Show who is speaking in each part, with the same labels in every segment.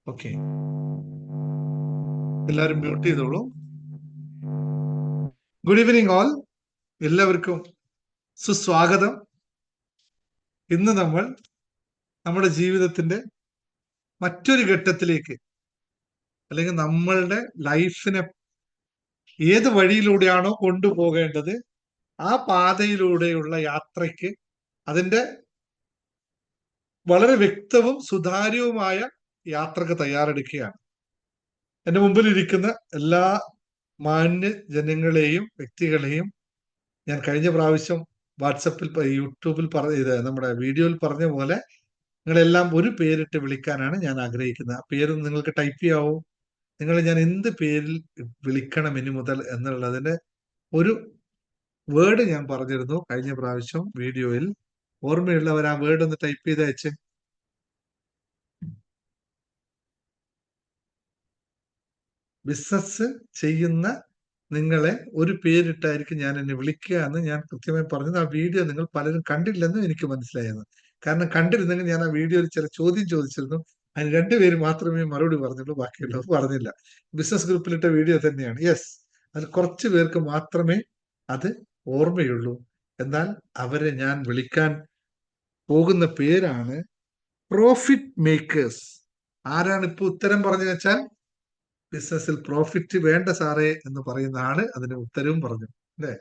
Speaker 1: Okay, എല്ലാവരും mute ചെയ്തോളൂ. Good evening all, എല്ലാവർക്കും സുസ്വാഗതം. ഇന്ന് നമ്മൾ നമ്മുടെ ജീവിതത്തിന്റെ മറ്റൊരു ഘട്ടത്തിലേക്ക്, അല്ലെങ്കിൽ നമ്മളുടെ ലൈഫിനെ ഏത് വഴിയിലൂടെയാണോ കൊണ്ടുപോകേണ്ടത് ആ പാതയിലൂടെയുള്ള യാത്രയ്ക്ക് അതിന്റെ വളരെ വ്യക്തവും സുതാര്യവുമായ യാത്രക്ക് തയ്യാറെടുക്കുകയാണ്. എന്റെ മുമ്പിൽ ഇരിക്കുന്ന എല്ലാ മാന്യ ജനങ്ങളെയും വ്യക്തികളെയും ഞാൻ കഴിഞ്ഞ പ്രാവശ്യം വാട്സപ്പിൽ യൂട്യൂബിൽ നമ്മുടെ വീഡിയോയിൽ പറഞ്ഞ പോലെ നിങ്ങളെല്ലാം ഒരു പേരിട്ട് വിളിക്കാനാണ് ഞാൻ ആഗ്രഹിക്കുന്നത്. ആ പേര് നിങ്ങൾക്ക് ടൈപ്പ് ചെയ്യാവോ? നിങ്ങൾ ഞാൻ എന്ത് പേരിൽ വിളിക്കണം ഇനി മുതൽ എന്നുള്ളതിന്റെ ഒരു വേർഡ് ഞാൻ പറഞ്ഞിരുന്നു കഴിഞ്ഞ പ്രാവശ്യം വീഡിയോയിൽ. ഓർമ്മയുള്ളവർ ആ വേർഡ് ഒന്ന് ടൈപ്പ് ചെയ്ത് അയച്ച്. ബിസിനസ് ചെയ്യുന്ന നിങ്ങളെ ഒരു പേരിട്ടായിരിക്കും ഞാൻ എന്നെ വിളിക്കുക എന്ന് ഞാൻ കൃത്യമായി പറഞ്ഞത്. ആ വീഡിയോ നിങ്ങൾ പലരും കണ്ടില്ലെന്നും എനിക്ക് മനസ്സിലായിരുന്നു. കാരണം കണ്ടിരുന്നെങ്കിൽ ഞാൻ ആ വീഡിയോയിൽ ചില ചോദ്യം ചോദിച്ചിരുന്നു. അതിന് രണ്ടുപേര് മാത്രമേ മറുപടി പറഞ്ഞുള്ളൂ, ബാക്കിയുള്ളവർ പറഞ്ഞില്ല. ബിസിനസ് ഗ്രൂപ്പിലിട്ട വീഡിയോ തന്നെയാണ്. യെസ്, അതിൽ കുറച്ച് പേർക്ക് മാത്രമേ അത് ഓർമ്മയുള്ളൂ. എന്നാൽ അവരെ ഞാൻ വിളിക്കാൻ പോകുന്ന പേരാണ് പ്രോഫിറ്റ് മേക്കേഴ്സ്. ആരാണ് ഇപ്പൊ ഉത്തരം പറഞ്ഞു വെച്ചാൽ, ബിസിനസ്സിൽ പ്രോഫിറ്റ് വേണ്ട സാറേ എന്ന് പറയുന്ന ആള് അതിന് ഉത്തരവും പറഞ്ഞു അല്ലെ.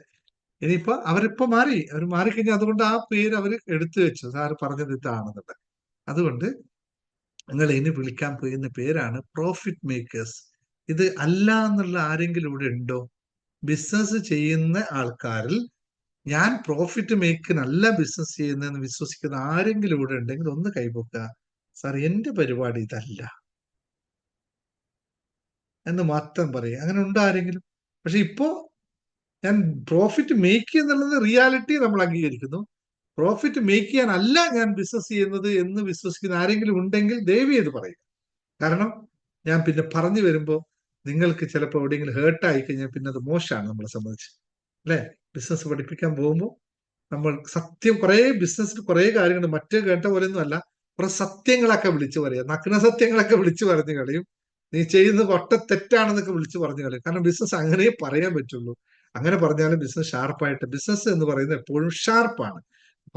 Speaker 1: ഇനിയിപ്പോ അവർ മാറിക്കഴിഞ്ഞാൽ അതുകൊണ്ട് ആ പേര് അവർ എടുത്തു വെച്ചു, സാറ് പറഞ്ഞത് ഇതാണെന്നുള്ളത്. അതുകൊണ്ട് നിങ്ങൾ ഇനി വിളിക്കാൻ പോകുന്ന പേരാണ് പ്രോഫിറ്റ് മേക്കേഴ്സ്. ഇത് അല്ല എന്നുള്ള ആരെങ്കിലും ഇവിടെ ഉണ്ടോ? ബിസിനസ് ചെയ്യുന്ന ആൾക്കാരിൽ ഞാൻ പ്രോഫിറ്റ് മേക്കിനല്ല ബിസിനസ് ചെയ്യുന്നതെന്ന് വിശ്വസിക്കുന്ന ആരെങ്കിലും ഇവിടെ ഉണ്ടെങ്കിൽ ഒന്ന് കൈപൊക്കുക. സാർ എന്റെ പരിപാടി ഇതല്ല എന്ന് മാത്രം പറയുക. അങ്ങനെ ഉണ്ടോ ആരെങ്കിലും? പക്ഷെ ഇപ്പോ ഞാൻ പ്രോഫിറ്റ് മേക്ക് ചെയ്യുന്നുള്ളത് റിയാലിറ്റി നമ്മൾ അംഗീകരിക്കുന്നു. പ്രോഫിറ്റ് മേക്ക് ചെയ്യാനല്ല ഞാൻ ബിസിനസ് ചെയ്യുന്നത് എന്ന് വിശ്വസിക്കുന്ന ആരെങ്കിലും ഉണ്ടെങ്കിൽ ദയവ് ചെയ്ത് പറയുക. കാരണം ഞാൻ പിന്നെ പറഞ്ഞു വരുമ്പോൾ നിങ്ങൾക്ക് ചിലപ്പോൾ എവിടെയെങ്കിലും ഹേർട്ട് ആയി കഴിഞ്ഞാൽ പിന്നെ അത് മോശമാണ് നമ്മളെ സംബന്ധിച്ച് അല്ലെ. ബിസിനസ് പഠിപ്പിക്കാൻ പോകുമ്പോൾ നമ്മൾ സത്യം, കുറെ ബിസിനസ്സിൽ കുറെ കാര്യങ്ങൾ മറ്റേ കേട്ട പോലെ ഒന്നും അല്ല, കുറെ സത്യങ്ങളൊക്കെ വിളിച്ചു പറയുക, നഗ്ന സത്യങ്ങളൊക്കെ വിളിച്ചു പറഞ്ഞു കളയും. നീ ചെയ്യുന്നത് ഒട്ട തെറ്റാണെന്നൊക്കെ വിളിച്ചു പറഞ്ഞു കളയും. കാരണം ബിസിനസ് അങ്ങനെ പറയാൻ പറ്റുള്ളൂ. അങ്ങനെ പറഞ്ഞാലും ബിസിനസ് ഷാർപ്പായിട്ട്, ബിസിനസ് എന്ന് പറയുന്നത് എപ്പോഴും ഷാർപ്പാണ്.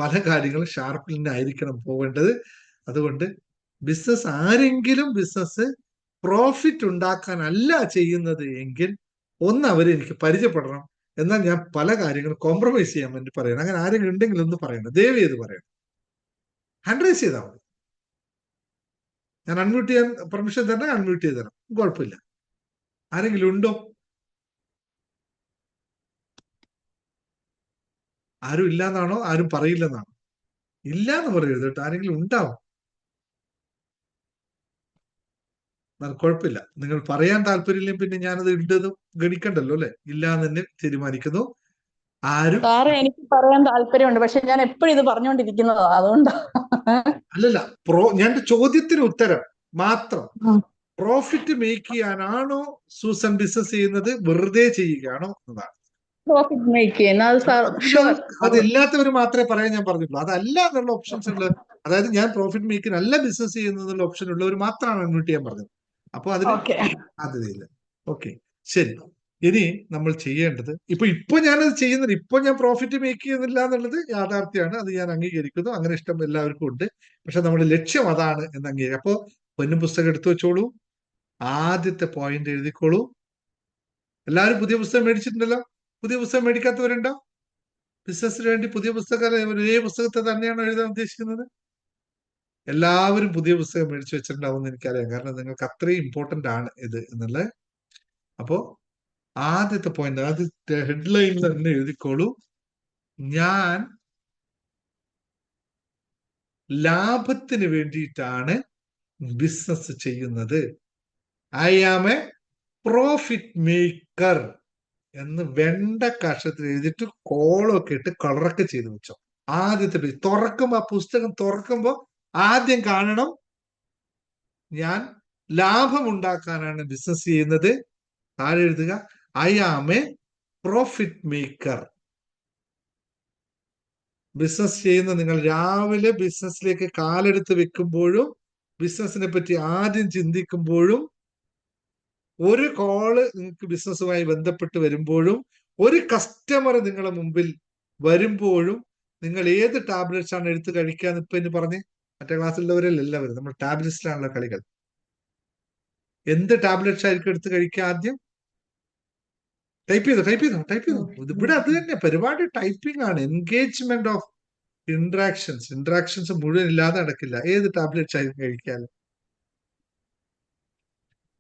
Speaker 1: പല കാര്യങ്ങളും ഷാർപ്പിൽ തന്നെ ആയിരിക്കണം പോവേണ്ടത്. അതുകൊണ്ട് ആരെങ്കിലും ബിസിനസ് പ്രോഫിറ്റ് ഉണ്ടാക്കാനല്ല ചെയ്യുന്നത് എങ്കിൽ ഒന്ന് അവരെനിക്ക് പരിചയപ്പെടണം. എന്നാൽ ഞാൻ പല കാര്യങ്ങളും കോംപ്രമൈസ് ചെയ്യാൻ വേണ്ടി പറയണം. അങ്ങനെ ആരെങ്കിലും ഉണ്ടെങ്കിൽ ഒന്ന് പറയണം, ദയവ് ചെയ്ത് പറയണം. ഹാൻഡ് റൈസ് ചെയ്താൽ മതി. ഞാൻ അൺമ്യൂട്ട് ചെയ്യാൻ പെർമിഷൻ തന്നെ അൺമ്യൂട്ട് ചെയ്ത് തരാം, കുഴപ്പമില്ല. ആരെങ്കിലും ഉണ്ടോ? ആരും ഇല്ലാന്നാണോ? ആരും പറയില്ലെന്നാണോ? ഇല്ല എന്ന് പറയരുത് കേട്ടോ, ആരെങ്കിലും ഉണ്ടാവും. എന്നാൽ കുഴപ്പമില്ല. നിങ്ങൾ പറയാൻ താല്പര്യമില്ലെങ്കിൽ പിന്നെ ഞാനത് ഉണ്ടതും ഗണിക്കണ്ടല്ലോ അല്ലെ. ഇല്ല എന്ന് തന്നെ തീരുമാനിക്കുന്നു. ആരും
Speaker 2: സാറേ, എനിക്ക് പറയാൻ താല്പര്യമുണ്ട്, പക്ഷെ ഞാൻ എപ്പോഴും ഇത് പറഞ്ഞുകൊണ്ടിരിക്കുന്നതാ, അതുകൊണ്ടാ.
Speaker 1: അല്ലല്ല, ഞാൻ ചോദ്യത്തിന് ഉത്തരം മാത്രം. പ്രോഫിറ്റ് മേക്ക് ചെയ്യാനാണോ സൂസൻ ബിസിനസ് ചെയ്യുന്നത്, വെറുതെ ചെയ്യുകയാണോ എന്നതാണ്.
Speaker 2: പ്രോഫിറ്റ് മേക്ക് ചെയ്യുന്ന
Speaker 1: അതില്ലാത്തവർ മാത്രമേ പറയാൻ ഞാൻ പറഞ്ഞിട്ടുള്ളൂ. അതല്ല എന്നുള്ള ഓപ്ഷൻസ് ഉള്ള, അതായത് ഞാൻ പ്രോഫിറ്റ് മേക്കിനല്ല ബിസിനസ് ചെയ്യുന്നതിനുള്ള ഓപ്ഷൻ ഉള്ളവർ മാത്രമാണ് അൺമ്യൂട്ട് ചെയ്യാൻ പറഞ്ഞത്. അപ്പൊ അതിന് സാധ്യതയില്ല. ഓക്കെ, ശരി. ഇനി നമ്മൾ ചെയ്യേണ്ടത്, ഇപ്പൊ ഞാനത് ചെയ്യുന്നില്ല, ഇപ്പൊ ഞാൻ പ്രോഫിറ്റ് മേക്ക് ചെയ്യുന്നില്ല എന്നുള്ളത് യാഥാർത്ഥ്യമാണ്. അത് ഞാൻ അംഗീകരിക്കുന്നു. അങ്ങനെ ഇഷ്ടം എല്ലാവർക്കും ഉണ്ട്. പക്ഷെ നമ്മുടെ ലക്ഷ്യം അതാണ് എന്ന് അംഗീകരിക്കും. അപ്പോ പൊന്നും പുസ്തകം എടുത്തു വെച്ചോളൂ. ആദ്യത്തെ പോയിന്റ് എഴുതിക്കോളൂ. എല്ലാവരും പുതിയ പുസ്തകം മേടിച്ചിട്ടുണ്ടല്ലോ. പുതിയ പുസ്തകം മേടിക്കാത്തവരുണ്ടോ? ബിസിനസ്സിന് വേണ്ടി പുതിയ പുസ്തകം ഒരേ പുസ്തകത്തെ തന്നെയാണോ എഴുതാൻ ഉദ്ദേശിക്കുന്നത്? എല്ലാവരും പുതിയ പുസ്തകം മേടിച്ചു വെച്ചിട്ടുണ്ടാവും എന്ന് എനിക്കറിയാം. കാരണം നിങ്ങൾക്ക് അത്രയും ഇമ്പോർട്ടന്റ് ആണ് ഇത് എന്നുള്ളത്. അപ്പോ ആദ്യത്തെ പോയിന്റ്, ആദ്യത്തെ ഹെഡ്ലൈനിൽ തന്നെ എഴുതിക്കോളൂ. ഞാൻ ലാഭത്തിന് വേണ്ടിയിട്ടാണ് ബിസിനസ് ചെയ്യുന്നത്. I am a profit maker എന്ന് വെണ്ട കഷത്തിൽ എഴുതിയിട്ട് കോളൊക്കെ ഇട്ട് കളറൊക്കെ ചെയ്ത് വെച്ചോ. ആദ്യത്തെ പേജ് തുറക്കുമ്പോ, ആ പുസ്തകം തുറക്കുമ്പോ ആദ്യം കാണണം, ഞാൻ ലാഭമുണ്ടാക്കാനാണ് ബിസിനസ് ചെയ്യുന്നത്. താഴെ എഴുതുക, I am a profit maker. Business ചെയ്യുന്ന നിങ്ങൾ രാവിലെ ബിസിനസ്സിലേക്ക് കാലെടുത്ത് വെക്കുമ്പോഴും ബിസിനസിനെ പറ്റി ആദ്യം ചിന്തിക്കുമ്പോഴും, ഒരു കോള് നിങ്ങൾക്ക് ബിസിനസ്സുമായി ബന്ധപ്പെട്ട് വരുമ്പോഴും, ഒരു കസ്റ്റമർ നിങ്ങളുടെ മുമ്പിൽ വരുമ്പോഴും നിങ്ങൾ ഏത് ടാബ്ലറ്റ്സ് ആണ് എടുത്ത് കഴിക്കാന്ന് ഇപ്പൊ ഇനി പറഞ്ഞ് മറ്റേ ക്ലാസ്സിലുള്ളവരല്ല എല്ലാവരും നമ്മൾ ടാബ്ലറ്റ്സിലാണല്ലോ കളികൾ. എന്ത് ടാബ്ലറ്റ്സ് ആയിരിക്കും എടുത്ത് കഴിക്കുക ആദ്യം? ടൈപ്പ് ചെയ്തോ. ഇവിടെ അത് തന്നെ പരിപാടി, ടൈപ്പിംഗ് ആണ്. എൻഗേജ്മെന്റ് ഓഫ് ഇന്ററാക്ഷൻസ് മുഴുവൻ ഇല്ലാതെ നടക്കില്ല. ഏത് ടാബ്ലറ്റ്സ് ആയിരിക്കും കഴിക്കാൻ?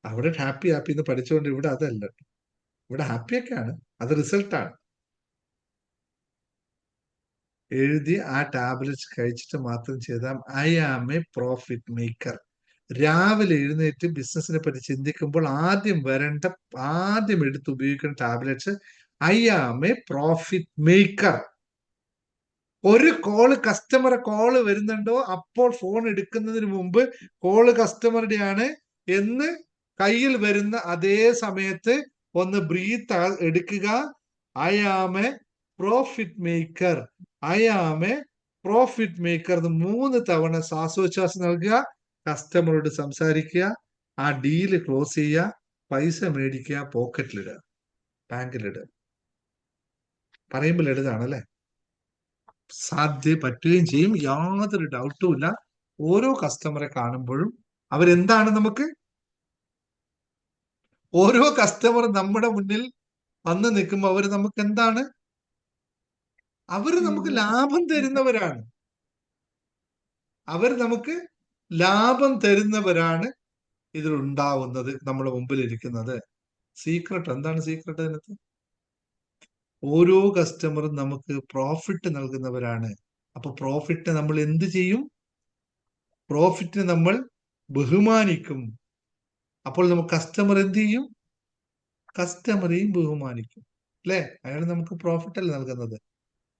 Speaker 1: അവിടെ ഹാപ്പി എന്ന് പഠിച്ചുകൊണ്ട് ഇവിടെ അതല്ല. ഇവിടെ ഹാപ്പിയൊക്കെയാണ്, അത് റിസൾട്ടാണ്. എഴുതി ആ ടാബ്ലറ്റ്സ് കഴിച്ചിട്ട് മാത്രം ചെയ്താൽ I am a profit maker. രാവിലെ എഴുന്നേറ്റ് ബിസിനസിനെ പറ്റി ചിന്തിക്കുമ്പോൾ ആദ്യം എടുത്ത് ഉപയോഗിക്കുന്ന tablets I am a profit maker. ഒരു കസ്റ്റമറെ കോള് വരുന്നുണ്ടോ അപ്പോൾ ഫോൺ എടുക്കുന്നതിന് മുമ്പ് കസ്റ്റമറുടെ ആണ് എന്ന് കയ്യിൽ വരുന്ന അതേ സമയത്ത് ഒന്ന് ബ്രീത്ത് എടുക്കുക. I am a profit maker, I am a profit maker എന്ന് 3 തവണ ശ്വാസോച്ഛ്വാസം നൽകുക. കസ്റ്റമറോട് സംസാരിക്കുക, ആ ഡീല് ക്ലോസ് ചെയ്യുക, പൈസ മേടിക്കുക, പോക്കറ്റിലിടുക, ബാങ്കിലിടുക. പറയുമ്പോൾ ലളിതാണല്ലേ? പറ്റുകയും ചെയ്യും, യാതൊരു ഡൗട്ടും ഇല്ല. ഓരോ കസ്റ്റമറെ കാണുമ്പോഴും അവരെന്താണ് നമുക്ക്, ഓരോ കസ്റ്റമർ നമ്മുടെ മുന്നിൽ വന്ന് നിൽക്കുമ്പോൾ അവര് നമുക്ക് എന്താണ്? അവര് നമുക്ക് ലാഭം തരുന്നവരാണ്. ഇതിലുണ്ടാവുന്നത്, നമ്മുടെ മുമ്പിൽ ഇരിക്കുന്നത്. സീക്രട്ട് എന്താണ്? സീക്രട്ട് അതിനകത്ത് ഓരോ കസ്റ്റമറും നമുക്ക് പ്രോഫിറ്റ് നൽകുന്നവരാണ്. അപ്പൊ പ്രോഫിറ്റ് നമ്മൾ എന്ത് ചെയ്യും? പ്രോഫിറ്റിനെ നമ്മൾ ബഹുമാനിക്കും. അപ്പോൾ നമുക്ക് കസ്റ്റമർ എന്ത് ചെയ്യും? കസ്റ്റമറെയും ബഹുമാനിക്കും, അല്ലെ? അയാൾ നമുക്ക് പ്രോഫിറ്റ് അല്ല നൽകുന്നത്,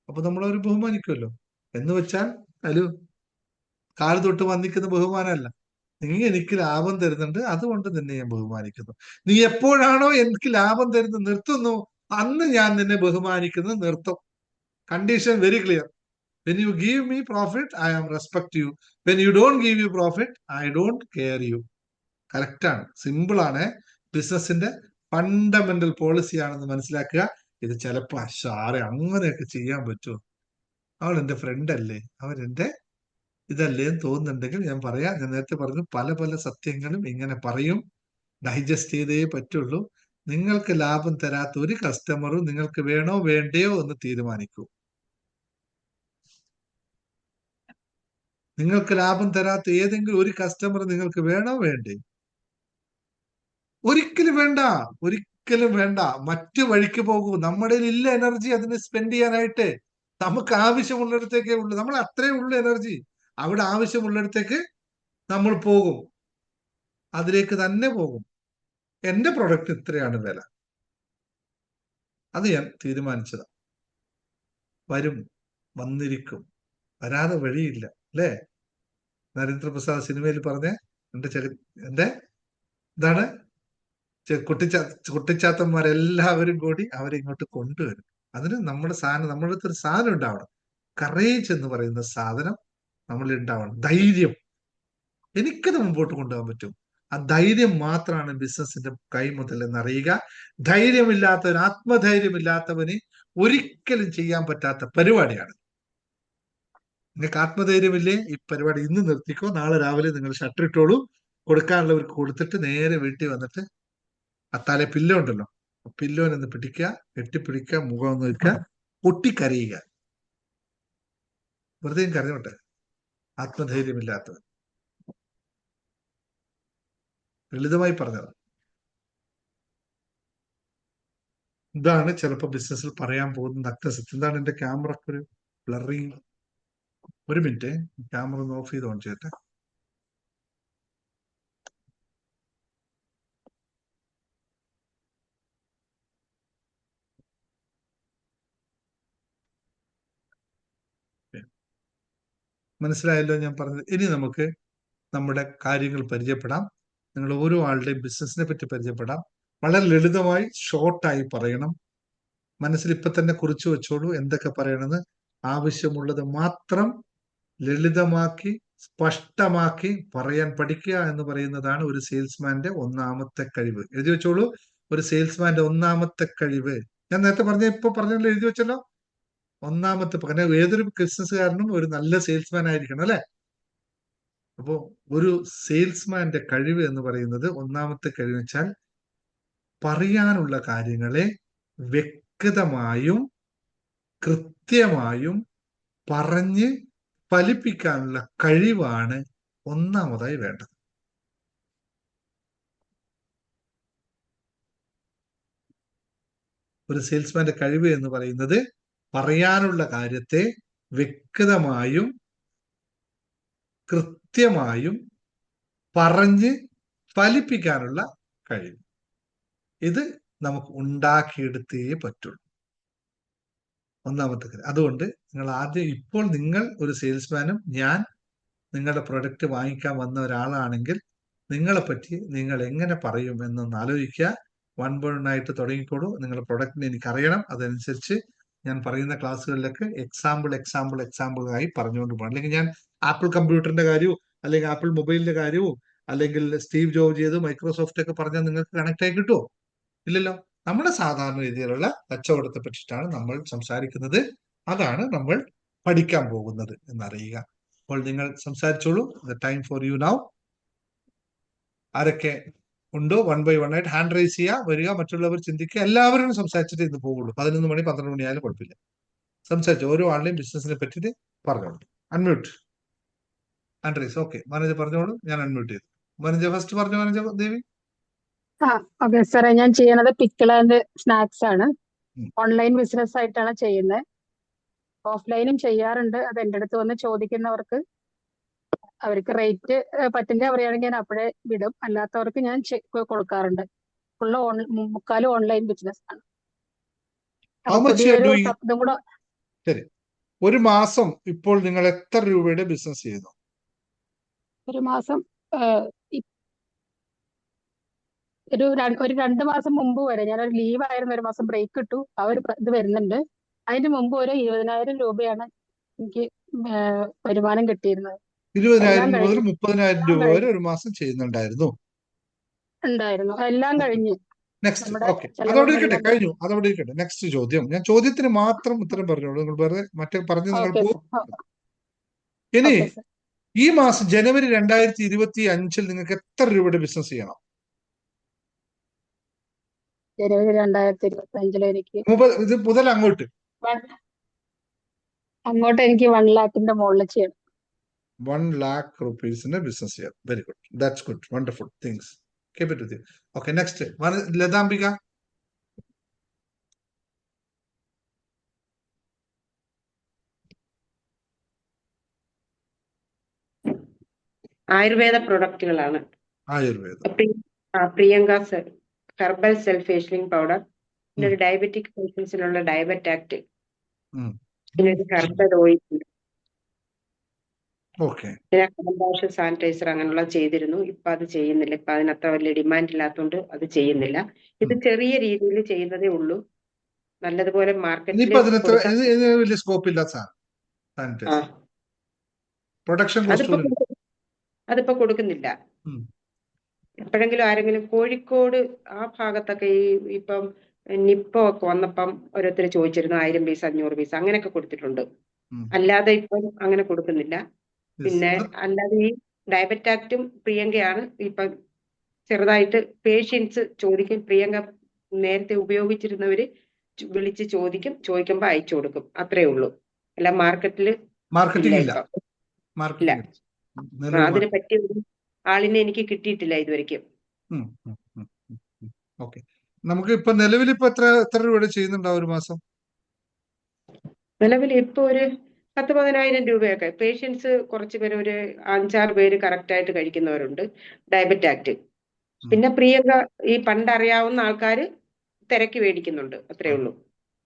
Speaker 1: അപ്പൊ നമ്മൾ അവർ ബഹുമാനിക്കുമല്ലോ. എന്ന് വെച്ചാൽ അതില് കാല് തൊട്ട് വന്നിക്കുന്ന ബഹുമാനമല്ല. നീ എനിക്ക് ലാഭം തരുന്നുണ്ട്, അതുകൊണ്ട് നിന്നെ ഞാൻ ബഹുമാനിക്കുന്നു. നീ എപ്പോഴാണോ എനിക്ക് ലാഭം തരുന്നത് നിർത്തുന്നു, അന്ന് ഞാൻ നിന്നെ ബഹുമാനിക്കുന്നത് നിർത്തും. Condition very clear. When you give me profit, I am respect you. When you don't give you profit, I don't care you. Correct ആണ്, സിമ്പിൾ ആണ്. ബിസിനസിന്റെ ഫണ്ടമെന്റൽ പോളിസി ആണെന്ന് മനസ്സിലാക്കുക. ഇത് ചിലപ്പോ സാറെ അങ്ങനെയൊക്കെ ചെയ്യാൻ പറ്റുമോ, അവൾ എന്റെ ഫ്രണ്ട് അല്ലേ, അവരെന്റെ ഇതല്ലേ എന്ന് തോന്നുന്നുണ്ടെങ്കിൽ ഞാൻ പറയാം. ഞാൻ നേരത്തെ പറഞ്ഞു, പല പല സത്യങ്ങളും ഇങ്ങനെ പറയും, ഡൈജസ്റ്റ് ചെയ്തേ പറ്റുള്ളൂ. നിങ്ങൾക്ക് ലാഭം തരാത്ത ഒരു കസ്റ്റമറും നിങ്ങൾക്ക് വേണോ വേണ്ടയോ എന്ന് തീരുമാനിക്കൂ. നിങ്ങൾക്ക് ലാഭം തരാത്ത ഏതെങ്കിലും ഒരു കസ്റ്റമർ നിങ്ങൾക്ക് വേണോ വേണ്ടേ? ഒരിക്കലും വേണ്ട. മറ്റു വഴിക്ക് പോകൂ. നമ്മുടെ ഇല്ല എനർജി അതിന് സ്പെൻഡ് ചെയ്യാനായിട്ട്. നമുക്ക് ആവശ്യമുള്ളിടത്തേക്കേ ഉള്ളൂ, നമ്മൾ അത്രേ ഉള്ളൂ എനർജി. അവിടെ ആവശ്യമുള്ളിടത്തേക്ക് നമ്മൾ പോകും, അതിലേക്ക് തന്നെ പോകും. എന്റെ പ്രൊഡക്റ്റ് ഇത്രയാണ് വില, അത് ഞാൻ തീരുമാനിച്ചതാണ്. വന്നിരിക്കും, വരാതെ വഴിയില്ല, അല്ലേ? നരേന്ദ്രപ്രസാദ് സിനിമയിൽ പറഞ്ഞ എന്റെ ഇതാണ്, കുട്ടിച്ചാത്തന്മാരെല്ലാവരും കൂടി അവരെ ഇങ്ങോട്ട് കൊണ്ടുവരും. അതിന് നമ്മുടെ അടുത്ത് ഒരു സാധനം ഉണ്ടാവണം. കറേജ് എന്ന് പറയുന്ന സാധനം നമ്മളിൽ ഉണ്ടാവണം. ധൈര്യം. എനിക്കത് മുമ്പോട്ട് കൊണ്ടുപോകാൻ പറ്റും. ആ ധൈര്യം മാത്രമാണ് ബിസിനസിന്റെ കൈമുതൽ എന്നറിയുക. ധൈര്യമില്ലാത്തവൻ, ആത്മധൈര്യമില്ലാത്തവന് ഒരിക്കലും ചെയ്യാൻ പറ്റാത്ത പരിപാടിയാണ്. നിങ്ങൾക്ക് ആത്മധൈര്യമില്ലേ, ഈ പരിപാടി ഇന്ന് നിർത്തിക്കോ. നാളെ രാവിലെ നിങ്ങൾ ഷട്ടർ ഇട്ടോളൂ. കൊടുക്കാനുള്ളവർക്ക് കൊടുത്തിട്ട് നേരെ വീട്ടിൽ വന്നിട്ട് അത്താലെ പില്ലോ ഉണ്ടല്ലോ, പില്ലോനൊന്ന് പിടിക്കുക, കെട്ടിപ്പിടിക്കുക, മുഖം ഒന്ന് വയ്ക്കുക, പൊട്ടിക്കരയുക. വെറുതെ കരഞ്ഞോട്ടെ, ആത്മധൈര്യമില്ലാത്തവൻ. ലളിതമായി പറഞ്ഞത് ഇതാണ് ചിലപ്പോ ബിസിനസ്സിൽ പറയാൻ പോകുന്ന നഗ്നസത്യം. എന്താണ് എന്റെ ക്യാമറക്ക് ഒരു ബ്ലറിങ്? ഒരു മിനിറ്റ്, ക്യാമറ ഒന്ന് ഓഫ് ചെയ്ത് ഓൺ ചെയ്യട്ടെ. മനസ്സിലായല്ലോ ഞാൻ പറഞ്ഞത്? ഇനി നമുക്ക് നമ്മുടെ കാര്യങ്ങൾ പരിചയപ്പെടാം. നിങ്ങൾ ഓരോ ആളുടെയും ബിസിനസിനെ പറ്റി പരിചയപ്പെടാം. വളരെ ലളിതമായി ഷോർട്ടായി പറയണം. മനസ്സിൽ ഇപ്പൊ തന്നെ കുറിച്ചു വെച്ചോളൂ എന്തൊക്കെ പറയണമെന്ന്. ആവശ്യമുള്ളത് മാത്രം ലളിതമാക്കി സ്പഷ്ടമാക്കി പറയാൻ പഠിക്കുക എന്ന് പറയുന്നതാണ് ഒരു സെയിൽസ്മാന്റെ ഒന്നാമത്തെ കഴിവ്. എഴുതി വെച്ചോളൂ, ഒരു സെയിൽസ്മാന്റെ ഒന്നാമത്തെ കഴിവ്. ഞാൻ നേരത്തെ ഇപ്പൊ പറഞ്ഞല്ലോ, എഴുതി വെച്ചല്ലോ. ഒന്നാമത്തെ, കാരണം ഏതൊരു ബിസിനസ്സുകാരനും ഒരു നല്ല സെയിൽസ്മാൻ ആയിരിക്കണം അല്ലെ. അപ്പോ ഒരു സെയിൽസ്മാന്റെ കഴിവ് എന്ന് പറയുന്നത്, ഒന്നാമത്തെ കഴിവ് വെച്ചാൽ പറയാനുള്ള കാര്യങ്ങളെ വ്യക്തമായും കൃത്യമായും പറഞ്ഞ് ഫലിപ്പിക്കാനുള്ള കഴിവാണ് ഒന്നാമതായി വേണ്ടത്. ഒരു സെയിൽസ്മാന്റെ കഴിവ് എന്ന് പറയുന്നത് പറയാനുള്ള കാര്യത്തെ വ്യക്തമായും കൃത്യമായും പറഞ്ഞ് ഫലിപ്പിക്കാനുള്ള കഴിവ്. ഇത് നമുക്ക് ഉണ്ടാക്കിയെടുത്തേ പറ്റുള്ളൂ. ഒന്നാമത്തെ കാര്യം. അതുകൊണ്ട് നിങ്ങൾ ആദ്യം, ഇപ്പോൾ നിങ്ങൾ ഒരു സെയിൽസ്മാനും ഞാൻ നിങ്ങളുടെ പ്രൊഡക്റ്റ് വാങ്ങിക്കാൻ വന്ന ഒരാളാണെങ്കിൽ നിങ്ങളെ പറ്റി നിങ്ങൾ എങ്ങനെ പറയും എന്നൊന്ന് ആലോചിക്കുക. 1 by 1 ആയിട്ട് തുടങ്ങിക്കോളൂ. നിങ്ങളുടെ പ്രൊഡക്റ്റിനെ എനിക്കറിയണം. അതനുസരിച്ച് ഞാൻ പറയുന്ന ക്ലാസ്സുകളിലൊക്കെ എക്സാമ്പിൾ ആയി പറഞ്ഞുകൊണ്ട് പോകണം. അല്ലെങ്കിൽ ഞാൻ ആപ്പിൾ കമ്പ്യൂട്ടറിന്റെ കാര്യവും അല്ലെങ്കിൽ ആപ്പിൾ മൊബൈലിന്റെ കാര്യവും അല്ലെങ്കിൽ സ്റ്റീവ് ജോബ് ചെയ്ത് മൈക്രോസോഫ്റ്റ് ഒക്കെ പറഞ്ഞാൽ നിങ്ങൾക്ക് കണക്ട് ആയി കിട്ടുമോ? ഇല്ലല്ലോ. നമ്മുടെ സാധാരണ രീതിയിലുള്ള കച്ചവടത്തെ പറ്റിയിട്ടാണ് നമ്മൾ സംസാരിക്കുന്നത്. അതാണ് നമ്മൾ പഠിക്കാൻ പോകുന്നത് എന്നറിയുക. അപ്പോൾ നിങ്ങൾ സംസാരിച്ചോളൂ. The time for you now. ആരൊക്കെ ഉണ്ടോ 1 by 1 ആയിട്ട് ഹാൻഡ് റൈസ് ചെയ്യുക, വരിക, മറ്റുള്ളവർ ചിന്തിക്കുക. എല്ലാവരും സംസാരിച്ചിട്ട് ഇന്ന് പോകുള്ളൂ. 11 മണി 12 മണി ആയാലും കുഴപ്പമില്ല. സംസാരിച്ചു, ഓരോ ആളുടെയും ബിസിനസിനെ പറ്റിയിട്ട് പറഞ്ഞോളൂ. Unmute, hand raise. Okay, Manoj പറഞ്ഞോളൂ. ഞാൻ അൺമ്യൂട്ട് ചെയ്തു. മനോജ ഫസ്റ്റ് പറഞ്ഞു. മനോജ ദേവി.
Speaker 2: ഓക്കെ സാറേ, ഞാൻ ചെയ്യണത് പിക്കിൾ ആൻഡ് സ്നാക്സ് ആണ്. ഓൺലൈൻ ബിസിനസ് ആയിട്ടാണ് ചെയ്യുന്നത്. ഓഫ്ലൈനും ചെയ്യാറുണ്ട്. അത് എൻ്റെ അടുത്ത് വന്ന് ചോദിക്കുന്നവർക്ക് അവർക്ക് റേറ്റ് പറ്റില്ല പറയുകയാണെങ്കിൽ ഞാൻ അപ്പോഴേ വിടും. അല്ലാത്തവർക്ക് ഞാൻ കൊടുക്കാറുണ്ട്. മുക്കാലും ഓൺലൈൻ ബിസിനസ് ആണ്.
Speaker 1: How much you are doing?
Speaker 2: ഇതും കൂടെ.
Speaker 1: ശരി, ഒരു മാസം ഇപ്പോൾ നിങ്ങൾ എത്ര രൂപയുടെ ബിസിനസ് ചെയ്യുന്നു?
Speaker 2: ഒരു മാസം ഒരു 2 മാസം മുമ്പ് വരെ ഞാനൊരു ലീവ് ആയിരുന്നു. ഒരു മാസം ബ്രേക്ക് ഇട്ടു. ആ ഒരു ഇത് വരുന്നുണ്ട്. അതിന് മുമ്പ് ഒരു 20,000 രൂപയാണ് എനിക്ക് വരുമാനം കിട്ടിയിരുന്നത്.
Speaker 1: 20,000 മുതൽ 30,000 രൂപ വരെ ഒരു മാസം ചെയ്യുന്നുണ്ടായിരുന്നു.
Speaker 2: എല്ലാം കഴിഞ്ഞ്.
Speaker 1: നെക്സ്റ്റ്. ഓക്കെ, അതോടെ ഇരിക്കട്ടെ, കഴിഞ്ഞു. അതോടെ ഇരിക്കട്ടെ. നെക്സ്റ്റ് ചോദ്യം. ഞാൻ ചോദ്യത്തിന് മാത്രം ഉത്തരം പറഞ്ഞോളൂ. നിങ്ങൾ വേറെ മറ്റേ പറഞ്ഞു നിങ്ങൾ പോകും. ഇനി ഈ മാസം ജനുവരി 2025 നിങ്ങൾക്ക് എത്ര രൂപയുടെ ബിസിനസ് ചെയ്യണം?
Speaker 2: ജനുവരി 2025 എനിക്ക്
Speaker 1: ഇത് മുതൽ അങ്ങോട്ട്
Speaker 2: എനിക്ക് 1 lakhന്റെ മുകളിൽ ചെയ്യണം.
Speaker 1: 1 lakh rupees-ന്റെ ബിസിനസ് ചെയ്യാം. Very good, that's good, wonderful things. Keep it with you. Okay, next Lathambika.
Speaker 3: Ayurveda പ്രൊഡക്റ്റുകളാണ്.
Speaker 1: ആയുർവേദം.
Speaker 3: Priyanka herbal self facialing powder, പിന്നെ ഒരു ഡയബറ്റിക് പേഷ്യൻസിനുള്ള ഡയബറ്റ് ആക്ട്, പിന്നെ ഒരു ഹെർബൽ ഓയിൽ, പിന്നെ സാനിറ്റൈസർ അങ്ങനെയുള്ള ചെയ്തിരുന്നു. ഇപ്പൊ അത് ചെയ്യുന്നില്ല. ഇപ്പൊ അതിനത്ര വലിയ ഡിമാൻഡ് ഇല്ലാത്തതുകൊണ്ട് അത് ചെയ്യുന്നില്ല. ഇത് ചെറിയ രീതിയിൽ ചെയ്യുന്നതേ ഉള്ളൂ. നല്ലതുപോലെ മാർക്കറ്റിൽ അതിപ്പോ കൊടുക്കുന്നില്ല. എപ്പോഴെങ്കിലും ആരെങ്കിലും കോഴിക്കോട് ആ ഭാഗത്തൊക്കെ ഇപ്പം നിപ്പോ ഒക്കെ വന്നപ്പം ഓരോരുത്തർ ചോദിച്ചിരുന്നു 1000 പീസ് 500 പീസ് അങ്ങനെയൊക്കെ കൊടുത്തിട്ടുണ്ട്. അല്ലാതെ ഇപ്പം അങ്ങനെ കൊടുക്കുന്നില്ല. പിന്നെ അല്ലാതെ ഈ ഡയബറ്റ് ആക്റ്റും പ്രിയങ്കയാണ് ഇപ്പം ചെറുതായിട്ട് പേഷ്യൻസ് ചോദിക്കും. പ്രിയങ്ക നേരത്തെ ഉപയോഗിച്ചിരുന്നവര് വിളിച്ച് ചോദിക്കുമ്പോ അയച്ചു കൊടുക്കും. അത്രേ ഉള്ളൂ. അല്ല മാർക്കറ്റില് ഇല്ല. അതിനെ പറ്റിയ ആളിനെ എനിക്ക് കിട്ടിയിട്ടില്ല ഇതുവരെയ്ക്കും.
Speaker 1: നമുക്ക് ഇപ്പൊ നിലവിൽ ഇപ്പൊ എത്ര രൂപയുടെ ചെയ്യുന്നുണ്ടാവും ഒരു മാസം?
Speaker 3: നിലവിൽ ഇപ്പൊ ഒരു 10,000-15,000 രൂപയൊക്കെ. പേഷ്യൻസ് കുറച്ച് പേര്, ഒരു 5-6 പേര് കറക്റ്റ് ആയിട്ട് കഴിക്കുന്നവരുണ്ട് ഡയബറ്റ് ആക്ട്. പിന്നെ പ്രിയങ്ക ഈ പണ്ടറിയാവുന്ന ആൾക്കാര് തിരക്കി മേടിക്കുന്നുണ്ട്. അത്രേ ഉള്ളൂ.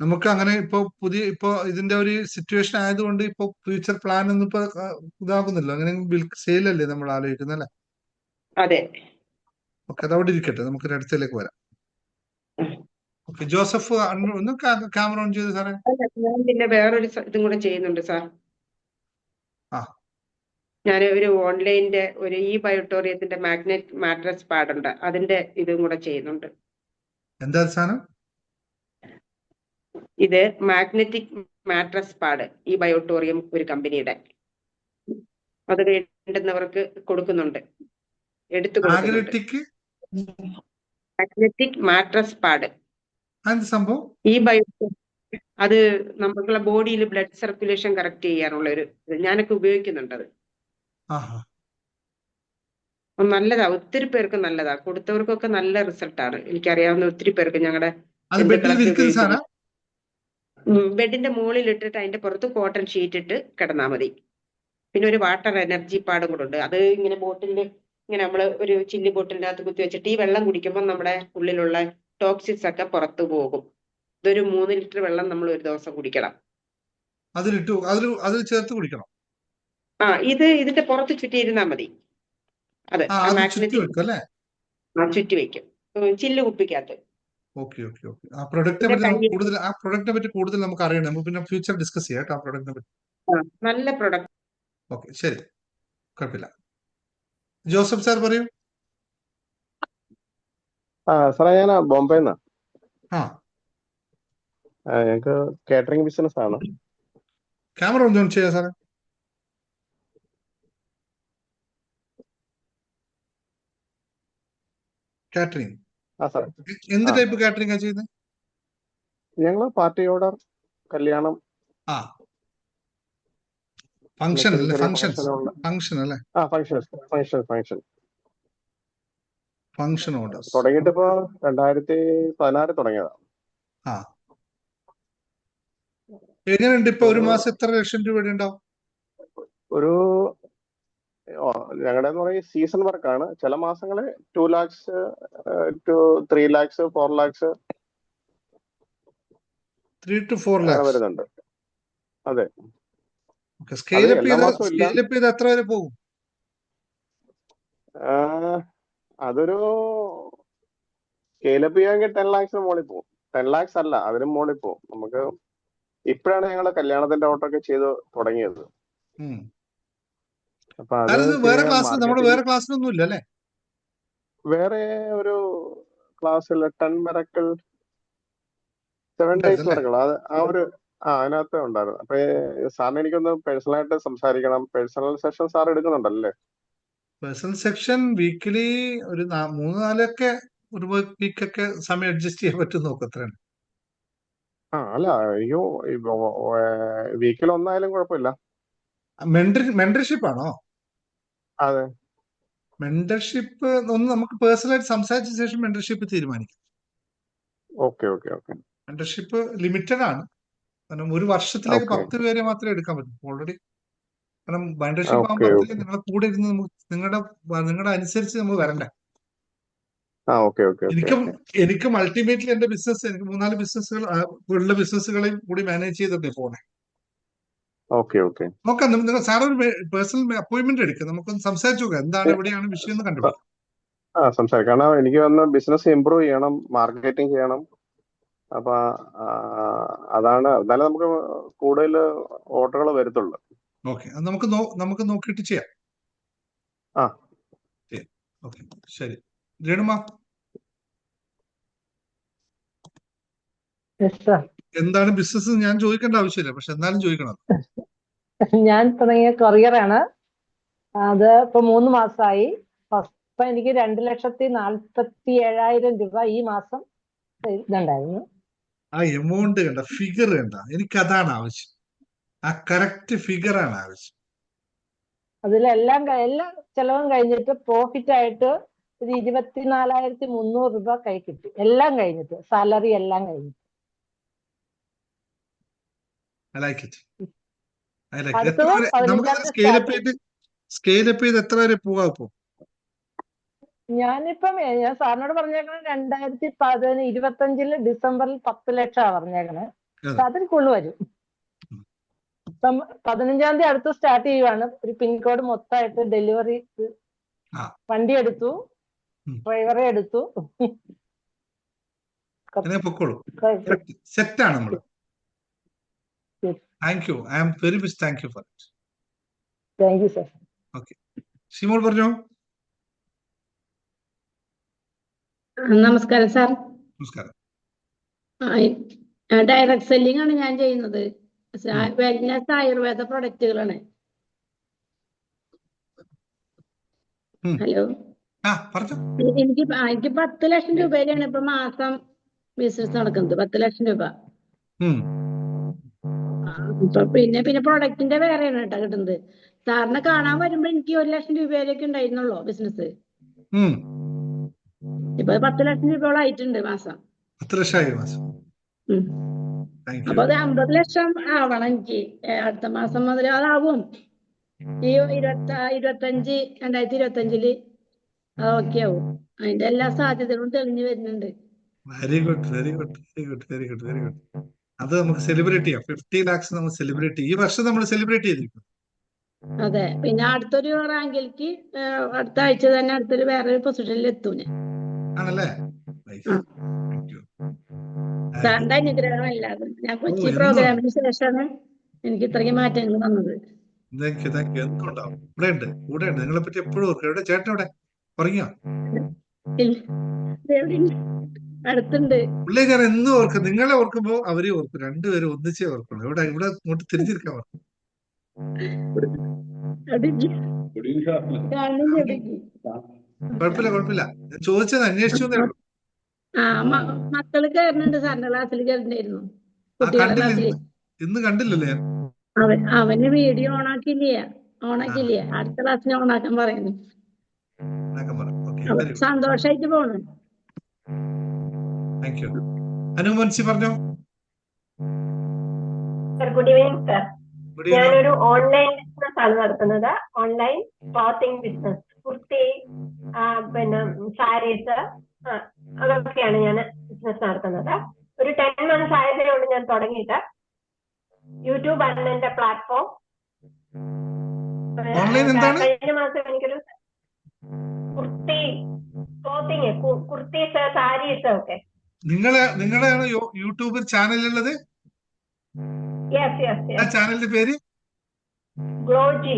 Speaker 1: നമുക്ക് അങ്ങനെ ഇപ്പൊ ഇതിന്റെ ഒരു സിറ്റുവേഷൻ ആയതുകൊണ്ട് ഇപ്പൊ ഫ്യൂച്ചർ പ്ലാൻ ഒന്നും ഇപ്പൊ ഇതാകുന്നില്ല. അങ്ങനെ സെയിലല്ലേ നമ്മൾ ആലോചിക്കുന്നല്ലേ?
Speaker 3: അതെ.
Speaker 1: ഓക്കെ, അതവിടെ ഇരിക്കട്ടെ. നമുക്ക് അടുത്തതിലേക്ക് വരാം. ഓക്കെ, ജോസഫ് ഒന്ന് ക്യാമറ ഓൺ ചെയ്ത് സാറേ.
Speaker 3: ഞാൻ പിന്നെ വേറൊരു ഇതും കൂടെ ചെയ്യുന്നുണ്ട് സാർ. ഞാൻ ഒരു ഓൺലൈനിന്റെ ഒരു ഈ ബയോട്ടോറിയത്തിന്റെ മാഗ്നറ്റ് മാട്രസ് പാഡ് ഉണ്ട്, അതിന്റെ ഇതും കൂടെ ചെയ്യുന്നുണ്ട്.
Speaker 1: എന്താ സാധനം?
Speaker 3: ഇത് മാഗ്നറ്റിക് മാട്രസ് പാഡ്, ഈ ബയോട്ടോറിയം ഒരു കമ്പനിയുടെ. അത് വേണ്ടുന്നവർക്ക് കൊടുക്കുന്നുണ്ട്, എടുത്തു കൊടുക്കുന്നുണ്ട്. മാഗ്നറ്റിക് മാട്രസ് പാഡ്
Speaker 1: സംഭവം
Speaker 3: ഈ അത് നമുക്കുള്ള ബോഡിയിൽ ബ്ലഡ് സർക്കുലേഷൻ കറക്റ്റ് ചെയ്യാനുള്ള ഒരു ഞാനൊക്കെ ഉപയോഗിക്കുന്നുണ്ട്. അത് നല്ലതാ, ഒത്തിരി പേർക്ക് നല്ലതാ, കൊടുത്തവർക്കൊക്കെ നല്ല റിസൾട്ടാണ്. എനിക്കറിയാവുന്ന ഒത്തിരി പേർക്ക് ഞങ്ങളുടെ ബെഡിന്റെ മുകളിൽ ഇട്ടിട്ട് അതിന്റെ പുറത്ത് കോട്ടൺ ഷീറ്റ് ഇട്ട് കിടന്നാ മതി. പിന്നെ ഒരു വാട്ടർ എനർജി പാഡും കൂടെ ഉണ്ട്. അത് ഇങ്ങനെ ബോട്ടിലിൽ ഇങ്ങനെ നമ്മള് ഒരു ചില്ലി ബോട്ടിലിന്റെ അകത്ത് കുത്തി വെച്ചിട്ട് ഈ വെള്ളം കുടിക്കുമ്പോൾ നമ്മുടെ ഉള്ളിലുള്ള ടോക്സിക്സ് ഒക്കെ പുറത്തു പോകും. ഇതൊരു 3 ലിറ്റർ വെള്ളം നമ്മൾ ഒരു ദിവസം കുടിക്കണം.
Speaker 1: അതിൽ ചേർത്ത് കുടിക്കണം.
Speaker 3: ഇതിന്റെ പുറത്ത് ചുറ്റിയിരുന്നാ മതി. അത് മാഗ്നറ്റിക് ചുറ്റി വെക്കും ചില്ല് കുപ്പിക്കകത്ത്.
Speaker 1: ആ പ്രൊഡക്റ്റിനെ പറ്റി കൂടുതൽ നമുക്ക് അറിയണം. നമുക്ക് പിന്നെ ഫ്യൂച്ചർ ഡിസ്കസ് ചെയ്യാം കേട്ടോ ആ പ്രൊഡക്റ്റിനെ പറ്റി.
Speaker 3: നല്ല പ്രൊഡക്റ്റ്.
Speaker 1: ശരി, കുഴപ്പമില്ല. ജോസഫ് സാർ പറയൂ.
Speaker 4: സാറേ, ഞാൻ ബോംബെന്നാ. ഞങ്ങക്ക് കാറ്ററിംഗ് ബിസിനസ് ആണ്.
Speaker 1: ക്യാമറ ഒന്ന് ഓൺ ചെയ്യാം സാറേ. കാറ്ററിംഗ് എന്ത് ടൈപ്പ് കാറ്ററിംഗ് ആ ചെയ്യുന്നത്?
Speaker 4: ഞങ്ങള് പാർട്ടി ഓർഡർ, കല്യാണം,
Speaker 1: ഫംഗ്ഷൻ അല്ലേ? ഫംഗ്ഷൻ ഓർഡർ
Speaker 4: തുടങ്ങിയിട്ട് ഇപ്പൊ 2016 തുടങ്ങിയതാ.
Speaker 1: എങ്ങനെയുണ്ട് ഇപ്പൊ? ഒരു മാസം എത്ര ലക്ഷം രൂപ ഉണ്ടാവും?
Speaker 4: ഒരു ഞങ്ങളുടെ സീസൺ വർക്കാണ്. ചില മാസങ്ങള് 2 lakhs to 3 lakhs 4 lakhs
Speaker 1: 3 to 4 lakhs
Speaker 4: വരുന്നുണ്ട്. അതെ.
Speaker 1: സ്കെയിലപ്പ് ചെയ്ത് എത്ര വരെ പോകും?
Speaker 4: അതൊരു സ്കെയിലപ്പ് ചെയ്യാമെങ്കിൽ 10 lakhs മുകളിൽ പോകും. 10 lakhs അല്ല, അതിന് മുകളിൽ പോകും. നമുക്ക് ഇപ്പോഴാണ് ഞങ്ങള് കല്യാണത്തിന്റെ ഓർഡർ ഒക്കെ ചെയ്ത് തുടങ്ങിയത്. അപ്പൊ
Speaker 1: വേറെ ക്ലാസ്സിലൊന്നും ഇല്ല അല്ലേ?
Speaker 4: വേറെ ഒരു ക്ലാസ്സിൽ 10 Miracle 7 days വർക്കുകൾ അതിനകത്ത് ഉണ്ടായിരുന്നു. അപ്പൊ സാറിന് എനിക്കൊന്ന് പേഴ്സണലായിട്ട് സംസാരിക്കണം. പേഴ്സണൽ സെഷൻ സാർ എടുക്കുന്നുണ്ടല്ലേ?
Speaker 1: പേഴ്സണൽ സെക്ഷൻ വീക്കിലി ഒരു 3-4 ഒരു വീക്കൊക്കെ സമയം അഡ്ജസ്റ്റ് ചെയ്യാൻ പറ്റും. നോക്കത്രയാണ്.
Speaker 4: അല്ല, അയ്യോ, വീക്കിൽ ഒന്നായാലും കുഴപ്പമില്ല.
Speaker 1: മെന്റർഷിപ്പ് ആണോ?
Speaker 4: അതെ.
Speaker 1: മെന്റർഷിപ്പ് ഒന്ന് നമുക്ക് പേഴ്സണലായിട്ട് സംസാരിച്ച ശേഷം മെന്റർഷിപ്പ് തീരുമാനിക്കാം. മെന്റർഷിപ്പ് ലിമിറ്റഡ് ആണ്. കാരണം ഒരു വർഷത്തിലേക്ക് 10 പേരെ മാത്രമേ എടുക്കാൻ പറ്റൂ ഓൾറെഡി. കാരണം മെന്റർഷിപ്പ് ആകുമ്പോഴത്തേക്ക് നിങ്ങളെ കൂടെ ഇരുന്ന് നിങ്ങളുടെ അനുസരിച്ച് നമ്മൾ വരണ്ടേ. എനിക്കും അൾട്ടിമേറ്റ്ലി എന്റെ ബിസിനസ്, എനിക്ക് 3-4 ബിസിനസ്സുകൾ ഉള്ള ബിസിനസ്സുകളെയും കൂടി മാനേജ് ചെയ്തിട്ടേ പോണേ. നോക്കാം, നിങ്ങൾ സാർ ഒരു പേഴ്സണൽ അപ്പോയിന്റ്മെന്റ് എടുക്കുക. നമുക്കൊന്ന് സംസാരിച്ചു നോക്കാം എന്താണ്, എവിടെയാണ് വിഷയം എന്ന് കണ്ടുപിടിക്കാം.
Speaker 4: സംസാരിക്കാം. കാരണം എനിക്ക് വന്ന് ബിസിനസ് ഇമ്പ്രൂവ് ചെയ്യണം, മാർക്കറ്റിംഗ് ചെയ്യണം. അപ്പൊ അതാണ്, എന്നാലും നമുക്ക് കൂടുതൽ ഓർഡറുകൾ വരത്തുള്ളൂ.
Speaker 1: നമുക്ക് നോക്കിയിട്ട് ചെയ്യാം. ശരി. രേണുമ, എന്താണ് ബിസിനസ്? ഞാൻ ചോദിക്കേണ്ട ആവശ്യമില്ല, പക്ഷെ എന്നാലും ചോദിക്കണം.
Speaker 5: ഞാൻ തുടങ്ങിയ കൊറിയറാണ്. അത് ഇപ്പൊ 3 മാസമായി. ഇപ്പൊ എനിക്ക് 2,47,000 രൂപ ഈ മാസം ഇതുണ്ടായിരുന്നു.
Speaker 1: ആ എമൗണ്ട് കണ്ട, ഫിഗർ കണ്ട, എനിക്കതാണ് ആവശ്യം. ആ കറക്റ്റ് ഫിഗർ ആണ് ആവശ്യം.
Speaker 5: അതിലെല്ലാം എല്ലാ ചെലവും കഴിഞ്ഞിട്ട് പ്രോഫിറ്റ് ആയിട്ട് ഒരു 24,300 രൂപ കൈ കിട്ടി. എല്ലാം കഴിഞ്ഞിട്ട്, സാലറി എല്ലാം കഴിഞ്ഞിട്ട്.
Speaker 1: സ്കെയിലപ്പ് ചെയ്ത് എത്ര വരെ പോവാ ഇപ്പൊ?
Speaker 5: ഞാൻ സാറിനോട് പറഞ്ഞേക്കണേ 2025 ഡിസംബറിൽ 10 ലക്ഷം പറഞ്ഞേക്കണേ. അതിൽ കൂടുതൽ വരും. ഇപ്പം 15-ാം തീയതി അടുത്ത് സ്റ്റാർട്ട് ചെയ്യുവാണ്. ഒരു പിൻകോഡ് മൊത്തമായിട്ട് ഡെലിവറി. വണ്ടി എടുത്തു, ഡ്രൈവറെ എടുത്തു.
Speaker 1: സെറ്റാണ് നമ്മള്. Thank you. I am very much thank you for it.
Speaker 5: Thank you sir.
Speaker 1: Okay, Shimol പറഞ്ഞോ.
Speaker 6: നമസ്കാരം സാർ.
Speaker 1: നമസ്കാരം.
Speaker 6: ഡയറക്ട് സെല്ലിംഗ് ആണ് ഞാൻ ചെയ്യുന്നത്. വെൽനസ് ആയുർവേദ പ്രൊഡക്റ്റുകളാണ്. ഹലോ, എനിക്ക് 10 ലക്ഷം രൂപയിലാണ് ഇപ്പൊ മാസം ബിസിനസ് നടക്കുന്നത്. 10 ലക്ഷം രൂപ. ഇപ്പൊ പിന്നെ പ്രൊഡക്റ്റിന്റെ വേറെയാണ് കേട്ടോ കിട്ടുന്നത്. സാറിനെ കാണാൻ വരുമ്പോ എനിക്ക് 1 ലക്ഷം രൂപയിലേക്ക് ഉണ്ടായിരുന്നുള്ളൂ ബിസിനസ്. ഇപ്പൊ 10 ലക്ഷം രൂപയോളം ആയിട്ടുണ്ട് മാസം.
Speaker 1: 10 ലക്ഷമായി മാസം.
Speaker 6: അപ്പൊ അത് 50 ലക്ഷം ആവണം എനിക്ക് അടുത്ത മാസം മുതൽ. അതാവും ഈ 2025 ഓക്കെ ആവും. അതിന്റെ എല്ലാ സാധ്യതകളും തെളിഞ്ഞു വരുന്നുണ്ട്.
Speaker 1: Very good, very good, very good, very good, very good. അത് നമുക്ക് സെലിബ്രേറ്റ് ചെയ്യാം. 50 lakhs നമ്മൾ സെലിബ്രേറ്റ് ഈ വർഷം നമ്മൾ സെലിബ്രേറ്റ് ചെയ്തിരിക്കും.
Speaker 6: അതെ, പിന്നെ അടുത്തൊരു റാങ്കിലേക്ക് അടുത്ത ആഴ്ച തന്നെ അടുത്തൊരു വേറൊരു പൊസിഷനിൽ എത്തും ഞാൻ.
Speaker 1: ആണല്ലേ?
Speaker 6: സാറിന്റെ അനുഗ്രഹം ഇല്ലാതെ ഞാൻ കൊച്ചി പ്രോഗ്രാമിന് ശേഷമാണ് എനിക്ക് ഇത്രയും മാറ്റങ്ങൾ വന്നത്.
Speaker 1: എന്തുണ്ടാവും? ഇവിടെ ഉണ്ട്, കൂടെ ഉണ്ട്. നിങ്ങളെ പറ്റി എപ്പോഴും ഓർക്കും. എവിടെ ചേട്ടൻ? എവിടെ പറഞ്ഞോ?
Speaker 6: അടുത്തുണ്ട്.
Speaker 1: പുള്ളി ഞാൻ എന്നും ഓർക്കും. നിങ്ങളെ ഓർക്കുമ്പോ അവരെ ഓർക്കും. രണ്ടുപേരും ഒന്നിച്ചേ ഓർക്കുള്ളൂ. ഇവിടെ ഇങ്ങോട്ട് തിരിച്ചിരിക്കാൻ ഓർക്കും. കുഴപ്പമില്ല, കുഴപ്പമില്ല. ഞാൻ ചോദിച്ചത് അന്വേഷിച്ചു.
Speaker 6: മക്കള് കയറുന്നുണ്ട്. സാറിന്റെ ക്ലാസ്സിൽ കയറുന്നായിരുന്നു. കുട്ടികളുടെ ക്ലാസ്സിൽ
Speaker 1: ഇന്ന് കണ്ടില്ലല്ലേ?
Speaker 6: അവന് വീഡിയോ ഓണാക്കില്ല. അടുത്ത ക്ലാസ്സിന് ഓണാക്കാൻ പറയുന്നു. സന്തോഷായിട്ട് പോണു.
Speaker 1: അനുമൻസി പറഞ്ഞോ.
Speaker 7: Good evening sir. ഞാനൊരു ഓൺലൈൻ ബിസിനസ് ആണ് നടത്തുന്നത്. Online clothing business. കുർത്തി, പിന്നെ സാരീസ്, അതൊക്കെയാണ് ഞാൻ ബിസിനസ് നടത്തുന്നത്. ഒരു 10 months ആയതേ ഉള്ളൂ ഞാൻ തുടങ്ങിയിട്ട്. യൂട്യൂബ് ആണ് എന്റെ പ്ലാറ്റ്ഫോം. കഴിഞ്ഞ മാസം എനിക്കൊരു കുർത്തി, ക്ലോത്തിങ്, കുർത്തീസ്, സാരീസ് ഒക്കെ.
Speaker 1: നിങ്ങളെയാണ് യൂട്യൂബ് ചാനലുള്ളത്? ചാനലിന്റെ പേര്
Speaker 7: ഗ്ലോജി.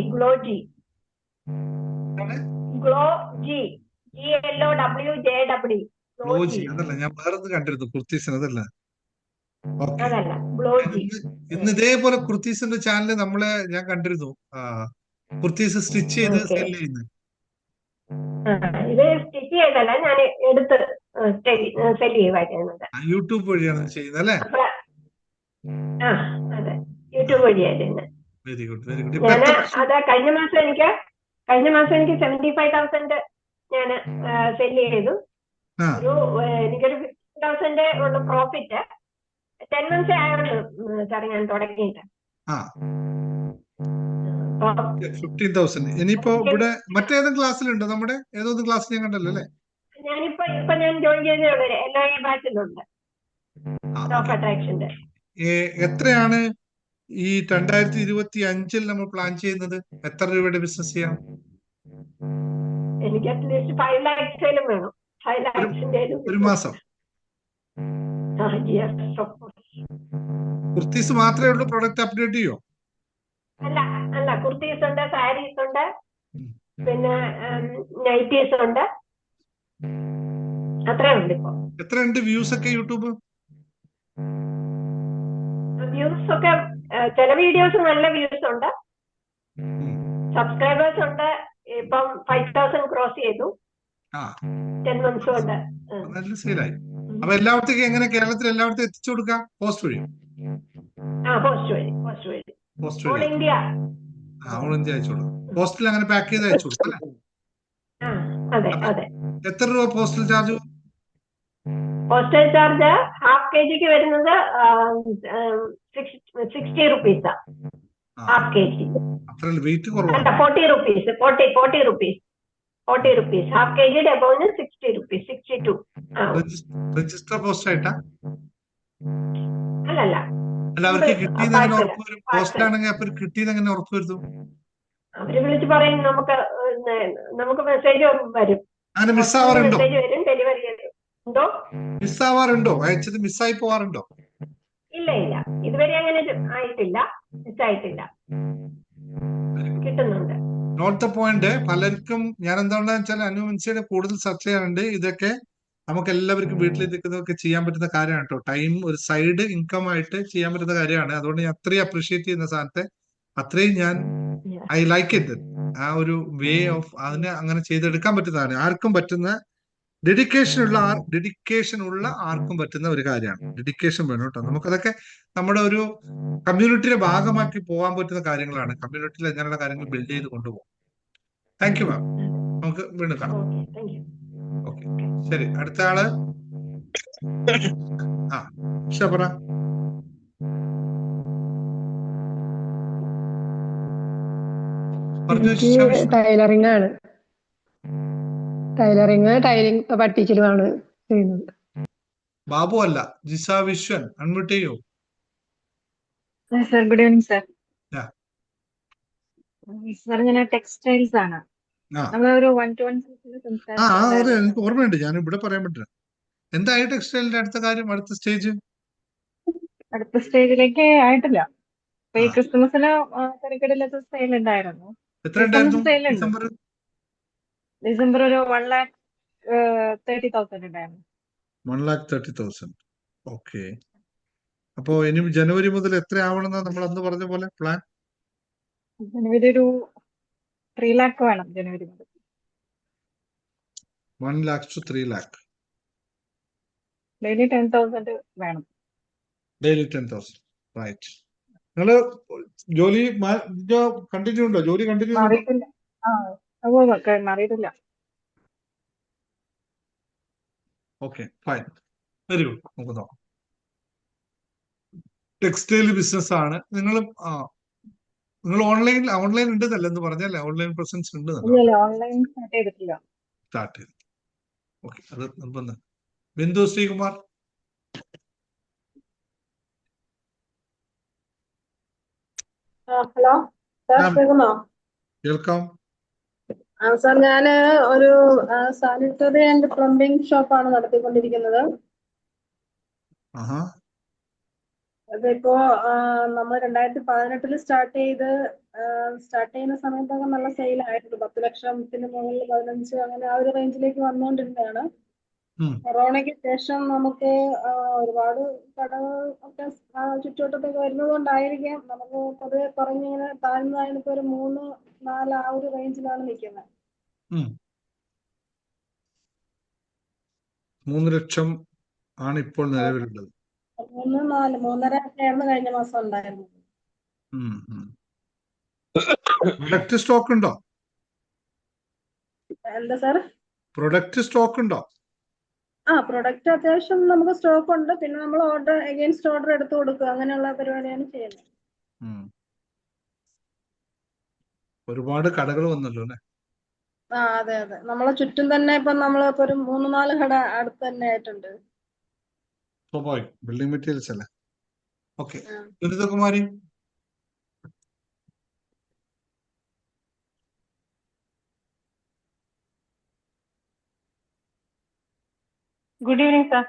Speaker 1: അതല്ല, ഞാൻ വേറൊന്ന് കണ്ടിരുന്നു കുർത്തീസിന്. അതല്ല, ഇന്ന് ഇതേപോലെ കുർത്തീസിന്റെ ചാനല് ഞാൻ കണ്ടിരുന്നു. കുർത്തീസ് സ്റ്റിച്ച് ചെയ്ത് സെൽ ചെയ്യുന്നത്.
Speaker 7: ഇത് സ്റ്റിച്ച് ചെയ്തല്ല, ഞാൻ എടുത്ത് സെൽ ചെയ്യുവായിരുന്നത്.
Speaker 1: യൂട്യൂബ് വഴിയാണ് ചെയ്യുന്നത് അല്ലേ?
Speaker 7: അതെ, യൂട്യൂബ് വഴിയായിരുന്നു.
Speaker 1: Very good, very good.
Speaker 7: ഞാൻ അത് കഴിഞ്ഞ മാസം എനിക്ക് 75,000 ഞാൻ സെല് ചെയ്തു. എനിക്കൊരു 50,000 ഉള്ള പ്രോഫിറ്റ് 10 months ആയുള്ളൂ സാറേ ഞാൻ തുടങ്ങിയിട്ട്.
Speaker 1: 15,000. ഇനിയിപ്പോ ഇവിടെ മറ്റേതും ക്ലാസ്സിലുണ്ടോ? നമ്മുടെ ഏതൊന്നും ക്ലാസ് ഞാൻ കണ്ടല്ലോ അല്ലേ?
Speaker 7: ഞാൻ ജോയിൻ ചെയ്തേ ഉള്ളൂ. LIA ബാച്ചിലുണ്ട്. ടോപ്പ് അട്രാക്ഷന്റെ.
Speaker 1: എത്രയാണ് ഈ 2025 നമ്മൾ പ്ലാൻ ചെയ്യുന്നത്? എത്ര രൂപയുടെ ബിസിനസ് ചെയ്യാം?
Speaker 7: എനിക്ക് അറ്റ്ലീസ്റ്റ് 5 lakhs വേണം. 5 lakhs
Speaker 1: ഒരു മാസം. കുർത്തീസ് മാത്രമേ ഉള്ളൂ? പ്രൊഡക്റ്റ് അപ്ഡേറ്റ് ചെയ്യോ?
Speaker 7: അല്ല, കുർത്തീസ് ഉണ്ട്, സാരീസ് ഉണ്ട്, പിന്നെ നൈറ്റീസ് ഉണ്ട്. അത്രേ ഉണ്ട്. ഇപ്പൊ
Speaker 1: എത്രയുണ്ട് വ്യൂസ് ഒക്കെ യൂട്യൂബ്?
Speaker 7: വ്യൂസ് ഒക്കെ ചില വീഡിയോസ് നല്ല വ്യൂസ് ഉണ്ട്. സബ്സ്ക്രൈബേഴ്സ് ഉണ്ട്. ഇപ്പം 5,000 ക്രോസ് ചെയ്തു. 10 months കൊണ്ട്
Speaker 1: നല്ല സെയിലായി. അപ്പൊ എല്ലായിടത്തേക്കും എങ്ങനെ കേരളത്തിൽ എല്ലായിടത്തും എത്തിച്ചു കൊടുക്കാം? പോസ്റ്റ് വഴി? പോസ്റ്റ് വഴി ഓൾ ഇന്ത്യ അയച്ചു കൊടുക്കും. പോസ്റ്റിൽ അങ്ങനെ പാക്ക് ചെയ്ത് അയച്ചു കൊടുക്കും അല്ലേ? എത്ര രൂപ postal charge?
Speaker 7: Postal charge half kg വരുന്നത് 60 rupees. Half kg.
Speaker 1: വെയിറ്റ് കുറവാണ്.
Speaker 7: 40 rupees. 40 rupees. Half kg അബൌവിന് 60 rupees. 62.
Speaker 1: Register post ആയിട്ടാ?
Speaker 7: അല്ല,
Speaker 1: അവർക്ക് കിട്ടിയെന്ന് ഉറപ്പ് വരും. പോസ്റ്റിലാണെങ്കിൽ അപ്പൊ കിട്ടിയെന്ന് ഉറപ്പ് വരുത്തും?
Speaker 7: അവര് വിളിച്ച് പറയും. നമുക്ക് മെസ്സേജ് വരും.
Speaker 1: അങ്ങനെ മിസ്സാവാറുണ്ടോ?
Speaker 7: ഡെലിവറി എന്തോ
Speaker 1: മിസ്സാവാറുണ്ടോ? അയച്ചത് മിസ്സായി പോവാറുണ്ടോ?
Speaker 7: ഇല്ല, ഇതുവരെ അങ്ങനെ ആയിട്ടില്ല. മിസ്സായിട്ടില്ല. കിട്ടുന്നുണ്ട്.
Speaker 1: Note the point. പലർക്കും ഞാൻ എന്താണെന്ന് വെച്ചാൽ അനുവൻസിയുടെ കൂടുതൽ ചർച്ച ചെയ്യാനുണ്ട്. ഇതൊക്കെ നമുക്ക് എല്ലാവർക്കും വീട്ടിലിരിക്കുന്നതൊക്കെ ചെയ്യാൻ പറ്റുന്ന കാര്യമാണ് കേട്ടോ. ടൈം ഒരു സൈഡ് ഇൻകം ആയിട്ട് ചെയ്യാൻ പറ്റുന്ന കാര്യമാണ്. അതുകൊണ്ട് ഞാൻ അത്രയും അപ്രീഷിയേറ്റ് ചെയ്യുന്ന സാധനത്തെ അത്രയും ഞാൻ ഐ ലൈക്ക് ഇറ്റ്. ആ ഒരു വേ ഓഫ് അതിനെ അങ്ങനെ ചെയ്തെടുക്കാൻ പറ്റുന്നതാണ്. ആർക്കും പറ്റുന്ന ഡെഡിക്കേഷൻ ഉള്ള ആർക്കും പറ്റുന്ന ഒരു കാര്യമാണ്. ഡെഡിക്കേഷൻ വേണം കേട്ടോ. നമുക്കതൊക്കെ നമ്മുടെ ഒരു കമ്മ്യൂണിറ്റിയുടെ ഭാഗമാക്കി പോകാൻ പറ്റുന്ന കാര്യങ്ങളാണ്. കമ്മ്യൂണിറ്റിയിൽ എങ്ങനെയുള്ള കാര്യങ്ങൾ ബിൽഡ് ചെയ്ത് കൊണ്ടുപോകും. Thank you ma'am. നമുക്ക് വീണ്ടും കാണാം. ഓക്കെ, ശരി. അടുത്ത ആള് പറ.
Speaker 8: ടൈലറിംഗ് ആണ്. ടൈലിംഗ് പഠിപ്പിക്കലുമാണ് ചെയ്യുന്നത്.
Speaker 1: ബാബു അല്ല, ജിസ വിശ്വൻ. അൺമ്യൂട്ട് ചെയ്യൂ.
Speaker 9: Sir, good evening sir.
Speaker 1: Yeah.
Speaker 9: Sir, ഞാൻ ടെക്സ്റ്റൈൽസ് ആണ്. നമ്മളൊരു 1-to-1
Speaker 1: അതെ, എനിക്ക് ഓർമ്മയുണ്ട്. ഞാൻ ഇവിടെ പറയാൻ പറ്റില്ല. എന്തായി ടെക്സ്റ്റൈലിന്റെ അടുത്ത കാര്യം, അടുത്ത സ്റ്റേജ്?
Speaker 9: അടുത്ത സ്റ്റേജിലേക്ക് ആയിട്ടില്ല. ഈ ക്രിസ്മസിന് തിരക്കിടില്ലാത്ത സെയിൽ ഉണ്ടായിരുന്നു. ഡിസംബർ ഒരു 1,30,000 ഉണ്ടായിരുന്നു.
Speaker 1: 1,30,000. ഓക്കെ. അപ്പോ ഇനി ജനുവരി മുതൽ എത്ര ആവണമെന്നാ നമ്മൾ അന്ന് പറഞ്ഞ പോലെ പ്ലാൻ?
Speaker 9: ജനുവരി ഒരു 3 lakh വേണം. ജനുവരി മുതൽ
Speaker 1: 1 lakh to 3 lakh.
Speaker 9: ഡെയിലി 10,000 വേണം.
Speaker 1: ഡെയിലി 10,000. റൈറ്റ്. നിങ്ങള് ജോലി കണ്ടിന്യൂ ഉണ്ടോ? ജോലി കണ്ടിന്യൂ
Speaker 9: മാറിയിട്ടില്ല. മാറിയിട്ടില്ല.
Speaker 1: Okay, fine, very good. നമുക്ക് നോക്കാം. ടെക്സ്റ്റൈൽ ബിസിനസ് ആണ്. നിങ്ങൾ ഓൺലൈൻ ഉണ്ടെന്നല്ല എന്ന് പറഞ്ഞല്ലേ? ഓൺലൈൻ പ്രസൻസ് ഉണ്ട്.
Speaker 9: ഓൺലൈൻ സ്റ്റാർട്ട് ചെയ്തിട്ടില്ല.
Speaker 1: സ്റ്റാർട്ട് ചെയ്തു. ഓക്കെ, അത് നിർബന്ധം. ബിന്ദു ശ്രീകുമാർ.
Speaker 10: ഹലോ സാർ, കേൾക്കുന്നോ?
Speaker 1: കേൾക്കാം.
Speaker 10: സാർ, ഞാന് ഒരു സാനിറ്ററി ആൻഡ് പ്ലംബിംഗ് ഷോപ്പാണ് നടത്തിക്കൊണ്ടിരിക്കുന്നത്. അതിപ്പോ നമ്മൾ 2018 സ്റ്റാർട്ട് ചെയ്യുന്ന സമയത്തൊക്കെ നല്ല സെയിലായിരുന്നു. 10 ലക്ഷത്തിന് മുകളിൽ 15 അങ്ങനെ ആ ഒരു റേഞ്ചിലേക്ക് വന്നുകൊണ്ടിരുന്നതാണ്. കൊറോണയ്ക്ക് ശേഷം നമുക്ക് ഒരുപാട് കടകൾ ഒക്കെ ചുറ്റുവട്ടത്തൊക്കെ വരുന്നത് കൊണ്ടായിരിക്കാം നമുക്ക് പൊതുവെ പറഞ്ഞിങ്ങനെ താഴ്ന്നതായതിപ്പോ ഒരു 3-4 ആ ഒരു റേഞ്ചിലാണ് നിൽക്കുന്നത്.
Speaker 1: 3 ലക്ഷം ആണ് ഇപ്പോൾ നിലവിലുള്ളത്.
Speaker 10: 3-4-3.5 ഒക്കെയായിരുന്നു കഴിഞ്ഞ മാസം ഉണ്ടായിരുന്നത്.
Speaker 1: പ്രൊഡക്റ്റ് സ്റ്റോക്ക് ഉണ്ടോ?
Speaker 10: എന്താ സാർ?
Speaker 1: പ്രൊഡക്റ്റ് സ്റ്റോക്ക് ഉണ്ടോ?
Speaker 10: പ്രൊഡക്റ്റ് അത്യാവശ്യം നമുക്ക് സ്റ്റോക്ക് ഉണ്ട്. പിന്നെ നമ്മൾ എഗെയിൻസ്റ്റ് ഓർഡർ എടുത്തു കൊടുക്കുക, അങ്ങനെയുള്ള പരിപാടിയാണ് ചെയ്യുന്നത്.
Speaker 1: ഒരുപാട് കടകൾ വന്നല്ലോ അല്ലെ?
Speaker 10: അതെ. നമ്മളെ ചുറ്റും തന്നെ ഇപ്പൊ നമ്മളിപ്പോ ഒരു 3-4 കട അടുത്ത് തന്നെ ആയിട്ടുണ്ട്.
Speaker 1: ബിൽഡിംഗ് മെറ്റീരിയൽസ് അല്ലേ? Okay. Lalithakumari.
Speaker 11: Good evening sir.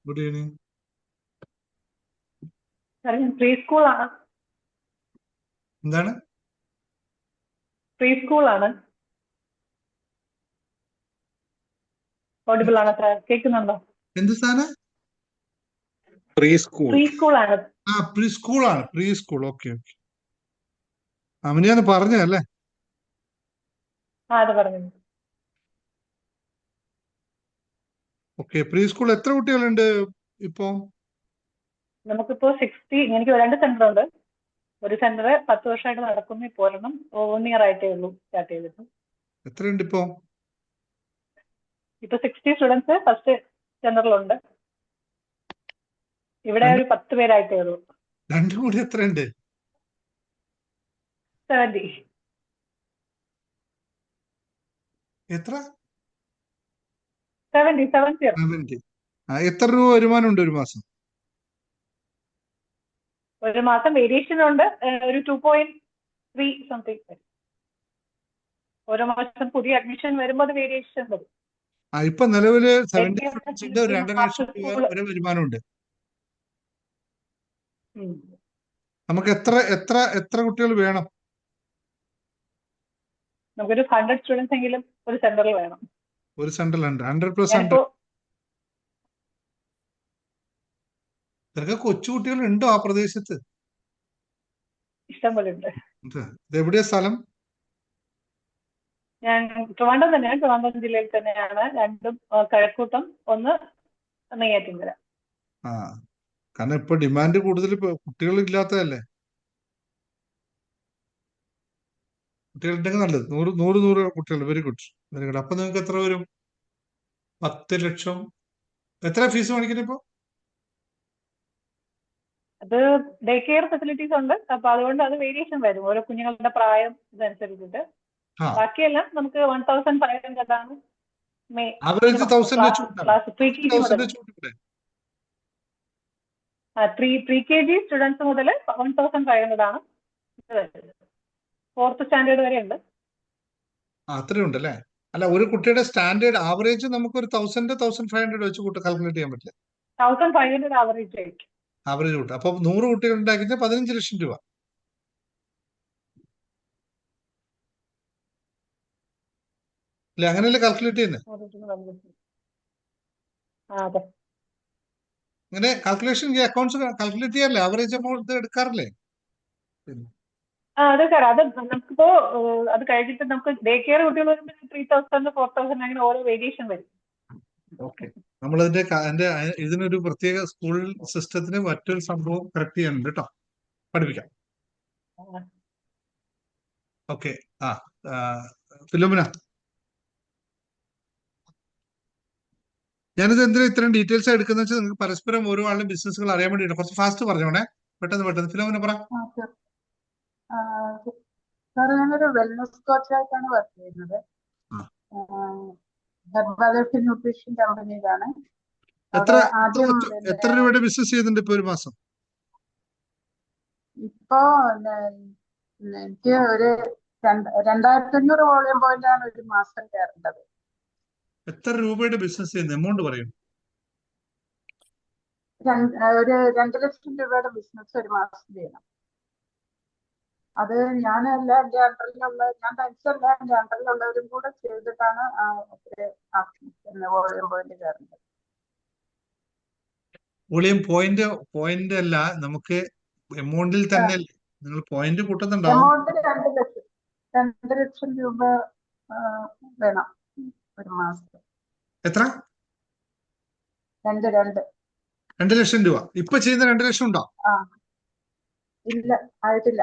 Speaker 1: Good evening.
Speaker 11: Sir, ഞാൻ പ്രീ സ്കൂൾ ആണ്.
Speaker 1: എന്താണ്?
Speaker 11: പ്രീ സ്കൂൾ ആണ്. ഓഡിബിൾ ആണ് സാർ? കേൾക്കുന്നുണ്ടോ?
Speaker 1: എന്ത് സാധനം?
Speaker 11: പ്രീ സ്കൂൾ ആണ്.
Speaker 1: പ്രീ സ്കൂൾ ആണ്. Pre school. ഓക്കെ. അവനെയാണ് പറഞ്ഞല്ലേ?
Speaker 11: അത് പറഞ്ഞു.
Speaker 1: ഓക്കെ. പ്രീ സ്കൂൾ എത്ര കുട്ടികളുണ്ട് ഇപ്പോ?
Speaker 11: നമുക്കിപ്പോ 60. എനിക്ക് 2 സെന്റർ ഉണ്ട്. ഒരു സെന്റർ 10 വർഷമായിട്ട് നടക്കുന്നു. ഇപ്പോൾ 1 year ആയിട്ടേ ഉള്ളൂ സ്റ്റാർട്ട് ചെയ്തിട്ട്.
Speaker 1: എത്രയുണ്ട് ഇപ്പോ?
Speaker 11: ഇപ്പൊ 60 സ്റ്റുഡൻസ് ഫസ്റ്റ് സെന്ററിലുണ്ട്. ഇവിടെ ഒരു 10 പേരായിട്ടേ ഉള്ളൂ.
Speaker 1: രണ്ടും കൂടി എത്രയുണ്ട്?
Speaker 11: 70.
Speaker 1: എത്ര?
Speaker 11: 70.
Speaker 1: എത്ര രൂപ വരുമാനം ഉണ്ട് ഒരു മാസം?
Speaker 11: ഒരു മാസം വേരിയേഷൻ ഉണ്ട്. ഒരു 2.3 സംതിങ്. ഓരോ മാസം പുതിയ അഡ്മിഷൻ വരുമ്പോൾ വേരിയേഷൻ വരും.
Speaker 1: ഇപ്പൊ നിലവില് 70 സ്റ്റുഡൻസിന്റെ 2.5 ലക്ഷം രൂപ വരെ വരുമാനമുണ്ട്. നമുക്ക് എത്ര കുട്ടികൾ വേണം?
Speaker 11: നമുക്കൊരു 100 സ്റ്റുഡൻസ് എങ്കിലും ഒരു സെന്ററിൽ വേണം.
Speaker 1: ഒരു സെന്ററിൽ 100+100.
Speaker 11: ഞാനിപ്പോ
Speaker 1: ഇതൊക്കെ കൊച്ചുകുട്ടികൾ ഉണ്ടോ ആ പ്രദേശത്ത്?
Speaker 11: ഇഷ്ടം പോലെ ഉണ്ട്.
Speaker 1: ഇത് എവിടെയാ സ്ഥലം?
Speaker 11: ഞാൻ ട്രിവാൻഡ്രം തന്നെയാണ്, ട്രിവാൻഡ്രം ജില്ലയിൽ തന്നെയാണ്. രണ്ടും കഴക്കൂട്ടം, ഒന്ന് നെയ്യാറ്റിൻകര.
Speaker 1: ആ, കാരണം ഇപ്പൊ ഡിമാൻഡ് കൂടുതൽ കുട്ടികൾ ഇല്ലാത്തതല്ലേ. കുട്ടികളുണ്ടെങ്കിൽ നല്ലത്. 100 കുട്ടികൾ. Very good, very good. അപ്പൊ നിങ്ങൾക്ക് എത്ര വരും? 10 ലക്ഷം. എത്ര ഫീസ് മേടിക്കുന്നത് ഇപ്പൊ?
Speaker 11: അത് ഡേ കെയർ ഫെസിലിറ്റീസ് ഉണ്ട്, അപ്പൊ അതുകൊണ്ട് അത് വേരിയേഷൻ വരും ഓരോ കുഞ്ഞുങ്ങളുടെ പ്രായം ഇതനുസരിച്ചിട്ട്. ബാക്കിയെല്ലാം നമുക്ക് 1500 ആണ്
Speaker 1: ആവറേജ് 1000 വെച്ച്
Speaker 11: ക്ലാസ്. പ്രീ കെ ജി മുതൽ പ്രീ കെ ജി സ്റ്റുഡൻസ് മുതൽ 1500 ആണ്. 4th സ്റ്റാൻഡേർഡ് വരെ ഉണ്ട്.
Speaker 1: അത്രയുണ്ട് അല്ലേ? അല്ല, ഒരു കുട്ടിയുടെ സ്റ്റാൻഡേർഡ് ആവറേജ് നമുക്ക് ഒരു 1000-1500 വെച്ച് കാൽക്കുലേറ്റ് ചെയ്യാൻ പറ്റില്ല.
Speaker 11: 1500 ആവറേജ് ആയിരിക്കും.
Speaker 1: ആവറേജ് കൂട്ടും. അപ്പൊ 100 കുട്ടികൾ ഉണ്ടാക്കിയിട്ട് 15 ലക്ഷം രൂപ. അല്ലെ? അങ്ങനെയല്ലേ കാൽക്കുലേറ്റ് ചെയ്യുന്നത്? ഇങ്ങനെ കാൽക്കുലേഷൻ അക്കൗണ്ട്സ് കാൽക്കുലേറ്റ് ചെയ്യാറില്ലേ? ആവറേജ് എമൗണ്ട് എടുക്കാറില്ലേ?
Speaker 11: അതെ സാർ, അത് നമുക്കിപ്പോ അത് കഴിഞ്ഞിട്ട് നമുക്ക് ഡേ കെയർ കുട്ടികൾ വരുമ്പോൾ 3000, 4000 അങ്ങനെ ഓരോ വേരിയേഷൻ വരും.
Speaker 1: ഓക്കെ, നമ്മളതിന്റെ ഇതിനൊരു പ്രത്യേക സ്കൂൾ സിസ്റ്റത്തിന് മറ്റൊരു സംഭവം കറക്റ്റ് ചെയ്യാനുണ്ട് കേട്ടോ, പഠിപ്പിക്കാം. ഓക്കെ. ഫിലോമിന, ഞാനിത് എന്തിനാ ഇത്രയും ഡീറ്റെയിൽസ് എടുക്കുന്ന വെച്ചാൽ നിങ്ങൾക്ക് പരസ്പരം ഓരോ ആളുടെ ബിസിനസ്സുകൾ അറിയാൻ വേണ്ടിയിട്ട്. കുറച്ച് ഫാസ്റ്റ് പറഞ്ഞോണേ, പെട്ടെന്ന്. ഫിലോമിന പറ.
Speaker 12: സാർ, ഞാനൊരു വെൽനസ് കോച്ചായിട്ടാണ് വർക്ക് ചെയ്യുന്നത്. ഹെർബാലൈഫ് ന്യൂട്രീഷൻ കമ്പനിയിലാണ്.
Speaker 1: എത്ര രൂപയുടെ ബിസിനസ് ചെയ്യുന്നുണ്ട് ഇപ്പൊ ഒരു മാസം?
Speaker 12: ഇപ്പോ എനിക്ക് ഒരു 2500 വോളിയം പോയിന്റ് ആണ് ഒരു മാസം കയറേണ്ടത്.
Speaker 1: എത്ര രൂപയുടെ ബിസിനസ് ചെയ്യുന്നത്? എമൗണ്ട് പറയും.
Speaker 12: ഒരു 2 ലക്ഷം രൂപയുടെ ബിസിനസ് ഒരു മാസം ചെയ്യണം. അത് ഞാനല്ല, എന്റെ അണ്ടറിലുള്ള, ഞാൻ തനിച്ചല്ല, എന്റെ അണ്ടറിലുള്ളവരും കൂടെ ചെയ്തിട്ടാണ് വോളിയം പോയിന്റ് കയറുന്നത്.
Speaker 1: വോളിയം പോയിന്റ് അല്ല, നമുക്ക് എമൗണ്ടിൽ തന്നെ നിങ്ങൾ പോയിന്റ് കൂട്ടുന്നുണ്ടാവും.
Speaker 12: എമൗണ്ട് 2 ലക്ഷം രൂപ വേണം ഒരു മാസം.
Speaker 1: എത്ര? 2 ലക്ഷം രൂപ. ഇപ്പൊ ചെയ്യുന്ന 2 ലക്ഷം ഉണ്ടോ?
Speaker 12: ഇല്ല, ആയിട്ടില്ല.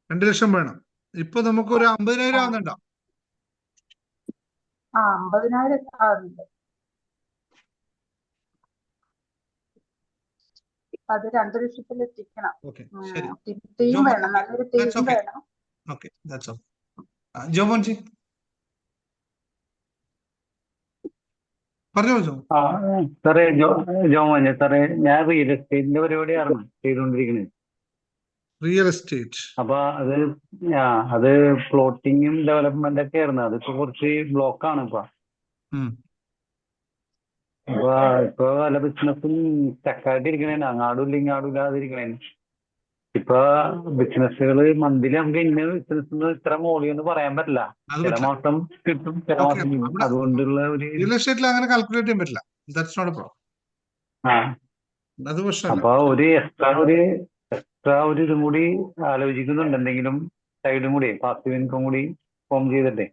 Speaker 1: 2 ലക്ഷം വേണം. ഇപ്പൊ നമുക്ക് ഒരു 50,000 ആവുന്നുണ്ടോ?
Speaker 12: 50,000 ആവുന്നുണ്ട്. അത് 2 ലക്ഷത്തിൽ എത്തിക്കണം. ടീം വേണം, നല്ലൊരു ടീം വേണം.
Speaker 1: Okay, that's all. ജോമോൻജി പറഞ്ഞോ.
Speaker 13: സാറേ, ജോമോൻ സാറേ, ഞാൻ റിയൽ എസ്റ്റേറ്റിന്റെ പരിപാടിയാണ് ചെയ്തുകൊണ്ടിരിക്കുന്നത്.
Speaker 1: Real estate.
Speaker 13: അപ്പൊ അത് പ്ലോട്ടിങ്ങും ഡെവലപ്മെന്റ് ഒക്കെ ആയിരുന്നു. അതിപ്പോ കുറച്ച് ബ്ലോക്കാണ് ഇപ്പൊ. ഇപ്പൊ പല ബിസിനസ്സും സ്റ്റക്കായിട്ടിരിക്കണേ, അങ്ങാടും ഇല്ല ഇങ്ങാടും ഇല്ലാതിരിക്കണേ. ഇപ്പൊ ബിസിനസ്സുകള് മന്ത്ലി നമുക്ക് ഇന്ന ബിസിനസ് ഇത്ര മോളിയൊന്നും പറയാൻ പറ്റില്ല. ചില മാസം കിട്ടും, ചില മാസം കിട്ടും. അതുകൊണ്ടുള്ള ഒരു
Speaker 1: റിയൽ എസ്റ്റേറ്റിൽ അങ്ങനെ കാൽക്കുലേറ്റ് ചെയ്യാൻ പറ്റില്ല. That's not a problem. അത് പ്രശ്നമല്ല.
Speaker 13: അപ്പൊ ഒരു എക്സ്ട്രാ ഒരു ഇതും കൂടി ആലോചിക്കുന്നുണ്ട്, എന്തെങ്കിലും സൈഡും കൂടി പാസീവ് ഇൻകം കൂടി ഫോം ചെയ്തിട്ടേ.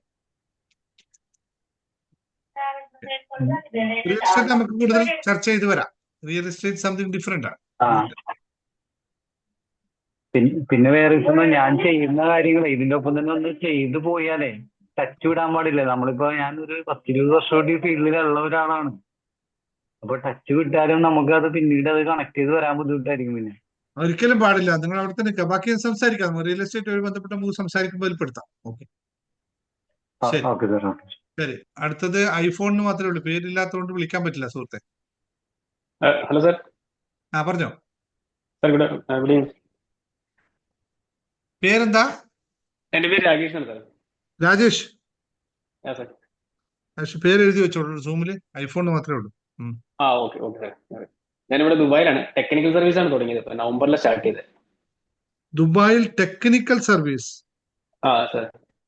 Speaker 1: റിയൽ എസ്റ്റേറ്റ് നമുക്ക് കൂടുതൽ ചർച്ച ചെയ്ത് വരാം. റിയൽ എസ്റ്റേറ്റ് സംതിങ് ഡിഫറെന്റ് ആണ്.
Speaker 13: പിന്നെ വേറെ ഞാൻ ചെയ്യുന്ന കാര്യങ്ങൾ ഇതിന്റെ ഒപ്പം തന്നെ ഒന്ന് ചെയ്തു പോയാലേ ടച്ച് വിടാൻ പാടില്ല. നമ്മളിപ്പോ ഞാനൊരു 10-20 വർഷം ഈ ഫീൽഡിലുള്ള ഒരാളാണ്. അപ്പൊ ടച്ച് വിട്ടാലും നമുക്ക് അത് പിന്നീട് അത് കണക്ട് ചെയ്ത് വരാൻ ബുദ്ധിമുട്ടായിരിക്കും. പിന്നെ
Speaker 1: ഒരിക്കലും പാടില്ല. നിങ്ങൾ അവിടെ തന്നെ ബാക്കി സംസാരിക്കാം. റിയൽ എസ്റ്റേറ്റ് ബന്ധപ്പെട്ട നമുക്ക് സംസാരിക്കുമ്പോൾ പെടുത്താം. ഓക്കെ, ശരി. അടുത്തത് ഐഫോണിന് മാത്രമേ ഉള്ളൂ, പേരില്ലാത്തതുകൊണ്ട് വിളിക്കാൻ പറ്റില്ല സുഹൃത്തെ.
Speaker 14: Hello sir.
Speaker 1: പറഞ്ഞോ
Speaker 14: സാർ.
Speaker 1: പേരെന്താ?
Speaker 14: എന്റെ പേര് രാജേഷ് ആണ് സാർ.
Speaker 1: രാജേഷ്.
Speaker 14: സാർ,
Speaker 1: പേര് എഴുതി വെച്ചോളൂ സൂമില്. ഐഫോണിന് മാത്രമേ ഉള്ളൂ.
Speaker 14: Okay sir. ഞാനിവിടെ ദുബായിലാണ്. ടെക്നിക്കൽ സർവീസ് ആണ് തുടങ്ങിയത്. നവംബറിൽ സ്റ്റാർട്ട് ചെയ്തത്.
Speaker 1: ദുബായിൽ technical service?
Speaker 14: Sir.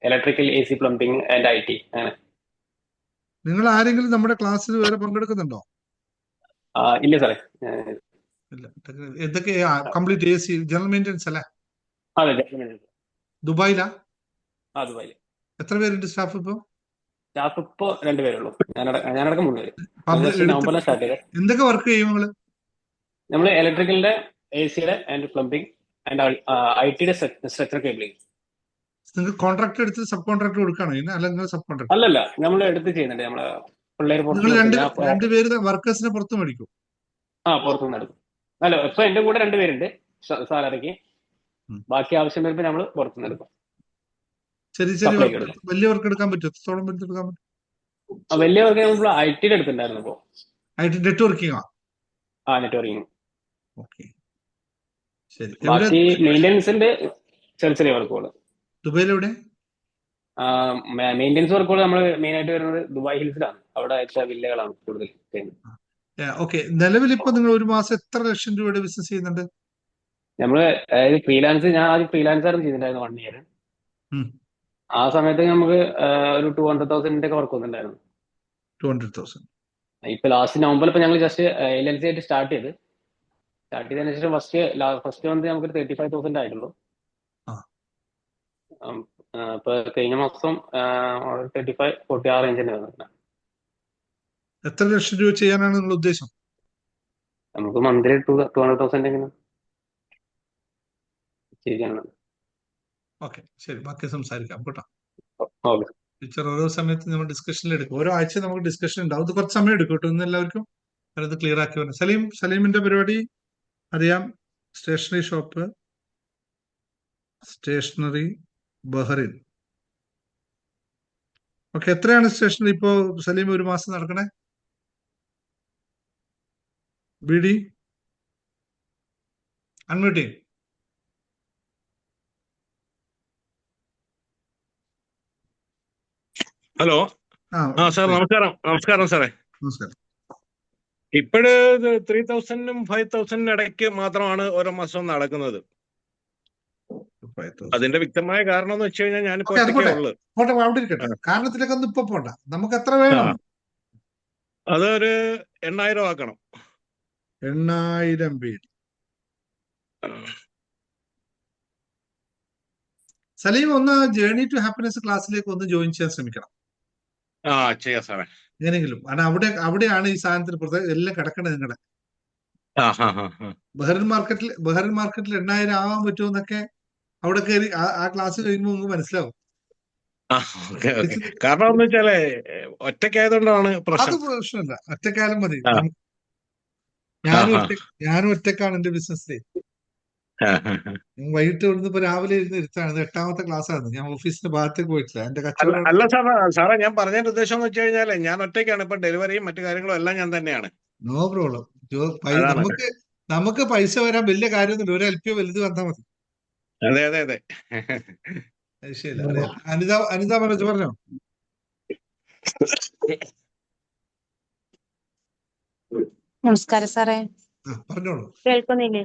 Speaker 14: Electrical, AC, plumbing and IT അങ്ങനെ.
Speaker 1: നിങ്ങൾ ആരെങ്കിലും നമ്മുടെ ക്ലാസ്സിൽ വേറെ പങ്കെടുക്കുന്നുണ്ടോ?
Speaker 14: ഇല്ല സാറേ.
Speaker 1: ഇല്ല. എന്തൊക്കെ കംപ്ലീറ്റ് AC ജനറൽ മെയിൻ്റെനൻസ് അല്ലേ?
Speaker 14: അതെ,
Speaker 1: ദുബായിലാ?
Speaker 14: ദുബായിൽ.
Speaker 1: എത്ര പേരുണ്ട് സ്റ്റാഫ് ഇപ്പൊ?
Speaker 14: സ്റ്റാഫ് ഇപ്പോ 2 പേരുള്ളൂ. ഞാനടക്കം 3 പേര്. നവംബറിലാണ് സ്റ്റാർട്ട് ചെയ്തത്.
Speaker 1: എന്തൊക്കെ വർക്ക് ചെയ്യും നിങ്ങള്?
Speaker 14: നമ്മൾ ഇലക്ട്രിക്കലിന്റെ, ACയുടെ ആൻഡ് പ്ലംബിംഗ് ആൻഡ് ITയുടെ സ്ട്രക്ചർ കേബിളിംഗ്.
Speaker 1: നിങ്ങൾ കോൺട്രാക്ട് എടുത്ത് സബ് കോൺട്രാക്ട് കൊടുക്കാണോ അല്ല നിങ്ങൾ സബ് കോൺട്രാക്ട്?
Speaker 14: അല്ലല്ല, നമ്മൾ എടുത്ത് ചെയ്യുന്നുണ്ട്. നമ്മളെ പിള്ളേർ
Speaker 1: നിങ്ങൾ രണ്ടുപേര് വർക്കേഴ്സിനെ പുറത്ത് മേടിക്കും?
Speaker 14: പുറത്തുനിന്ന് എടുക്കും. അല്ല, ഇപ്പൊ എന്റെ കൂടെ 2 പേരുണ്ട് സാലറിക്ക്. ബാക്കി ആവശ്യം വരുമ്പോ നമ്മൾ പുറത്തുനിന്ന് എടുക്കും.
Speaker 1: വലിയ വർക്ക് എടുക്കാൻ പറ്റും? എത്രത്തോളം എടുക്കാൻ പറ്റും?
Speaker 14: വലിയ വർക്ക് നമ്മൾ ITയുടെ എടുത്തിട്ടുണ്ടായിരുന്നു. ഇപ്പോ
Speaker 1: IT നെറ്റ്വർക്കിംഗ്.
Speaker 14: നെറ്റ്വർക്കിംഗ്.
Speaker 1: ഓക്കെ, ശരി.
Speaker 14: ബാക്കി മെയിൻ്റെനൻസിന്റെ ചെറിയ വർക്കുകൾ.
Speaker 1: ദുബായിൽ എവിടെ?
Speaker 14: മെയിൻ്റെനൻസ് വർക്കുകൾ നമ്മൾ മെയിൻ ആയിട്ട് വരുന്നത് ദുബായ് ഹിൽസിലാണ്. അവിടെ വില്ലകളാണ് കൂടുതൽ ചെയ്യുന്നത്.
Speaker 1: ഓക്കെ. നിലവിൽ ഇപ്പൊ നിങ്ങൾ ഒരു മാസം എത്ര ലക്ഷം രൂപയുടെ ബിസിനസ് ചെയ്യുന്നുണ്ട്?
Speaker 14: നമ്മള് അതായത് ഫ്രീലാൻസ്, ഞാൻ ആദ്യം ഫ്രീലാൻസായിരുന്നു ചെയ്തിട്ടുണ്ടായിരുന്നു 1 year. ആ സമയത്ത് നമുക്ക് ഒരു 200,000 ഒക്കെ വർക്ക് വന്നിട്ടുണ്ടായിരുന്നു.
Speaker 1: 200,000.
Speaker 14: ഇപ്പൊ ലാസ്റ്റ് നവംബറിൽ ഇപ്പൊ ഞങ്ങൾ ജസ്റ്റ് LLC ആയിട്ട് സ്റ്റാർട്ട് ചെയ്തതിനു ശേഷം ഫസ്റ്റ് മന്ത് നമുക്ക് 35,000 ആയിട്ടുള്ളൂ. ഇപ്പൊ കഴിഞ്ഞ മാസം 35-40 ആ റേഞ്ച് തന്നെ വന്നിട്ടുണ്ട്.
Speaker 1: എത്ര ലക്ഷം രൂപ ചെയ്യാനാണ് നിങ്ങളുടെ ഉദ്ദേശം?
Speaker 14: നമുക്ക് മന്ത്ലി 200,000 എങ്ങനെ ചെയ്യാനാണ്.
Speaker 1: ഓക്കെ, ശരി. ബാക്കി സംസാരിക്കാം കേട്ടോ.
Speaker 14: ഓക്കെ
Speaker 1: ടീച്ചർ ഓരോ സമയത്ത് നമ്മൾ ഡിസ്കഷനിൽ എടുക്കും. ഓരോ ആഴ്ച നമുക്ക് ഡിസ്കഷൻ ഉണ്ടാവും. അത് കുറച്ച് സമയം എടുക്കും കേട്ടോ. ഇന്ന് എല്ലാവർക്കും അത് ക്ലിയർ ആക്കി വരണം. സലീമിന്റെ പരിപാടി അറിയാം. Stationery shop, stationery Bahrain. Okay, എത്രയാണ് സ്റ്റേഷനറി ഇപ്പോ സലീം ഒരു മാസം നടക്കണേ? BD അൺമ്യൂട്ടിങ്.
Speaker 15: ഹലോ. സാർ നമസ്കാരം സാറേ.
Speaker 1: നമസ്കാരം.
Speaker 15: ഇപ്പോഴ് 3,000-നും 5,000-നും ഇടയ്ക്ക് മാത്രമാണ് ഓരോ മാസവും നടക്കുന്നത്. അതിന്റെ വ്യക്തമായ കാരണം എന്ന് വെച്ച് കഴിഞ്ഞാൽ ഞാനിപ്പോ
Speaker 1: അവിടെ ഇരിക്കട്ടെ. കാരണത്തിലൊക്കെ ഒന്നും ഇപ്പൊ പോണ്ട. നമുക്ക് എത്ര വേണം?
Speaker 15: അതൊരു 8,000 ആക്കണം.
Speaker 1: 8,000 BD. സലീം ഒന്ന് ജേർണി ടു ഹാപ്പിനെസ് ക്ലാസ്സിലേക്ക് ഒന്ന് ജോയിൻ ചെയ്യാൻ ശ്രമിക്കണം.
Speaker 15: ചെയ്യാം സാറേ.
Speaker 1: എങ്ങനെയെങ്കിലും. കാരണം അവിടെയാണ് ഈ സാധനത്തിന് എല്ലാം കിടക്കണത്. നിങ്ങളുടെ ബഹറിൻ മാർക്കറ്റിൽ 8,000 ആവാൻ പറ്റുമെന്നൊക്കെ അവിടെ കയറി ആ ക്ലാസ് കഴിയുമ്പോൾ നമുക്ക് മനസ്സിലാവും.
Speaker 15: കാരണം എന്ന് വെച്ചാലേ ഒറ്റയ്ക്കായതുകൊണ്ടാണ്
Speaker 1: അത് പ്രശ്നമില്ല. ഒറ്റക്കാലം മതി. ഞാനും ഒറ്റക്കാണ് എന്റെ ബിസിനസ്സിലെ. വൈകിട്ട് ഇവിടുന്ന് ഇപ്പൊ രാവിലെ ഇരുന്ന് ഇരുത്താണ്. 8ാമത്തെ ക്ലാസ് ആണ്. ഞാൻ ഓഫീസിന്റെ ഭാഗത്തേക്ക് പോയിട്ടില്ല. എന്റെ കച്ചവടം.
Speaker 15: അല്ല സാറേ, ഞാൻ പറഞ്ഞതിന്റെ ഉദ്ദേശം എന്ന് വെച്ച് കഴിഞ്ഞാല് ഞാൻ ഒറ്റയ്ക്കാണ്. ഇപ്പൊ ഡെലിവറിയും മറ്റു കാര്യങ്ങളും എല്ലാം ഞാൻ തന്നെയാണ്.
Speaker 1: No problem. നമുക്ക് പൈസ വരാൻ വലിയ കാര്യമൊന്നുമില്ല. ഒരു LPO വലുത് വന്നാൽ മതി.
Speaker 15: അതെ.
Speaker 1: ശരി. അനിത മനോജ് പറഞ്ഞോ.
Speaker 16: നമസ്കാരം സാറേ.
Speaker 1: പറഞ്ഞോളൂ.
Speaker 16: കേൾക്കുന്നില്ലേ?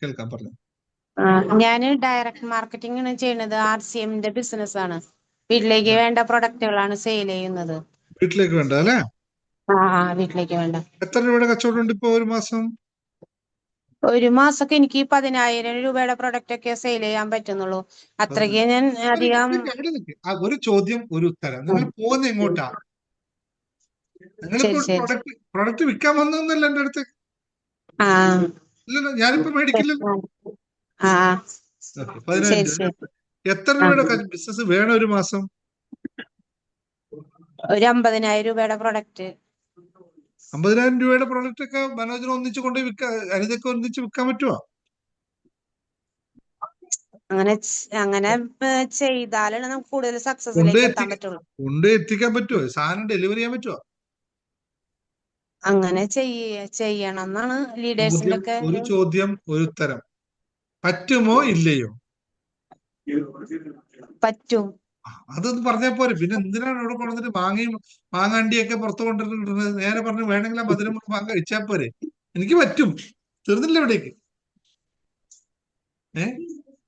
Speaker 1: കേൾക്കാം. പറഞ്ഞു.
Speaker 16: ഞാന് ഡയറക്ട് മാർക്കറ്റിംഗ് ആണ് ചെയ്യുന്നത്. RCMന്റെ ബിസിനസ് ആണ്. വീട്ടിലേക്ക് വേണ്ട പ്രൊഡക്റ്റുകളാണ് സെയിൽ ചെയ്യുന്നത്.
Speaker 1: വീട്ടിലേക്ക് വേണ്ട അല്ലേ?
Speaker 16: വീട്ടിലേക്ക് വേണ്ട.
Speaker 1: എത്ര രൂപയുടെ കച്ചവടം ഉണ്ട് ഇപ്പൊ ഒരു മാസം?
Speaker 16: ഒരു മാസമൊക്കെ എനിക്ക് 10,000 രൂപയുടെ പ്രൊഡക്റ്റ് ഒക്കെ സെയിൽ ചെയ്യാൻ പറ്റുന്നുള്ളൂ. അത്രയ്ക്ക് ഞാൻ അധികം.
Speaker 1: ഒരു ചോദ്യം ഒരു ഉത്തരം. നിങ്ങൾ പോകുന്ന എങ്ങോട്ടാ? നിങ്ങൾ പ്രൊഡക്റ്റ് വിൽക്കാൻ വന്നൊന്നല്ല എന്റെ അടുത്ത്. ഇല്ലല്ലോ, ഞാനിപ്പോ മേടിക്കില്ലല്ലോ. 15,000. എത്ര രൂപയുടെ ബിസിനസ് വേണം ഒരു മാസം?
Speaker 16: ഒരു 50,000 രൂപയുടെ പ്രൊഡക്റ്റ്.
Speaker 1: 50,000 രൂപയുടെ പ്രൊഡക്റ്റ് ഒക്കെ മനോജിനെ ഒന്നിച്ച് കൊണ്ട് അനിതൊക്കെ ഒന്നിച്ച് വിൽക്കാൻ പറ്റുമോ?
Speaker 16: അങ്ങനെ ചെയ്താലാണ് നമുക്ക് കൂടുതൽ സക്സസിലേക്ക് എത്താൻ പറ്റുള്ളൂ.
Speaker 1: കൊണ്ട് എത്തിക്കാൻ പറ്റുമോ? സാധനം ഡെലിവറി ചെയ്യാൻ പറ്റുമോ?
Speaker 16: അങ്ങനെ ചെയ്യണം എന്നാണ് ലീഡേഴ്സിന്റെ ഒക്കെ.
Speaker 1: ഒരു ചോദ്യം ഒരു ഉത്തരം. പറ്റുമോ ഇല്ലയോ?
Speaker 16: പറ്റും.
Speaker 1: അതൊന്ന് പറഞ്ഞാൽ പോരെ. പിന്നെ എന്തിനാണ് ഇവിടെ കൊണ്ടുവന്നിട്ട് മാങ്ങാണ്ടിയൊക്കെ പുറത്ത് കൊണ്ടുവരുന്നത്? നേരെ പറഞ്ഞു വേണമെങ്കിൽ മധുരം മാങ്ങ കഴിച്ചാൽ പോരെ. എനിക്ക് പറ്റും. തീർന്നില്ല ഇവിടേക്ക്.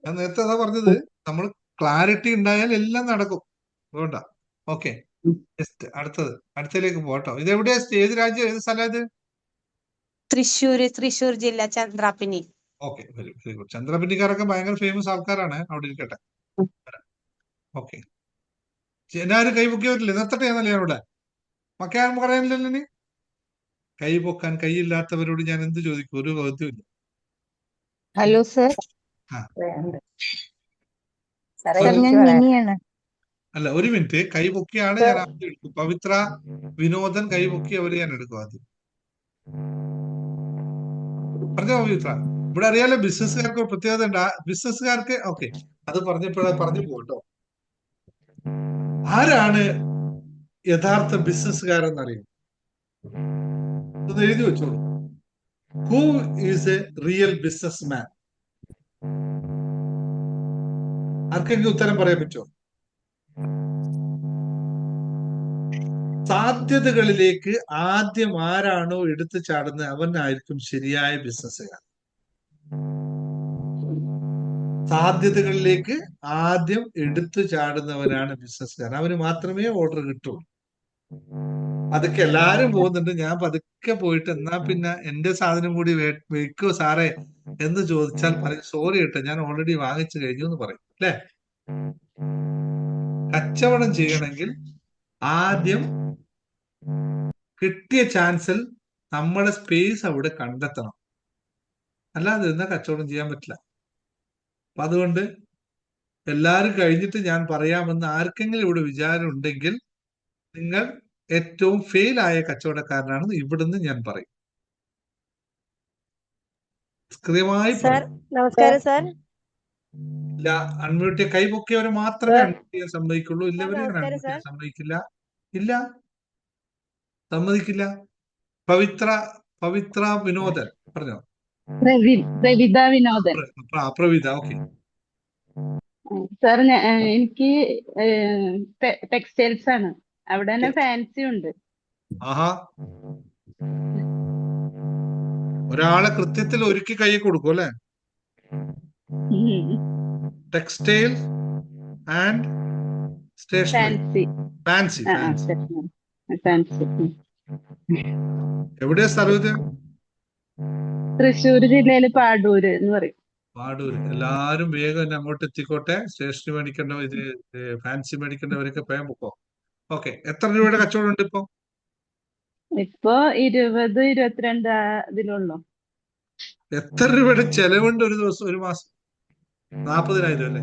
Speaker 1: ഞാൻ നേരത്തെ അതാ പറഞ്ഞത്. നമ്മൾ ക്ലാരിറ്റി ഉണ്ടായാൽ എല്ലാം നടക്കും. അതുകൊണ്ടാ. ഓക്കെ, അടുത്തതിലേക്ക് പോട്ടോ. ഇത് എവിടെയാ, ഏത് രാജ്യം, ഏത് സ്ഥലം ഇത്?
Speaker 16: തൃശ്ശൂർ ജില്ല, Chandrappini.
Speaker 1: Okay, very very good. ചന്ദ്രപിന്നിക്കാരൊക്കെ ഭയങ്കര ഫേമസ് ആൾക്കാരാണ്. അവിടെ ഇരിക്കട്ടെ. ഓക്കെ, ഞാനൊരു കൈ പൊക്കി പറ്റില്ല, നിർത്തട്ടെ എന്നല്ലേ അവിടെ മക്കാൻ പറയാനില്ലല്ലോ. നീ കൈ പൊക്കാൻ കൈയില്ലാത്തവരോട് ഞാൻ എന്ത് ചോദിക്കും? ഒരു ബോധ്യമില്ല.
Speaker 17: Hello sir.
Speaker 1: അല്ല, ഒരു മിനിറ്റ്. കൈ പൊക്കിയാണ് ഞാൻ ആദ്യം എടുക്കും. പവിത്ര, വിനോദൻ കൈ പൊക്കി, അവര് ഞാൻ എടുക്കും ആദ്യം. പറഞ്ഞോ പവിത്ര. ഇവിടെ അറിയാലോ ബിസിനസ്സുകാർക്ക് ഒരു പ്രത്യേകത ഉണ്ട്. ബിസിനസ്സുകാർക്ക് ഓക്കെ, അത് പറഞ്ഞു പോകട്ടോ. ആരാണ് യഥാർത്ഥ ബിസിനസ്സുകാരെന്നറിയും? എഴുതി വെച്ചോളൂ. Who is A real business man? ആർക്കെങ്കിലും ഉത്തരം പറയാൻ പറ്റുമോ? സാധ്യതകളിലേക്ക് ആദ്യം ആരാണോ എടുത്തു ചാടുന്നത് അവനായിരിക്കും ശരിയായ ബിസിനസ്സുകാരൻ. സാധ്യതകളിലേക്ക് ആദ്യം എടുത്തു ചാടുന്നവനാണ് ബിസിനസ്സുകാരൻ. അവന് മാത്രമേ ഓർഡർ കിട്ടുള്ളൂ. അതൊക്കെ എല്ലാരും പോകുന്നുണ്ട്. ഞാൻ പതുക്കെ പോയിട്ട് എന്നാ പിന്നെ എന്റെ സാധനം കൂടി വെക്കോ സാറേ എന്ന് ചോദിച്ചാൽ പറയും, സോറി കേട്ടോ, ഞാൻ ഓൾറെഡി വാങ്ങിച്ചു കഴിഞ്ഞു എന്ന് പറയും. അല്ലെ? കച്ചവടം ചെയ്യണമെങ്കിൽ ആദ്യം കിട്ടിയ ചാൻസിൽ നമ്മുടെ സ്പേസ് അവിടെ കണ്ടെത്തണം. അല്ലാതെ ഇരുന്നാൽ കച്ചവടം ചെയ്യാൻ പറ്റില്ല. അപ്പൊ അതുകൊണ്ട് എല്ലാരും കഴിഞ്ഞിട്ട് ഞാൻ പറയാമെന്ന് ആർക്കെങ്കിലും ഇവിടെ വിചാരം ഉണ്ടെങ്കിൽ നിങ്ങൾ ഏറ്റവും ഫെയിൽ ആയ കച്ചവടക്കാരനാണെന്ന് ഇവിടുന്ന് ഞാൻ പറയും. കൃത്യമായി
Speaker 17: നമസ്കാരം സർ.
Speaker 1: ഇല്ല, അൺമ്യൂട്ട് കൈ പൊക്കിയവരെ മാത്രമേ അൺമ്യൂട്ട് ചെയ്യാൻ സമ്മതിക്കുള്ളൂ. ഇല്ലവരെ ഞാൻ അൺമ്യൂട്ട് ചെയ്യാൻ സമ്മതിക്കില്ല. ഇല്ല, സമ്മതിക്കില്ല. പവിത്ര വിനോദൻ പറഞ്ഞോ.
Speaker 18: പ്രവിത വിനോദൻ.
Speaker 1: പ്രവിത, ഓക്കെ.
Speaker 18: സാർ, എനിക്ക് ടെക്സ്റ്റൈൽസ് ആണ്. അവിടെ തന്നെ ഫാൻസി ഉണ്ട്.
Speaker 1: ആഹാ, ഒരാളെ കൃത്യത്തിൽ ഒരുക്കി കൈ കൊടുക്കും അല്ലെ? Textile and stationery, fancy. എവിടെയാ സ്ഥലം ഇത്?
Speaker 18: തൃശ്ശൂർ ജില്ലയില് പാടൂര് എന്ന് പറയും.
Speaker 1: പാടൂര്. എല്ലാരും വേഗം തന്നെ അങ്ങോട്ട് എത്തിക്കോട്ടെ. സ്റ്റേഷനറി മേടിക്കേണ്ട, ഇത് ഫാൻസി മേടിക്കേണ്ടവരൊക്കെ വേഗം പൊക്കോ. ഓക്കെ, എത്ര രൂപയുടെ കച്ചവടം ഉണ്ട് ഇപ്പൊ?
Speaker 18: ഇപ്പൊ 20-22 ഇതിലുള്ളൂ.
Speaker 1: എത്ര രൂപയുടെ ചെലവുണ്ട് ഒരു ദിവസം, ഒരു മാസം? 40,000 അല്ലേ?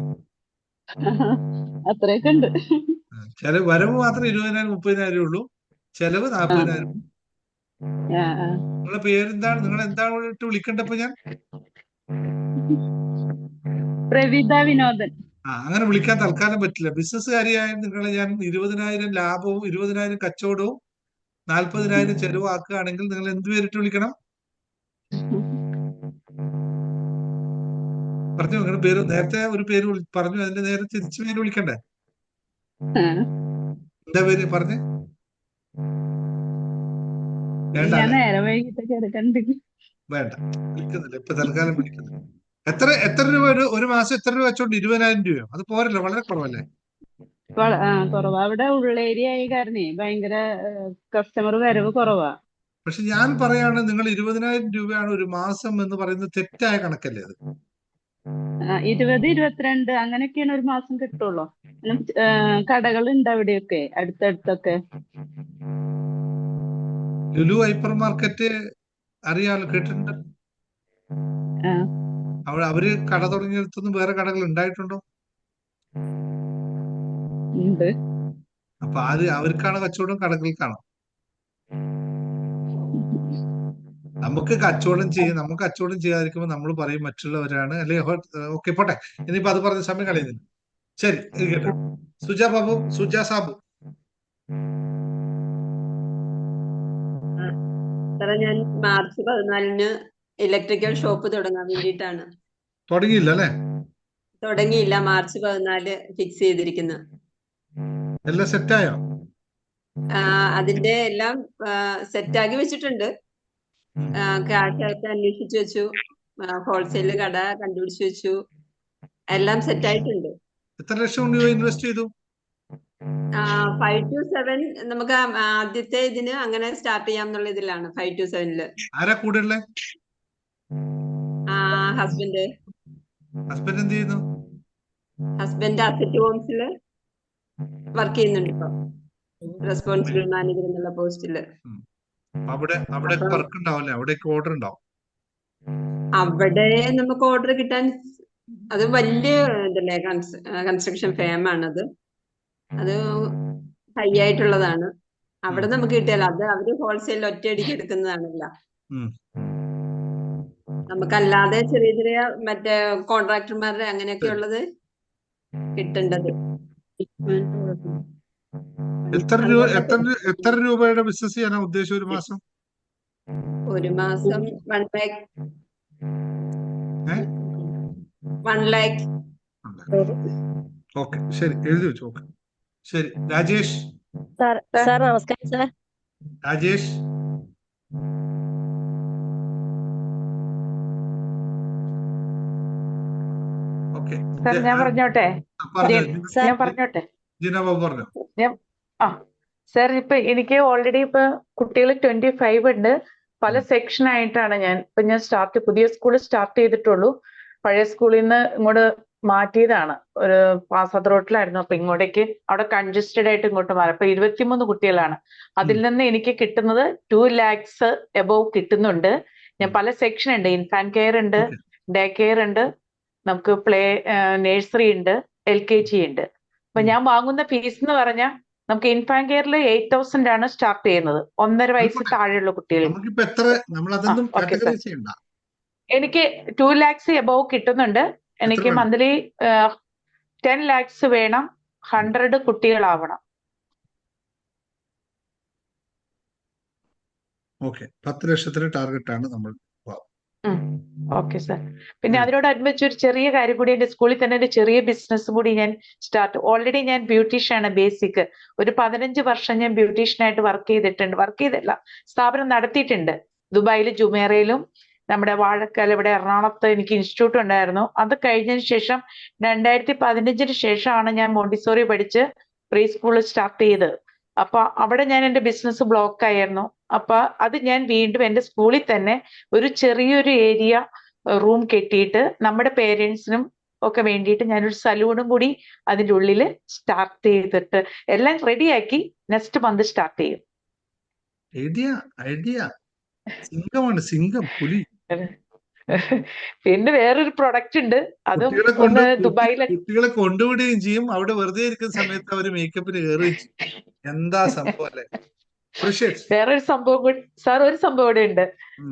Speaker 18: അത്രയൊക്കെ ഉണ്ട്.
Speaker 1: ചെലവ് വരവ് മാത്രം 20,000-30,000 ഉള്ളൂ. ചെലവ് 40,000. നിങ്ങളുടെ പേരെന്താണ്? നിങ്ങൾ എന്താണ് ഇട്ട് വിളിക്കണ്ടപ്പോ? ഞാൻ
Speaker 18: പ്രവിത വിനോദൻ.
Speaker 1: അങ്ങനെ വിളിക്കാൻ തൽക്കാലം പറ്റില്ല. ബിസിനസ്സുകാരിയായ നിങ്ങളെ ഞാൻ 20,000 ലാഭവും 20,000 കച്ചവടവും 40,000 ചെലവാക്കുകയാണെങ്കിൽ നിങ്ങൾ എന്ത് പേരിട്ട് വിളിക്കണം? പറഞ്ഞു. നിങ്ങളുടെ പേര് നേരത്തെ ഒരു പേര് പറഞ്ഞു, അതിന്റെ നേരെ തിരിച്ചു പേര് വിളിക്കണ്ടേ? എന്താ പേര് പറഞ്ഞേ? വേണ്ട, വിളിക്കുന്നില്ല ഇപ്പൊ തൽക്കാലം വിളിക്കുന്നില്ല. എത്ര രൂപ ഒരു മാസം? എത്ര രൂപ വെച്ചോണ്ട്? 20,000 രൂപയോ? അത് പോരല്ലോ, വളരെ കുറവല്ലേ?
Speaker 18: കുറവാ. അവിടെ ഉള്ളേരിയ ആയി കാരണേ ഭയങ്കര കസ്റ്റമർ വരവ് കുറവാ.
Speaker 1: പക്ഷെ ഞാൻ പറയാണ്, നിങ്ങൾ 20,000 രൂപയാണ് ഒരു മാസം എന്ന് പറയുന്നത് തെറ്റായ കണക്കല്ലേ അത്?
Speaker 18: 20-22 അങ്ങനെയൊക്കെയാണ് ഒരു മാസം കിട്ടുള്ളൂ. കടകളുണ്ട് അവിടെയൊക്കെ, അടുത്തടുത്തൊക്കെ.
Speaker 1: ലുലു ഹൈപ്പർ മാർക്കറ്റ് അറിയാലോ, കേട്ടിട്ടുണ്ട്. അവിടെ അവര് കട തുടങ്ങിയെടുത്തൊന്നും വേറെ കടകൾ ഉണ്ടായിട്ടുണ്ടോ? അപ്പൊ അവർക്കാണ് കച്ചവടം, കടകൾക്കാണോ? നമുക്ക് കച്ചവടം ചെയ്യാതിരിക്കുമ്പോൾ നമ്മൾ പറയും മറ്റുള്ളവരാണ് അല്ലെ? ഓക്കെ, പോട്ടെ. ഇനിയിപ്പോ അത് പറഞ്ഞ സമയം കളയുന്നില്ല. ശരി, ഇരിക്കട്ടെ. സുജ സാബു.
Speaker 19: ഞാൻ മാർച്ച് 14 ഇലക്ട്രിക്കൽ ഷോപ്പ് തുടങ്ങാൻ വേണ്ടിയിട്ടാണ്.
Speaker 1: തുടങ്ങിയില്ല അല്ലെ?
Speaker 19: തുടങ്ങിയില്ല. മാർച്ച് 14 ഫിക്സ് ചെയ്തിരിക്കുന്നു.
Speaker 1: എല്ലാം സെറ്റായോ?
Speaker 19: അതിന്റെ എല്ലാം സെറ്റാക്കി വെച്ചിട്ടുണ്ട്. ക്യാഷ് ആയിട്ട് അന്വേഷിച്ചു വെച്ചു. ഹോൾസെയിൽ കട കണ്ടുപിടിച്ചു വെച്ചു. എല്ലാം സെറ്റായിട്ടുണ്ട്.
Speaker 1: എത്ര ലക്ഷം രൂപ ഇൻവെസ്റ്റ് ചെയ്തു?
Speaker 19: 5 to 7 നമുക്ക് ആദ്യത്തെ ഇതിന് അങ്ങനെ സ്റ്റാർട്ട് ചെയ്യാം എന്നുള്ള ഇതിലാണ്. 5 to 7
Speaker 1: ആരാ കൂടെ ഉള്ളേ?
Speaker 19: ഹസ്ബൻഡ്
Speaker 1: ഹസ്ബൻഡ് എന്ത് ചെയ്യുന്നു?
Speaker 19: ഹസ്ബൻഡ് അസറ്റ് ഹോംസിൽ വർക്ക് ചെയ്യുന്നുണ്ട് ഇപ്പൊ, റെസ്പോൺസിബിൾ മാനേജർ എന്നുള്ള പോസ്റ്റില്.
Speaker 1: അവിടെ വർക്ക് ഉണ്ടാവില്ലേ? അവിടേക്ക് ഓർഡർ ഉണ്ടാവും.
Speaker 19: അവിടെ നമുക്ക് ഓർഡർ കിട്ടാൻ അത് വലിയ ഇതല്ലേ, കൺസ്ട്രക്ഷൻ ഫേമാണ് അത് ഹൈ ആയിട്ടുള്ളതാണ്. അവിടെ നമുക്ക് കിട്ടിയാൽ അത് അവര് ഹോൾസെയിൽ ഒറ്റയടിക്ക് എടുക്കുന്നതാണല്ല. നമുക്കല്ലാതെ ചെറിയ ചെറിയ മറ്റേ കോൺട്രാക്ടർമാരുടെ അങ്ങനെയൊക്കെ ഉള്ളത് കിട്ടേണ്ടത്.
Speaker 1: എത്ര രൂപയുടെ ബിസിനസ് ചെയ്യാനാ ഉദ്ദേശം ഒരു മാസം?
Speaker 19: ഒരു മാസം 1 lakh. 1 lakh.
Speaker 1: ഓക്കെ, ശരി, എഴുതി വെച്ചു. ഓക്കെ, ശരി. രാജേഷ്
Speaker 17: സാർ നമസ്കാരം സാർ.
Speaker 1: രാജേഷ് ഓക്കെ,
Speaker 20: ഞാൻ പറഞ്ഞോട്ടെ?
Speaker 1: ജിനബ പറഞ്ഞു.
Speaker 20: സാർ ഇപ്പൊ എനിക്ക് ഓൾറെഡി ഇപ്പൊ കുട്ടികൾ 25 ഉണ്ട്. പല സെക്ഷൻ ആയിട്ടാണ് ഞാൻ പുതിയ സ്കൂൾ സ്റ്റാർട്ട് ചെയ്തിട്ടുള്ളൂ. പഴയ സ്കൂളിൽ നിന്ന് ഇങ്ങോട്ട് മാറ്റിയതാണ്. ഒരു പാസത്ത് റോട്ടിലായിരുന്നു. അപ്പൊ ഇങ്ങോട്ടേക്ക് അവിടെ കൺജസ്റ്റഡ് ആയിട്ട് ഇങ്ങോട്ട് മാറി. അപ്പൊ 23 കുട്ടികളാണ്. അതിൽ നിന്ന് എനിക്ക് കിട്ടുന്നത് 2 lakhs എബോവ് കിട്ടുന്നുണ്ട്. ഞാൻ പല സെക്ഷൻ ഉണ്ട്. ഇൻഫാന്റ് കെയർ ഉണ്ട്, ഡേ കെയർ ഉണ്ട്, നമുക്ക് നഴ്സറി ഉണ്ട്, LKG ഉണ്ട്. അപ്പൊ ഞാൻ വാങ്ങുന്ന ഫീസ് എന്ന് പറഞ്ഞാൽ നമുക്ക് ഇൻഫാന്റ് കെയറിൽ 8,000 ആണ് സ്റ്റാർട്ട് ചെയ്യുന്നത്. 1.5 വയസ്സ് താഴെയുള്ള കുട്ടികൾ. എനിക്ക് 2 lakhs എബോവ് കിട്ടുന്നുണ്ട്. എനിക്ക് മന്ത്ലി 10 lakhs വേണം. 100 കുട്ടികളാവണം.
Speaker 1: ഓക്കെ, 10 ലക്ഷത്തിന് ടാർഗറ്റ് ആണ് നമ്മൾ.
Speaker 20: Okay sir. പിന്നെ അതിനോടനുബന്ധിച്ച് ഒരു ചെറിയ കാര്യം കൂടി, എന്റെ സ്കൂളിൽ തന്നെ ഒരു ചെറിയ ബിസിനസ് കൂടി ഞാൻ ഓൾറെഡി ഞാൻ ബ്യൂട്ടീഷ്യനാണ് ബേസിക്. ഒരു 15 വർഷം ഞാൻ ബ്യൂട്ടീഷ്യനായിട്ട് വർക്ക് ചെയ്തില്ല, സ്ഥാപനം നടത്തിയിട്ടുണ്ട്. ദുബായിൽ ജുമേറയിലും നമ്മുടെ വാഴക്കാൽ ഇവിടെ എറണാകുളത്ത് എനിക്ക് ഇൻസ്റ്റിറ്റ്യൂട്ട് ഉണ്ടായിരുന്നു. അത് കഴിഞ്ഞതിന് ശേഷം 2015 ശേഷമാണ് ഞാൻ മോണ്ടിസോറി പഠിച്ച് പ്രീ സ്കൂൾ സ്റ്റാർട്ട് ചെയ്തത്. അപ്പൊ അവിടെ ഞാൻ എന്റെ ബിസിനസ് ബ്ലോക്ക് ആയിരുന്നു. അപ്പൊ അത് ഞാൻ വീണ്ടും എന്റെ സ്കൂളിൽ തന്നെ ഒരു ചെറിയൊരു ഏരിയ റൂം കെട്ടിയിട്ട് നമ്മുടെ പേരൻസിനും ഒക്കെ വേണ്ടിയിട്ട് ഞാനൊരു സലൂണും കൂടി അതിൻ്റെ ഉള്ളിൽ സ്റ്റാർട്ട് ചെയ്തിട്ട് എല്ലാം റെഡിയാക്കി നെക്സ്റ്റ് മന്ത് സ്റ്റാർട്ട് ചെയ്യും.
Speaker 1: സിംഗമാണ്, സിംഗം, പുലി.
Speaker 20: പിന്നെ വേറൊരു പ്രൊഡക്റ്റ് ഉണ്ട്, അതും ദുബായിലെ
Speaker 1: കുട്ടികളെ കൊണ്ടുവിടുകയും ചെയ്യും. അവിടെ വെറുതെ ഇരിക്കുന്ന സമയത്ത് അവര് മേക്കപ്പിന് കയറുകയും ചെയ്യും. എന്താ സംഭവം അല്ലേ?
Speaker 20: വേറൊരു സംഭവം കൂടി സാർ, ഒരു സംഭവം കൂടെ ഉണ്ട്.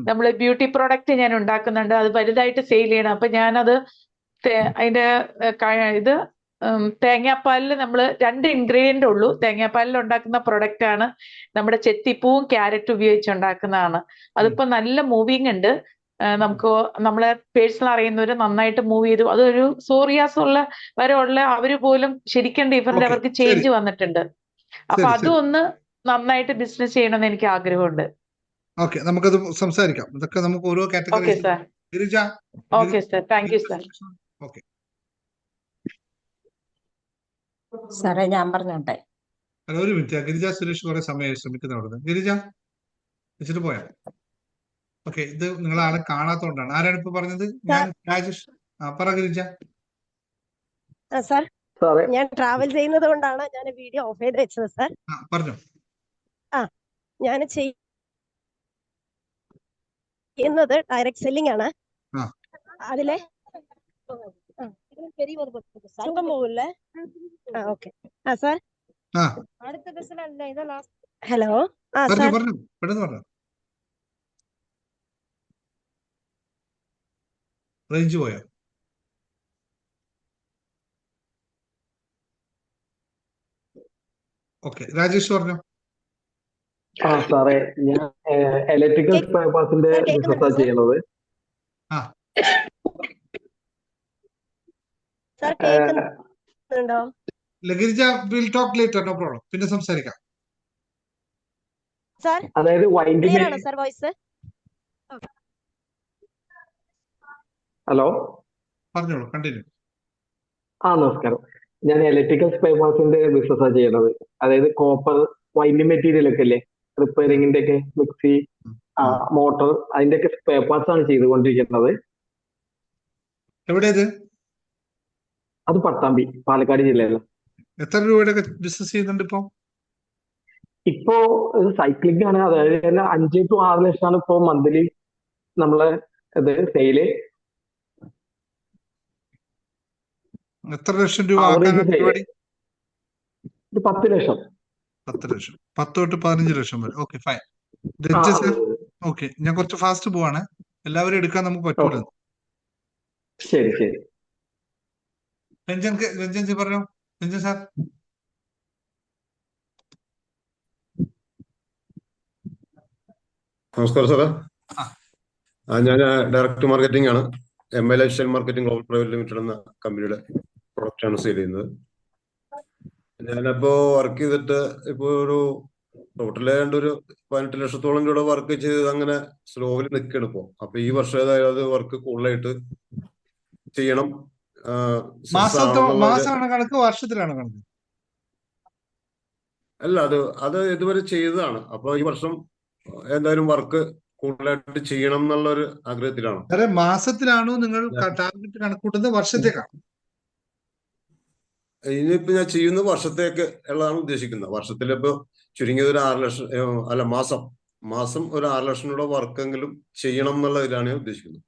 Speaker 20: നമ്മള് ബ്യൂട്ടി പ്രോഡക്റ്റ് ഞാൻ ഉണ്ടാക്കുന്നുണ്ട്. അത് വലുതായിട്ട് സെയിൽ ചെയ്യണം. അപ്പൊ ഞാനത് അതിന്റെ ഇത് തേങ്ങാപ്പാലിൽ നമ്മൾ 2 ഇൻഗ്രീഡിയന്റ് ഉള്ളൂ. തേങ്ങാപ്പാലിൽ ഉണ്ടാക്കുന്ന പ്രൊഡക്റ്റ് ആണ്. നമ്മുടെ ചെത്തിപ്പൂവും ക്യാരറ്റും ഉപയോഗിച്ച് ഉണ്ടാക്കുന്നതാണ്. അതിപ്പോ നല്ല മൂവിങ് ഉണ്ട്. നമുക്ക് നമ്മളെ പേഴ്സണൽ അറിയുന്നവര് നന്നായിട്ട് മൂവ് ചെയ്തു. അതൊരു സോറിയാസ് ഉള്ള അവര് പോലും ശരിക്കും ഡിഫറെന്റ്, അവർക്ക് ചേഞ്ച് വന്നിട്ടുണ്ട്. അപ്പൊ അതും ഒന്ന് നന്നായിട്ട് ബിസിനസ് ചെയ്യണമെന്ന് എനിക്ക് ആഗ്രഹമുണ്ട്.
Speaker 1: ഓക്കെ, നമുക്കത് സംസാരിക്കാം. ഇതൊക്കെ നമുക്ക് ഓരോ category.
Speaker 20: Okay sir. Thank you sir.
Speaker 1: Okay
Speaker 17: സാറേ ഞാൻ പറഞ്ഞോട്ടെ?
Speaker 1: ഒരു മിനിറ്റ്, ഗിരിജ സുരേഷ് കുറെ സമയമായി ശ്രമിക്കുന്ന. ഗിരിജ വെച്ചിട്ട് പോയാ? ഓക്കെ, ഇത് നിങ്ങൾ ആളെ കാണാത്തോണ്ടാണ്. ആരാണ് ഇപ്പൊ പറഞ്ഞത്? ഞാൻ രാജേഷ്. പറ ഗിരിജ.
Speaker 17: സാർ, ഞാൻ ട്രാവൽ ചെയ്യുന്നത് കൊണ്ടാണ് ഞാൻ വീഡിയോ ഓഫ് ചെയ്ത് വെച്ചത് സാർ.
Speaker 1: പറഞ്ഞോ.
Speaker 17: ഞാൻ ചെയ്യുന്നത് ഡയറക്റ്റ് സെല്ലിംഗ് ആണ്. അതിലെ ഓക്കെ സാർ, അടുത്ത ബസ്സിലല്ല ഇത് ലാസ്റ്റ്. ഹലോ സാർ,
Speaker 1: റേഞ്ച് പോയോ? ഓക്കെ, രാജേഷ് പറഞ്ഞോ.
Speaker 13: സാറേ, ഞാൻ ഇലക്ട്രിക്കൽ സ്പെയർ പാർട്സിന്റെ ബിസിനസ്സാണ് ചെയ്യുന്നത്.
Speaker 1: Girija, will talk later, no problem. പിന്നെ സംസാരിക്കാം.
Speaker 13: അതായത് ഹലോ,
Speaker 1: പറഞ്ഞോളൂ, കണ്ടിന്യൂ.
Speaker 13: നമസ്കാരം.
Speaker 21: ഞാൻ ഇലക്ട്രിക്കൽ സ്പെയർ പാർട്സിന്റെ ബിസിനസ്സാണ് ചെയ്യുന്നത്. അതായത് കോപ്പർ വൈൻഡിങ് മെറ്റീരിയൽ ഒക്കെ അല്ലേ, റിപ്പയറിംഗിന്റെ ഒക്കെ, മിക്സി, മോട്ടോർ, അതിന്റെ ഒക്കെ സ്പെയർ പാർട്സ് ആണ് ചെയ്തുകൊണ്ടിരിക്കുന്നത്.
Speaker 1: എവിടെയത്?
Speaker 21: അത് പട്ടാമ്പി, പാലക്കാട് ജില്ലയിലാണ്.
Speaker 1: എത്ര രൂപയുടെ ബിസിനസ് ചെയ്യുന്നുണ്ട് ഇപ്പൊ?
Speaker 21: ഇപ്പോ ഇത് സൈക്ലിംഗ് ആണ്, അതായത് 5 to 6 ലക്ഷമാണ് ഇപ്പോ മന്ത്ലി നമ്മളെ ഇത് സെയില്.
Speaker 1: എത്ര ലക്ഷം രൂപ ആക്കാനാണ് പരിപാടി?
Speaker 21: 10 ലക്ഷം.
Speaker 1: 10 ലക്ഷം, 10 തൊട്ട് 15 ലക്ഷം വരെ. Okay, fine. Ranjan sir, okay, ഞാൻ കുറച്ച് ഫാസ്റ്റ് പോവാണ്, എല്ലാവരും എടുക്കാൻ നമുക്ക് പറ്റൂല.
Speaker 21: ശരി ശരി.
Speaker 1: രഞ്ജൻ ജി പറഞ്ഞോ. രഞ്ജൻ സാർ.
Speaker 22: നമസ്കാരം സാറേ. ഞാൻ ഡയറക്ടർ മാർക്കറ്റിംഗ് ആണ്. ML lifestyle marketing global private limited എന്ന കമ്പനിയുടെ പ്രൊഡക്റ്റാണ് സെയിൽ ചെയ്യുന്നത്. ഞാനിപ്പോ വർക്ക് ചെയ്തിട്ട് ഇപ്പോ ഒരു ടോട്ടൽ ഏതാണ്ട് ഒരു 18 ലക്ഷത്തോളം രൂപ വർക്ക് ചെയ്ത് അങ്ങനെ സ്ലോവിൽ നിൽക്കണം ഇപ്പോ. അപ്പൊ ഈ വർഷം ഏതായാലും വർക്ക് കൂടുതലായിട്ട് ചെയ്യണം.
Speaker 1: മാസമാണ് കണക്ക്, വർഷത്തിലാണ് കണക്ക്?
Speaker 22: അല്ല, അത് ഇതുവരെ ചെയ്തതാണ്. അപ്പൊ ഈ വർഷം എന്തായാലും വർക്ക് കൂടുതലായിട്ട് ചെയ്യണം എന്നുള്ള ഒരു ആഗ്രഹത്തിലാണ്.
Speaker 1: അതെ, മാസത്തിലാണോ നിങ്ങൾ ടാർഗറ്റ് കണക്കൂട്ടുന്നത്, വർഷത്തേക്കാണ്?
Speaker 22: ഇനിയിപ്പോ ഞാൻ ചെയ്യുന്ന വർഷത്തേക്ക് ഉള്ളതാണ് ഉദ്ദേശിക്കുന്നത്. വർഷത്തിലിപ്പോ ചുരുങ്ങിയത് ഒരു 6 ലക്ഷം, അല്ല മാസം ഒരു 6 ലക്ഷം രൂപ വർക്കെങ്കിലും ചെയ്യണം എന്നുള്ള ഇതിലാണ് ഞാൻ ഉദ്ദേശിക്കുന്നത്.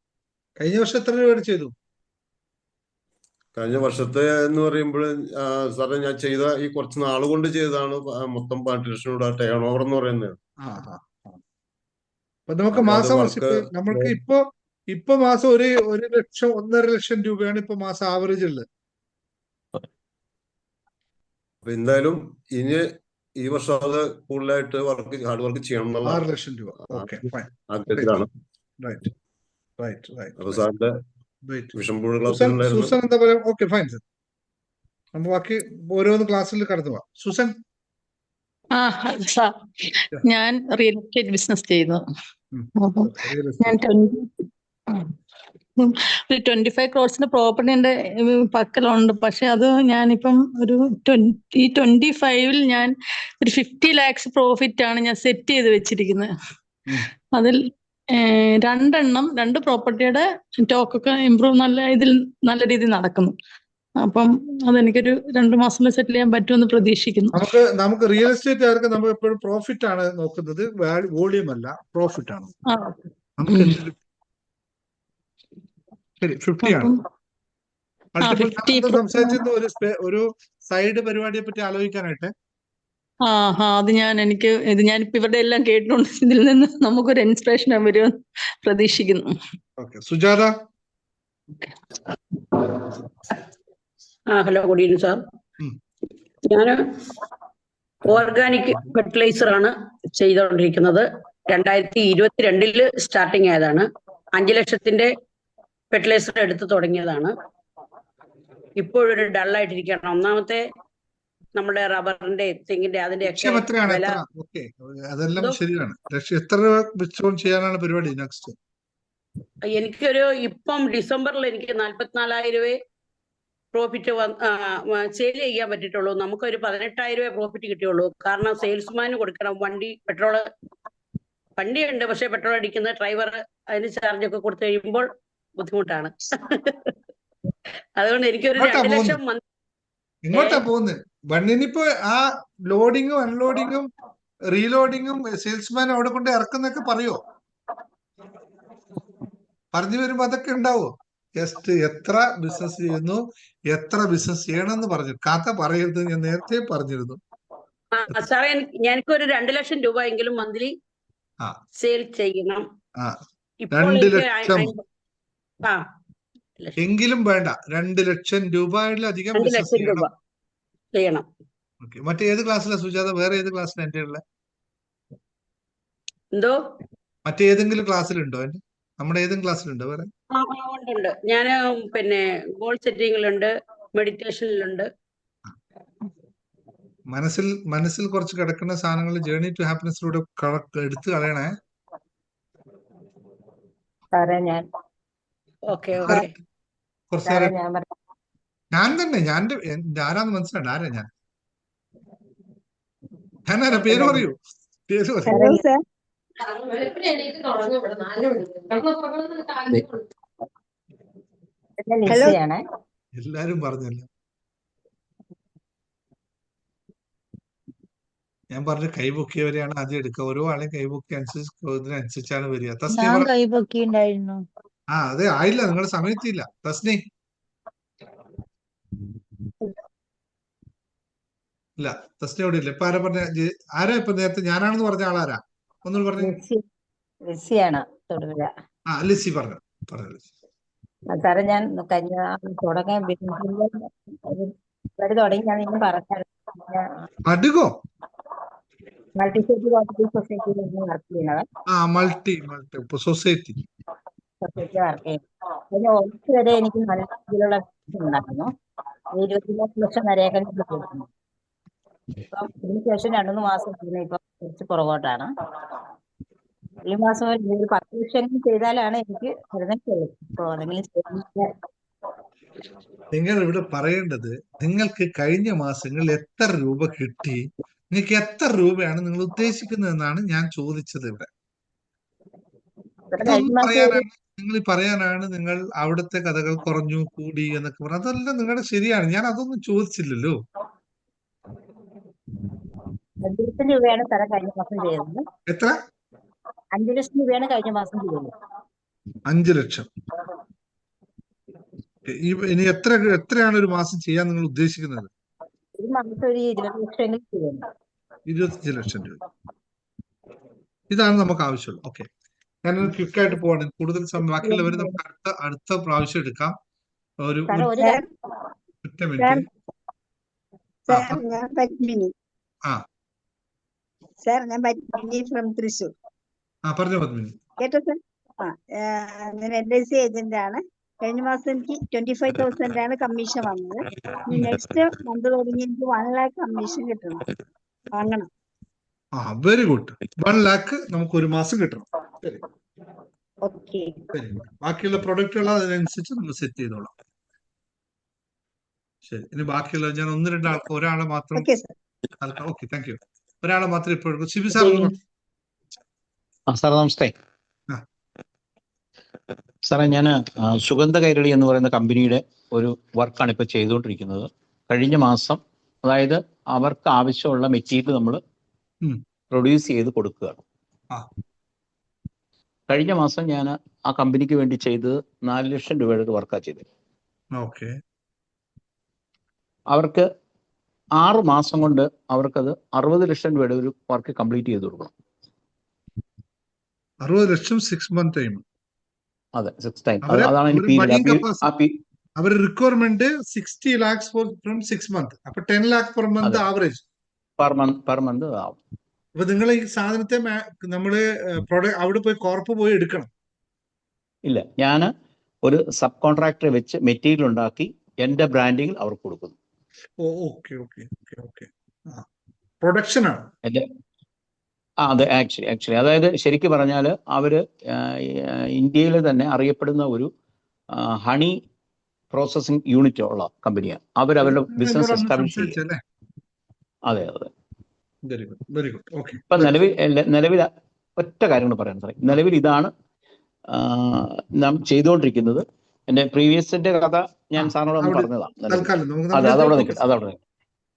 Speaker 1: കഴിഞ്ഞ വർഷം എത്ര രൂപ ചെയ്തു?
Speaker 22: കഴിഞ്ഞ വർഷത്തെ എന്ന് പറയുമ്പോൾ സാറേ, ഞാൻ ചെയ്ത ഈ കുറച്ച് നാൾ കൊണ്ട് ചെയ്തതാണ് മൊത്തം 18 ലക്ഷം രൂപ ടേൺ ഓവർ എന്ന് പറയുന്നത്.
Speaker 1: അപ്പൊ നമുക്ക് മാസം നമ്മൾക്ക് ഇപ്പൊ മാസം 1 ലക്ഷം 1.5 ലക്ഷം രൂപയാണ് ഇപ്പൊ മാസം ആവറേജ് ഉള്ളത്.
Speaker 22: അപ്പൊ എന്തായാലും ഇനി ഈ വർഷം അത് കൂടുതലായിട്ട് ഹാർഡ് വർക്ക് ചെയ്യണം എന്നുള്ള
Speaker 1: 6 ലക്ഷം രൂപ.
Speaker 22: ആഗ്രഹത്തിലാണ്. അപ്പൊ സാറിന്റെ
Speaker 1: സൂസൻ എന്താ പറയാ? ഓക്കെ, ഫൈൻ സർ, നമുക്ക് ബാക്കി ഓരോന്ന് ക്ലാസ്സിൽ കടന്നു പോവാം. സൂസൻ.
Speaker 23: സാർ, ഞാൻ റിയൽ എസ്റ്റേറ്റ് ബിസിനസ് ചെയ്യുന്നു. ഞാൻ 25 crores പ്രോപ്പർട്ടി എന്റെ പക്കലുണ്ട്. പക്ഷെ അത് ഞാനിപ്പം ഒരു 25 ഞാൻ ഒരു 50 lakhs പ്രോഫിറ്റ് ആണ് ഞാൻ സെറ്റ് ചെയ്ത് വെച്ചിരിക്കുന്നത്. അതിൽ 2 പ്രോപ്പർട്ടിയുടെ ടോക്കൊക്കെ ഇമ്പ്രൂവ് നല്ല രീതിയിൽ നടക്കുന്നു. അപ്പം അതെനിക്കൊരു 2 മാസത്തിൽ സെറ്റിൽ ചെയ്യാൻ പറ്റുമെന്ന് പ്രതീക്ഷിക്കുന്നു.
Speaker 1: നമുക്ക് റിയൽ എസ്റ്റേറ്റ് ആർക്ക് നമ്മൾ എപ്പോഴും പ്രോഫിറ്റ് ആണ് നോക്കുന്നത്, വോളിയം അല്ല, പ്രോഫിറ്റ് ആണ്. ശരി, 50 ആണ്. സംസാരിച്ചിരുന്ന ഒരു സൈഡ് പരിപാടിയെ പറ്റി ആലോചിക്കാനായിട്ട്.
Speaker 23: അത് ഞാനിപ്പോ ഇവരുടെ എല്ലാം കേട്ടിട്ടുണ്ട്. ഇതിൽ നിന്ന് നമുക്കൊരു ഇൻസ്പിറേഷൻ വരുമെന്ന് പ്രതീക്ഷിക്കുന്നു.
Speaker 1: Sujatha.
Speaker 24: Hello, good evening sir. ഞാൻ ഓർഗാനിക് ഫെർട്ടിലൈസർ ആണ് ചെയ്തുകൊണ്ടിരിക്കുന്നത്. 2022 സ്റ്റാർട്ടിങ് ആയതാണ്. 5 ലക്ഷത്തിന്റെ ഫെർട്ടിലൈസർ എടുത്ത് തുടങ്ങിയതാണ്. ഇപ്പോഴൊരു ഡള്ളായിട്ടിരിക്കുകയാണ്. ഒന്നാമത്തെ നമ്മുടെ റബ്ബറിന്റെ, തെങ്ങിന്റെ, അതിന്റെ ഒക്കെ വില.
Speaker 1: അതെല്ലാം ശരിയാണ്. എത്ര രൂപ ചെയ്യാനാണ് പരിപാടി നെക്സ്റ്റ്?
Speaker 24: എനിക്കൊരു ഇപ്പം ഡിസംബറിൽ എനിക്ക് 44,000 പ്രോഫിറ്റ് സെയിൽ ചെയ്യാൻ പറ്റിയിട്ടുള്ളൂ. നമുക്കൊരു 18,000 പ്രോഫിറ്റ് കിട്ടിയുള്ളൂ. കാരണം സെയിൽസ്മാന് കൊടുക്കണം, വണ്ടിയുണ്ട്, പക്ഷെ പെട്രോൾ അടിക്കുന്ന ഡ്രൈവർ അതിന് ചാർജ് ഒക്കെ കൊടുത്തു കഴിയുമ്പോൾ ബുദ്ധിമുട്ടാണ്. അതുകൊണ്ട് എനിക്കൊരു 2 ലക്ഷം
Speaker 1: ഇങ്ങോട്ടാ പോകുന്നത്. വണ്ടിനിപ്പോ ആ ലോഡിങ്ങും അൺലോഡിങ്ങും റീലോഡിങ്ങും സെയിൽസ്മാൻ അവിടെ കൊണ്ട് ഇറക്കുന്നൊക്കെ പറയോ? പറഞ്ഞു വരുമ്പോ അതൊക്കെ ഉണ്ടാവോ? ജസ്റ്റ് എത്ര ബിസിനസ് ചെയ്യുന്നു, എത്ര ബിസിനസ് ചെയ്യണമെന്ന് പറഞ്ഞു കഥ പറയരുത്. ഞാൻ നേരത്തെ പറഞ്ഞിരുന്നു
Speaker 24: സാറേ. എനിക്കൊരു 2 ലക്ഷം രൂപ എങ്കിലും മന്ത്ലി സെയിൽ ചെയ്യണം.
Speaker 1: 2 ലക്ഷം എങ്കിലും വേണ്ട, 2 ലക്ഷം രൂപയിലധികം ബിസിനസ്
Speaker 24: ചെയ്യണം.
Speaker 1: മറ്റേ ഏത് ക്ലാസ്സിലാണ് സുജാത? വേറെ ഏത് ക്ലാസ്സിലാണ് എന്റെ ഉള്ളത്?
Speaker 24: എന്തോ
Speaker 1: മറ്റേതെങ്കിലും ക്ലാസ്സിലുണ്ടോ? നമ്മുടെ ഏതെങ്കിലും ക്ലാസ്സിലുണ്ടോ വേറെ?
Speaker 24: ഉണ്ട്. ഞാൻ പിന്നെ ഗോൾ സെറ്റിംഗിലുണ്ട്, മെഡിറ്റേഷനിലുണ്ട്.
Speaker 1: മനസ്സിൽ കുറച്ച് കിടക്കുന്ന സാധനങ്ങൾ ജേർണി ടു ഹാപ്പിനെസ്സിലൂടെ എടുത്തു കളയണേ.
Speaker 24: സാറേ ഞാൻ
Speaker 1: ഞാൻ തന്നെ ആരാന്ന് മനസ്സിലാണ്ട് ആരാ ഞാനാരാ പേര് പറയൂ, പേര് പറയൂ.
Speaker 10: Hello sir. ഹലോ.
Speaker 1: എല്ലാരും പറഞ്ഞല്ലോ. ഞാൻ പറഞ്ഞു കൈപൊക്കിയവരെയാണ് ആദ്യം എടുക്കുക. ഓരോ ആളെയും കൈപൊക്കി ഇതിനനുസരിച്ചാണ് വരിക. തസ്നി
Speaker 2: ഞാൻ കൈപൊക്കിണ്ടായിരുന്നു.
Speaker 1: അതെ ആയില്ല, നിങ്ങളുടെ സമയത്തില്ല. തസ്നി ഇല്ല, തസ്നി അവിടെ ഇല്ല. ഇപ്പൊ ആരാ പറഞ്ഞ? ആരാ ഇപ്പൊ നേരത്തെ ഞാനാണെന്ന് പറഞ്ഞ ആളാരാ? ഒന്നുകൂടി പറഞ്ഞു.
Speaker 2: ലിസിയാണ് തൊടുപുഴ.
Speaker 1: ലിസി പറഞ്ഞു.
Speaker 2: സാറേ ഞാൻ കഴിഞ്ഞ തുടങ്ങിയ ബിസിനസിന്റെ തുടങ്ങി ഞാൻ ഇന്ന്
Speaker 1: അടുക്കോ
Speaker 2: മൾട്ടി സൊസൈറ്റിയിൽ വർക്ക് ചെയ്യുന്നത്.
Speaker 1: മൾട്ടി സൊസൈറ്റി
Speaker 2: വർക്ക് ചെയ്യുന്നത്. അതിന് ഓഫീസ് വരെ എനിക്ക് നല്ല രീതിയിലുള്ള ഉണ്ടായിരുന്നു. 24 ലക്ഷം വരെയൊക്കെ കിട്ടുന്നു. ഇപ്പം ഇതിനുശേഷം 2-3 മാസം ഇപ്പൊ കുറച്ച് പുറകോട്ടാണ്. ഈ മാസം ഒരു 10 ലക്ഷം ചെയ്താലാണ് എനിക്ക്
Speaker 1: നിങ്ങൾ ഇവിടെ പറയേണ്ടത് നിങ്ങൾക്ക് കഴിഞ്ഞ മാസങ്ങളിൽ എത്ര രൂപ കിട്ടി, നിങ്ങൾക്ക് എത്ര രൂപയാണ് നിങ്ങൾ ഉദ്ദേശിക്കുന്നതെന്നാണ് ഞാൻ ചോദിച്ചത്. ഇവിടെ നിങ്ങൾ പറയാനാണ് നിങ്ങൾ അവിടുത്തെ കഥകൾ കുറഞ്ഞു കൂടി എന്നൊക്കെ പറഞ്ഞു. അതെല്ലാം നിങ്ങളുടെ ശരിയാണ്. ഞാൻ അതൊന്നും ചോദിച്ചില്ലല്ലോ.
Speaker 2: 5 ലക്ഷം രൂപയാണ് സാറേ കഴിഞ്ഞ മാസം ചെയ്തത്.
Speaker 1: എത്ര?
Speaker 2: 5 ലക്ഷം രൂപയാണ് കഴിഞ്ഞ മാസം ചെയ്തത്.
Speaker 1: 5 ലക്ഷം. ഇനി എത്രയാണ് ഒരു മാസം ചെയ്യാൻ നിങ്ങൾ ഉദ്ദേശിക്കുന്നത്?
Speaker 2: ഒരു മാസം ഒരു 20 ലക്ഷം ചെയ്യുന്നു.
Speaker 1: 25 ലക്ഷം രൂപ. ഇതാണ് നമുക്ക് ആവശ്യമുള്ളത്. ഓക്കെ, ഞാനൊന്ന് ക്വിക്കായിട്ട് പോവാണ്. കൂടുതൽ സമയം ബാക്കിയുള്ളവർ നമുക്ക് അടുത്ത പ്രാവശ്യം എടുക്കാം. ഒരു ഒറ്റ മിനിറ്റ്.
Speaker 10: ഞാൻ പത്മിനി. സാർ ഞാൻ പത്മിനി ഫ്രം തൃശ്ശൂർ.
Speaker 1: പറഞ്ഞോ പത്മിനി.
Speaker 10: കേട്ടോ സാർ? ഞാൻ LIC ഏജന്റ് ആണ്. കഴിഞ്ഞ മാസം എനിക്ക് 25,000 ആണ് കമ്മീഷൻ വന്നത്. നെക്സ്റ്റ് മന്ത് തുടങ്ങി എനിക്ക് 1 lakh കമ്മീഷൻ കിട്ടണം, വാങ്ങണം.
Speaker 1: Very good. 1 lakh നമുക്ക് ഒരു മാസം കിട്ടണം.
Speaker 10: ഓക്കെ,
Speaker 1: ബാക്കിയുള്ള പ്രൊഡക്റ്റുകൾ അതിനനുസരിച്ച് നമ്മൾ സെറ്റ് ചെയ്തോളാം. ശരി, ഇനി ബാക്കിയുള്ള ഞാൻ 1-2 ആൾക്ക് ഒരാളെ മാത്രം. Okay, thank you. ഒരാളെ മാത്രം ഇപ്പോൾ സിബി സാർ.
Speaker 3: സാർ നമസ്തേ. സാറേ ഞാൻ സുഗന്ധ കൈരളി എന്ന് പറയുന്ന കമ്പനിയുടെ ഒരു വർക്കാണ് ഇപ്പോൾ ചെയ്തുകൊണ്ടിരിക്കുന്നത്. കഴിഞ്ഞ മാസം, അതായത് അവർക്ക് ആവശ്യമുള്ള മെറ്റീരിയൽ നമ്മൾ പ്രൊഡ്യൂസ് ചെയ്ത് കൊടുക്കുകയാണ്. കഴിഞ്ഞ മാസം ഞാൻ ആ കമ്പനിക്ക് വേണ്ടി ചെയ്തത് 4 ലക്ഷം രൂപയുടെ ഒരു വർക്കാണ് ചെയ്തത്. അവർക്ക് 6 മാസം കൊണ്ട് അവർക്കത് 60 ലക്ഷം രൂപയുടെ ഒരു വർക്ക് കംപ്ലീറ്റ് ചെയ്ത് കൊടുക്കണം.
Speaker 1: 60 ലക്ഷം 6 month ടൈം.
Speaker 3: അതെ, 6 ടൈം. അതാണ് അതിന്റെ പീരീഡ്.
Speaker 1: അവർ റിക്വയർമെന്റ് 60 lakhs ഫ്രം 6 months. അപ്പൊ 10 lakh per month average
Speaker 3: per month ആവും.
Speaker 1: അപ്പൊ നിങ്ങൾ ഈ സാധനത്തെ നമ്മള് അവിടെ പോയി കോർപ്പ് പോയി എടുക്കണം?
Speaker 3: ഇല്ല, ഞാൻ ഒരു സബ് കോൺട്രാക്ടറെ വെച്ച് മെറ്റീരിയൽ ഉണ്ടാക്കി എന്റെ ബ്രാൻഡിങ്ങിൽ അവർക്ക് കൊടുക്കുന്നു.
Speaker 1: പ്രൊഡക്ഷൻ ആണ്
Speaker 3: അതെ. ആക്ച്വലി അതായത് ശരിക്കും പറഞ്ഞാൽ അവര് ഇന്ത്യയിൽ തന്നെ അറിയപ്പെടുന്ന ഒരു ഹണി പ്രോസസിങ് യൂണിറ്റ് ഉള്ള കമ്പനിയാണ്. അവരുടെ ബിസിനസ് എസ്റ്റാബ്ലിഷ് ചെയ്യും. അതെ. ഇപ്പൊ നിലവിൽ ഒറ്റ കാര്യങ്ങൾ പറയാൻ സാറേ. നിലവിൽ ഇതാണ് നാം ചെയ്തുകൊണ്ടിരിക്കുന്നത്. എന്റെ പ്രീവിയസിന്റെ കഥ ഞാൻ സാറിനോട് പറഞ്ഞതാണ്. അതവിടെ നിൽക്കട്ടെ.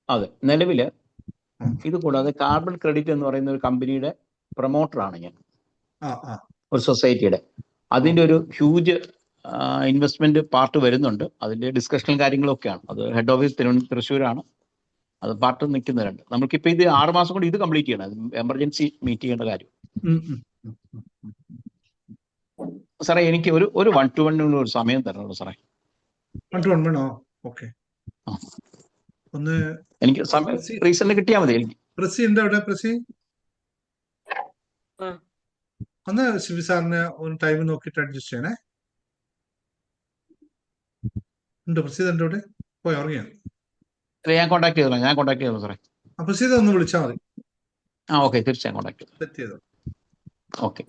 Speaker 3: അതെ, നിലവില് ഇത് കൂടാതെ കാർബൺ ക്രെഡിറ്റ് എന്ന് പറയുന്ന ഒരു കമ്പനിയുടെ പ്രൊമോട്ടറാണ് ഞാൻ, ഒരു സൊസൈറ്റിയുടെ. അതിന്റെ ഒരു ഹ്യൂജ് ഇൻവെസ്റ്റ്മെന്റ് പാർട്ട് വരുന്നുണ്ട്. അതിന്റെ ഡിസ്കഷനും കാര്യങ്ങളൊക്കെയാണ്. അത് ഹെഡ് ഓഫീസ് തൃശ്ശൂരാണ്. അത് പാർട്ട് നിൽക്കുന്നവരുണ്ട്. നമുക്കിപ്പോ ഇത് 6 മാസം കൊണ്ട് ഇത് കംപ്ലീറ്റ് ചെയ്യണം. എമർജൻസി മീറ്റ് ചെയ്യേണ്ട കാര്യം. സാറേ എനിക്ക് ഒരു 1-to-1 ഒരു സമയം തരണോ സാറേ?
Speaker 1: 1-to-1 വേണോ? ഓക്കെ, ഒന്ന്
Speaker 3: എനിക്ക് റീസെന്റ് കിട്ടിയാൽ മതി. എനിക്ക്
Speaker 1: പ്രസി ഉണ്ട് അവിടെ. പ്രസി ഒന്ന് ശിവി സാറിന് ഒന്ന് ടൈം നോക്കിയിട്ട് അഡ്ജസ്റ്റ് ചെയ്യണേ. ഉണ്ട് പ്രസീത് ഉണ്ട് അവിടെ? പോയി ഉറങ്ങിയാ?
Speaker 3: ഞാൻ കോൺടാക്ട് ചെയ്തോളാം സാറേ.
Speaker 1: പ്രസീത് ഒന്ന് വിളിച്ചാൽ മതി.
Speaker 3: ഓക്കെ, തീർച്ചയായും കോൺടാക്ട് ചെയ്തു.
Speaker 1: സെറ്റ് ചെയ്തോ.
Speaker 3: ഓക്കെ,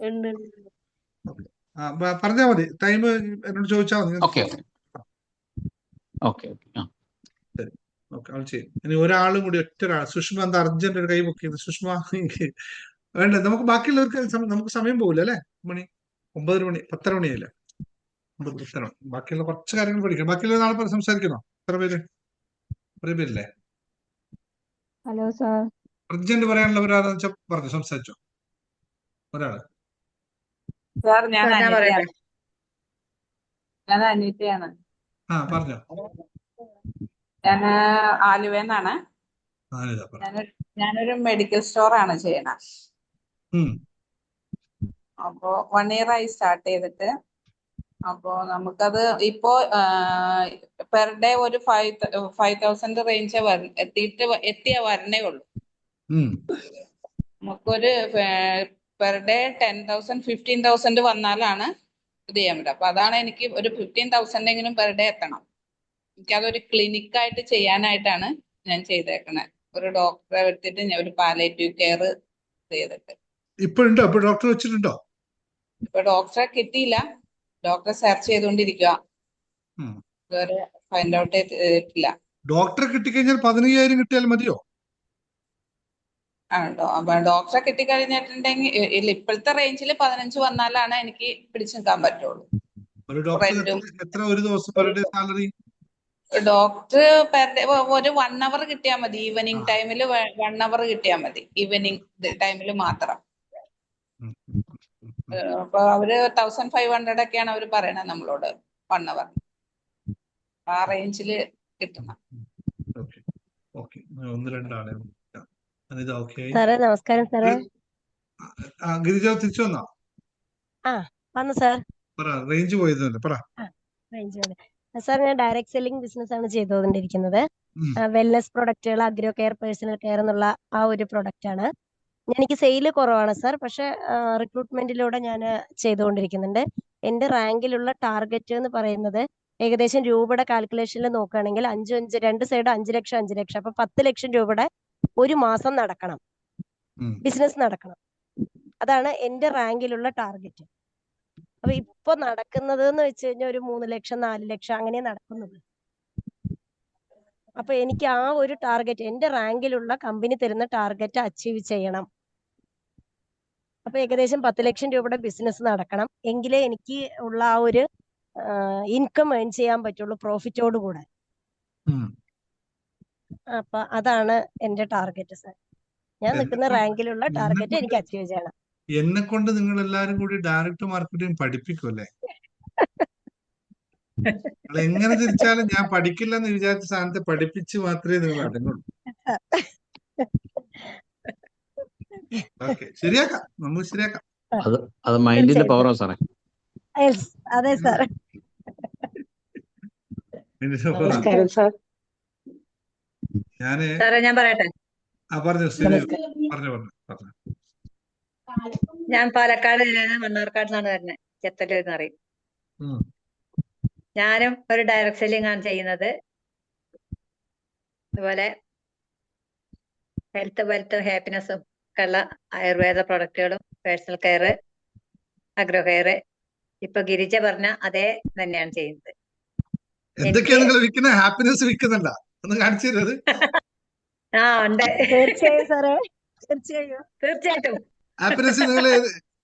Speaker 1: പറഞ്ഞാൽ മതി. ടൈം എന്നോട് ചോദിച്ചാൽ മതി.
Speaker 3: ഓക്കെ.
Speaker 1: ഓക്കെ, അവൾ ചെയ്യും. ഇനി ഒരാളും കൂടി, ഒരാൾ സുഷ്മ എന്താ അർജന്റ് ഒരു കൈ ബുക്ക് ചെയ്യുന്നത്? സുഷ്മ വേണ്ട, നമുക്ക് ബാക്കിയുള്ളവർക്ക് നമുക്ക് സമയം പോകില്ല അല്ലെ? മണി 9 മണി 10 മണിയല്ലേ? 9:10. ബാക്കിയുള്ള കുറച്ച് കാര്യങ്ങൾ പഠിക്കാം. ബാക്കിയുള്ള നാളെ സംസാരിക്കുന്നോ? എത്ര പേര്? കുറേ പേരില്ലേ?
Speaker 4: Hello sir.
Speaker 1: അർജന്റ് പറയാനുള്ളവരാണെന്ന് വെച്ചാൽ പറഞ്ഞു, സംസാരിച്ചോ. ഒരാള്.
Speaker 4: സാർ ഞാൻ
Speaker 5: പറയട്ടെ.
Speaker 4: അനിതയാണ്.
Speaker 1: പറഞ്ഞോ.
Speaker 4: ഞാൻ ആലുവന്നാണ്. ഞാനൊരു മെഡിക്കൽ സ്റ്റോർ ആണ് ചെയ്യണത്. അപ്പോ 1 year ആയി സ്റ്റാർട്ട് ചെയ്തിട്ട്. അപ്പോ നമുക്കത് ഇപ്പോ പെർ ഡേ ഒരു 5,000 റേഞ്ച് എത്തിയ വരണേ ഉള്ളൂ. നമുക്കൊരു പെർ ഡേ 10,000 15,000 വന്നാലാണ് ഇത് ചെയ്യാൻ പറ്റും. അപ്പൊ അതാണ് എനിക്ക് ഒരു 15,000 എങ്കിലും പെർ ഡേ എത്തണം. എനിക്കതൊരു ക്ലിനിക്കായിട്ട് ചെയ്യാനായിട്ടാണ് ഞാൻ ചെയ്തേക്കണേ. ഒരു ഡോക്ടറെ എടുത്തിട്ട് ഞാൻ ഒരു പാലേറ്റീവ് കെയർ ചെയ്തിട്ട്.
Speaker 1: ഇപ്പൊ ഡോക്ടർ വെച്ചിട്ടുണ്ടോ?
Speaker 4: ഇപ്പൊ ഡോക്ടറെ കിട്ടിയില്ല. ഡോക്ടറെ സെർച്ച് ചെയ്തുകൊണ്ടിരിക്കുക. ഇതുവരെ ഫൈൻഡ് ഔട്ട് ചെയ്തിട്ടില്ല.
Speaker 1: ഡോക്ടറെ കിട്ടിക്കഴിഞ്ഞാൽ 15,000 കിട്ടിയാൽ മതിയോ?
Speaker 4: ഡോക്ടറെ കിട്ടിക്കഴിഞ്ഞിട്ടുണ്ടെങ്കിൽ ഇപ്പോഴത്തെ റേഞ്ചിൽ 15 വന്നാലാണ് എനിക്ക് പിടിച്ചു നിൽക്കാൻ പറ്റുള്ളൂ.
Speaker 1: ഒരു ദിവസം per day salary?
Speaker 4: Doctor per day ഒരു 1 hour കിട്ടിയാൽ മതി. ഈവനിങ് ടൈമിൽ 1 hour കിട്ടിയാൽ മതി. ഈവനിങ് ടൈമിൽ മാത്രം. അപ്പൊ അവര് 1,500 ഒക്കെയാണ് അവര് പറയണത് നമ്മളോട് 1 hour. ആ റേഞ്ചില് കിട്ടണം.
Speaker 17: സാറേ നമസ്കാരം സാറേ.
Speaker 1: ഗിരിജ തിരിച്ചു വന്നോ?
Speaker 17: വന്നു സാർ.
Speaker 1: റേഞ്ച് പോയതല്ലേ, പറ.
Speaker 17: റേഞ്ച് സാർ, ഞാൻ ഡയറക്ട് സെല്ലിംഗ് ബിസിനസ് ആണ് ചെയ്തുകൊണ്ടിരിക്കുന്നത്. വെൽനസ് പ്രൊഡക്റ്റുകൾ, അഗ്രോ കെയർ, പേഴ്സണൽ കെയർ എന്നുള്ള ആ ഒരു പ്രൊഡക്റ്റ് ആണ്. എനിക്ക് സെയിൽ കുറവാണ് സാർ, പക്ഷെ റിക്രൂട്ട്മെന്റിലൂടെ ഞാൻ ചെയ്തുകൊണ്ടിരിക്കുന്നുണ്ട്. എന്റെ റാങ്കിലുള്ള ടാർഗറ്റ് എന്ന് പറയുന്നത് ഏകദേശം രൂപയുടെ കാൽക്കുലേഷനിൽ നോക്കുകയാണെങ്കിൽ 2 സൈഡ് 5 ലക്ഷം 5 ലക്ഷം, അപ്പൊ 10 ലക്ഷം രൂപയുടെ ഒരു മാസം നടക്കണം, ബിസിനസ് നടക്കണം. അതാണ് എന്റെ റാങ്കിലുള്ള ടാർഗറ്റ്. അപ്പൊ ഇപ്പൊ നടക്കുന്നത് എന്ന് വെച്ച് കഴിഞ്ഞാൽ ഒരു 3 ലക്ഷം 4 ലക്ഷം അങ്ങനെ നടക്കുന്നത്. അപ്പൊ എനിക്ക് ആ ഒരു ടാർഗറ്റ്, എന്റെ റാങ്കിലുള്ള കമ്പനി തരുന്ന ടാർഗറ്റ് അച്ചീവ് ചെയ്യണം. അപ്പൊ ഏകദേശം 10 ലക്ഷം രൂപയുടെ ബിസിനസ് നടക്കണം, എങ്കിലേ എനിക്ക് ഉള്ള ആ ഒരു ഇൻകം ഏൺ ചെയ്യാൻ പറ്റുള്ളൂ, പ്രോഫിറ്റോട് കൂടെ. അപ്പൊ അതാണ് എന്റെ ടാർഗറ്റ് സാർ. ഞാൻ നിൽക്കുന്ന റാങ്കിലുള്ള ടാർഗറ്റ് എനിക്ക് അച്ചീവ് ചെയ്യണം.
Speaker 1: എന്നെ കൊണ്ട് നിങ്ങൾ എല്ലാരും കൂടി ഡയറക്റ്റ് മാർക്കറ്റിംഗ് പഠിപ്പിക്കുമല്ലേ? എങ്ങനെ തിരിച്ചാലും ഞാൻ പഠിക്കില്ലെന്ന് വിചാരിച്ച സ്ഥാനത്ത് പഠിപ്പിച്ച് മാത്രമേ നിങ്ങൾ അടങ്ങുള്ളൂ. ഓക്കെ, ശരിയാക്കാം, നമുക്ക് ശരിയാക്കാം.
Speaker 3: അത് മൈൻഡിന്റെ പവറാ സാറേ.
Speaker 17: അതെ സാർ.
Speaker 5: ഞാൻ പറയട്ടെ. ഞാൻ പാലക്കാട് ജില്ലയിൽ മണ്ണാർക്കാട് നിന്നാണ് വരുന്നത്. ചെത്തല്ലൂർ എന്ന് പറയും. ഞാനും ഒരു ഡയറക്ട് സെല്ലിംഗ് ആണ് ചെയ്യുന്നത്. അതുപോലെ വെൽത്തും ഹാപ്പിനെസ്സും ഒക്കെ ഉള്ള ആയുർവേദ പ്രൊഡക്റ്റുകളും പേഴ്സണൽ കെയർ, അഗ്രോ കെയർ. ഇപ്പൊ ഗിരിജ പറഞ്ഞ അതേ തന്നെയാണ് ചെയ്യുന്നത്.
Speaker 1: എന്തൊക്കെയാ നിങ്ങൾ വിൽക്കുന്നത്? ഹാപ്പിനെസ് വിൽക്കുന്നുണ്ട? ഒന്ന് കാണിച്ചു തരുന്നത്?
Speaker 5: ഉണ്ട്.
Speaker 17: തീർച്ചയായും സാറേ, തീർച്ചയായിട്ടും.
Speaker 1: ഹാപ്പിനെസ് നിങ്ങൾ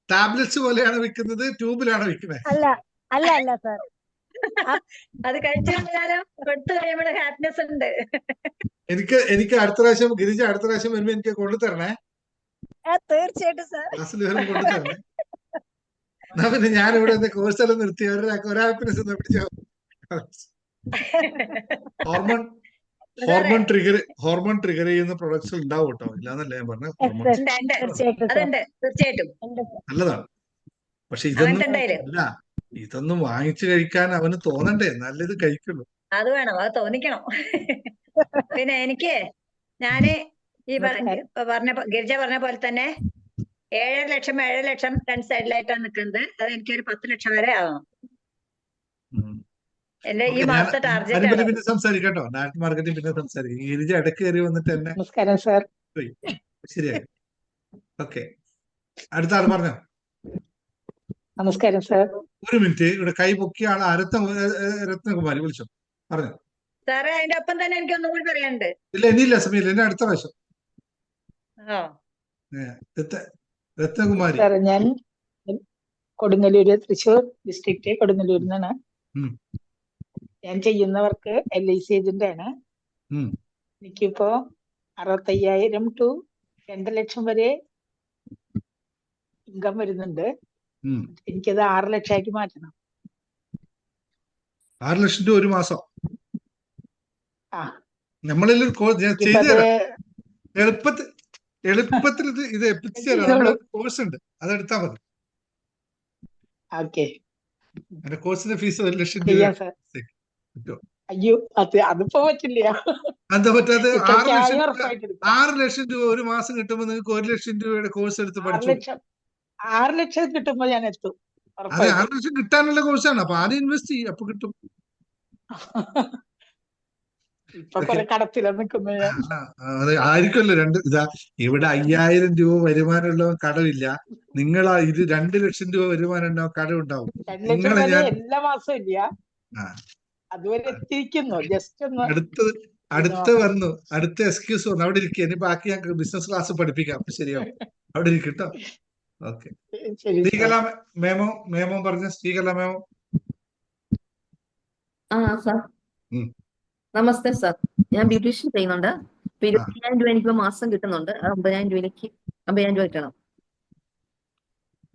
Speaker 1: ടാബ്ലറ്റ്സ് പോലെയാണ് വിൽക്കുന്നത്, ട്യൂബിലാണ് വിൽക്കുന്നത്?
Speaker 17: അല്ല സാർ,
Speaker 5: അത് കഴിച്ചു കഴിയുമ്പോൾ ഹാപ്പിനെസ് ഉണ്ട്.
Speaker 1: എനിക്ക് അടുത്ത പ്രാവശ്യം ഗിരിജ വരുമ്പോ എനിക്ക് കൊണ്ടുതരണേ.
Speaker 17: തീർച്ചയായിട്ടും സാർ,
Speaker 1: ക്ലാസ്സിൽ വരുമ്പോ കൊണ്ടുതരണേ. എന്നാ പിന്നെ ഞാനിവിടെ കോഴ്സെല്ലാം നിർത്തി ഒരു ഹാപ്പിനെസ് പിടിച്ചോ. ഹോർമോൺ ട്രിഗർ ചെയ്യുന്ന പ്രൊഡക്ട്സ് ഉണ്ടാവും കേട്ടോ, ഇല്ലാന്നല്ല ഞാൻ പറഞ്ഞത്. നല്ലതാണ്, പക്ഷെ ഇതൊന്നും വാങ്ങിച്ചു കഴിക്കാൻ അവന് തോന്നണ്ടേ, നല്ലത് കഴിക്കുള്ളൂ.
Speaker 5: അത് വേണം, അത് തോന്നിക്കണം. പിന്നെ എനിക്ക് ഞാന് ഈ ഗിരിജ പറഞ്ഞ പോലെ തന്നെ 7 ലക്ഷം 2 സൈഡിലായിട്ടാണ് നിൽക്കുന്നത്. അത് എനിക്കൊരു 10 ലക്ഷം വരെ ആവണം. എന്റെ ഈ മാസത്തെ ടാർഗറ്റ്.
Speaker 1: പിന്നെ സംസാരിക്കട്ടോ, ഡയറക്ട് മാർക്കറ്റിംഗ് പിന്നെ സംസാരിക്കും. ഗിരിജ ഇടയ്ക്ക് കയറി വന്നിട്ട് എന്നെ ശരിയായി. ഓക്കെ, അടുത്ത ആൾ പറഞ്ഞോ.
Speaker 18: നമസ്കാരം സാർ.
Speaker 1: ഒരു മിനിറ്റ്, ഇവിടെ കൈ പൊക്കിയ ആൾ രത്നകുമാരി, വിളിച്ചോ, പറഞ്ഞോ.
Speaker 5: സാറേ അതിന്റെ ഒപ്പം തന്നെ എനിക്ക് ഒന്നും കൂടി പറയാനുണ്ട്.
Speaker 1: ഇല്ല ഇനിയില്ല സമീല, ഇനി അടുത്ത പ്രാവശ്യം.
Speaker 5: ആ
Speaker 1: രത്നകുമാരി.
Speaker 6: സാറേ ഞാൻ കൊടുങ്ങല്ലൂര്, തൃശ്ശൂർ ഡിസ്ട്രിക്റ്റ് കൊടുങ്ങല്ലൂരിൽ നിന്നാണ്. ഞാൻ ചെയ്യുന്ന വർക്ക് LIC ഏജന്റ് ആണ്. എനിക്കിപ്പോ 65,000 to 2 ലക്ഷം വരെ ഇൻകം വരുന്നുണ്ട്. എനിക്കത് 6 ലക്ഷമാക്കി മാറ്റണം.
Speaker 1: 6 ലക്ഷം രൂപ ഒരു മാസം.
Speaker 6: ആ
Speaker 1: നമ്മളെല്ലാം ചെയ്തു തരാം. എളുപ്പത്തിൽ ഇത് എത്തിച്ചു തരാം. കോഴ്സ് ഉണ്ട്, അതെടുത്താ മതി.
Speaker 6: ഓക്കെ.
Speaker 1: എന്റെ കോഴ്സിന്റെ ഫീസ് 1 ലക്ഷം രൂപ.
Speaker 6: അയ്യോ അതിപ്പോ പറ്റില്ല.
Speaker 1: എന്താ പറ്റാതെ? 6 ലക്ഷം രൂപ ഒരു മാസം കിട്ടുമ്പോ നിങ്ങൾക്ക് 1 ലക്ഷം രൂപയുടെ കോഴ്സ് എടുത്ത് പഠിച്ചു.
Speaker 6: 6 ലക്ഷം കിട്ടുമ്പോ ഞാൻ എത്തും.
Speaker 1: അതെ, 6 ലക്ഷം കിട്ടാനുള്ള കോഴ്സാണ്. അപ്പൊ ആദ്യം ഇൻവെസ്റ്റ് ചെയ്യും, അപ്പൊ കിട്ടും.
Speaker 6: ഇപ്പൊ കുറെ കടത്തില നിൽക്കുന്നു.
Speaker 1: അത് ആയിരിക്കുമല്ലോ. ഇതാ ഇവിടെ 5,000 രൂപ വരുമാനമുള്ളവൻ കടമില്ല. നിങ്ങൾ 2 ലക്ഷം രൂപ വരുമാനം ഉണ്ടാവും, കടമുണ്ടാവും.
Speaker 6: 2 ലക്ഷം വരെ എല്ലാ മാസവും ഇല്ല, അതുവരെ എത്തിയിരിക്കുന്നു. ജസ്റ്റ് ഒന്ന്
Speaker 1: അടുത്ത എക്സ്ക്യൂസ് വന്നു. അവിടെ ഇരിക്കുക. ഇനി ബാക്കി ഞങ്ങൾക്ക് ബിസിനസ് ക്ലാസ് പഠിപ്പിക്കാം. ശരിയാവും, അവിടെ ഇരിക്കും കേട്ടോ. ഓക്കെ. ശ്രീകല മേമോ പറഞ്ഞ ശ്രീകല മേമോ.
Speaker 7: സാർ നമസ്തേ സാർ, ഞാൻ ബ്യൂട്ടീഷ്യൻ ചെയ്യുന്നുണ്ട്. 20,000 രൂപ എനിക്ക് മാസം കിട്ടുന്നുണ്ട്. 50,000 രൂപ കിട്ടണം.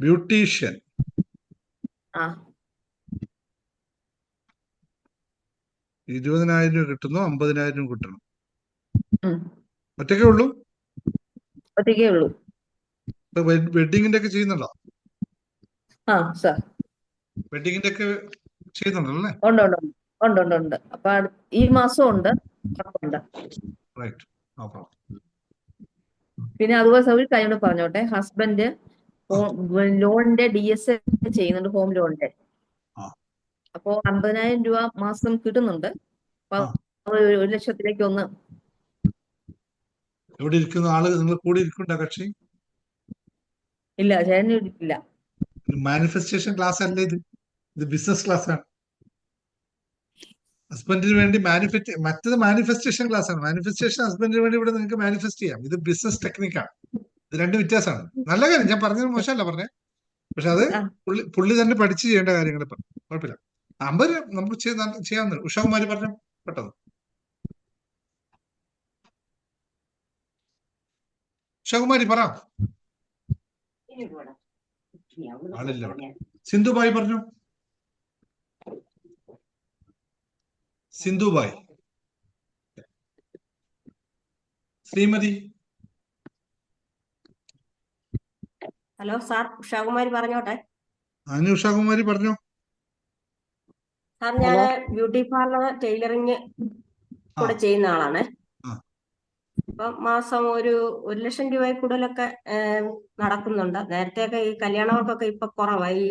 Speaker 1: ബ്യൂട്ടീഷ്യൻ 20,000 രൂപ കിട്ടുന്നു, 50,000 രൂപ കിട്ടണം. ഒറ്റയ്ക്കേ ഉള്ളൂ?
Speaker 7: ഒറ്റയ്ക്കേ ഉള്ളൂ.
Speaker 1: വെഡിങ്ങിന്റെ ഒക്കെ ചെയ്യുന്നുണ്ടോ?
Speaker 7: സാർ
Speaker 1: വെഡിങ്ങിന്റെ ഒക്കെ ചെയ്യുന്നുണ്ടല്ലേ?
Speaker 7: ഉണ്ട്. അപ്പൊ ഈ മാസം ഉണ്ട്. പിന്നെ അതുപോലെ ഒരു കാര്യം കൂടെ പറഞ്ഞോട്ടെ. ഹസ്ബൻഡ് ലോണിന്റെ DSA ചെയ്യുന്നുണ്ട്, ഹോം ലോണിന്റെ. അപ്പോ 50,000 രൂപ മാസം കിട്ടുന്നുണ്ട്. അപ്പൊ 1 ലക്ഷത്തിലേക്ക് ഒന്ന്.
Speaker 1: എവിടെ ഇരിക്കുന്ന ആള് നിങ്ങൾ കൂടെ ഇരിക്കണ്ട കക്ഷി?
Speaker 7: ഇല്ല, ചേട്ടന് ഇല്ല.
Speaker 1: മാനിഫെസ്റ്റേഷൻ ക്ലാസ് അല്ലേ ഇത് ബിസിനസ് ക്ലാസ് ആണ്. ഹസ്ബൻഡിന് വേണ്ടി മറ്റത് മാനിഫെസ്റ്റേഷൻ ക്ലാസ് ആണ്. മാനിഫെസ്റ്റേഷൻ ഹസ്ബൻഡിന് വേണ്ടി ഇവിടെ നിങ്ങൾക്ക് മാനിഫെസ്റ്റ് ചെയ്യാം. ഇത് ബിസിനസ് ടെക്നിക്കാണ്. ഇത് 2 വ്യത്യാസമാണ്. നല്ല കാര്യം, ഞാൻ പറഞ്ഞത് മോശമല്ല പറഞ്ഞേ. പക്ഷെ അത് പുള്ളി തന്നെ പഠിച്ച് ചെയ്യേണ്ട കാര്യങ്ങൾ. കുഴപ്പമില്ല. 50 നമുക്ക് ചെയ്യാവുന്ന. ഉഷാകുമാരി പറഞ്ഞു പെട്ടത്. ഉഷാകുമാരി പറ. ആളില്ല. സിന്ധുബായി പറഞ്ഞു. സിന്ധുബായി. ശ്രീമതി.
Speaker 8: ഹലോ സാർ, ഉഷാകുമാരി പറഞ്ഞോട്ടെ.
Speaker 1: ഉഷാകുമാരി പറഞ്ഞോ.
Speaker 8: സാർ, ഞാൻ ബ്യൂട്ടി പാർലർ ടൈലറിങ് കൂടെ ചെയ്യുന്ന ആളാണ്. ഇപ്പം മാസം ഒരു 1 ലക്ഷം രൂപയിൽ കൂടുതലൊക്കെ നടക്കുന്നുണ്ട്. നേരത്തെയൊക്കെ ഈ കല്യാണവർക്കൊക്കെ ഇപ്പൊ കുറവായി,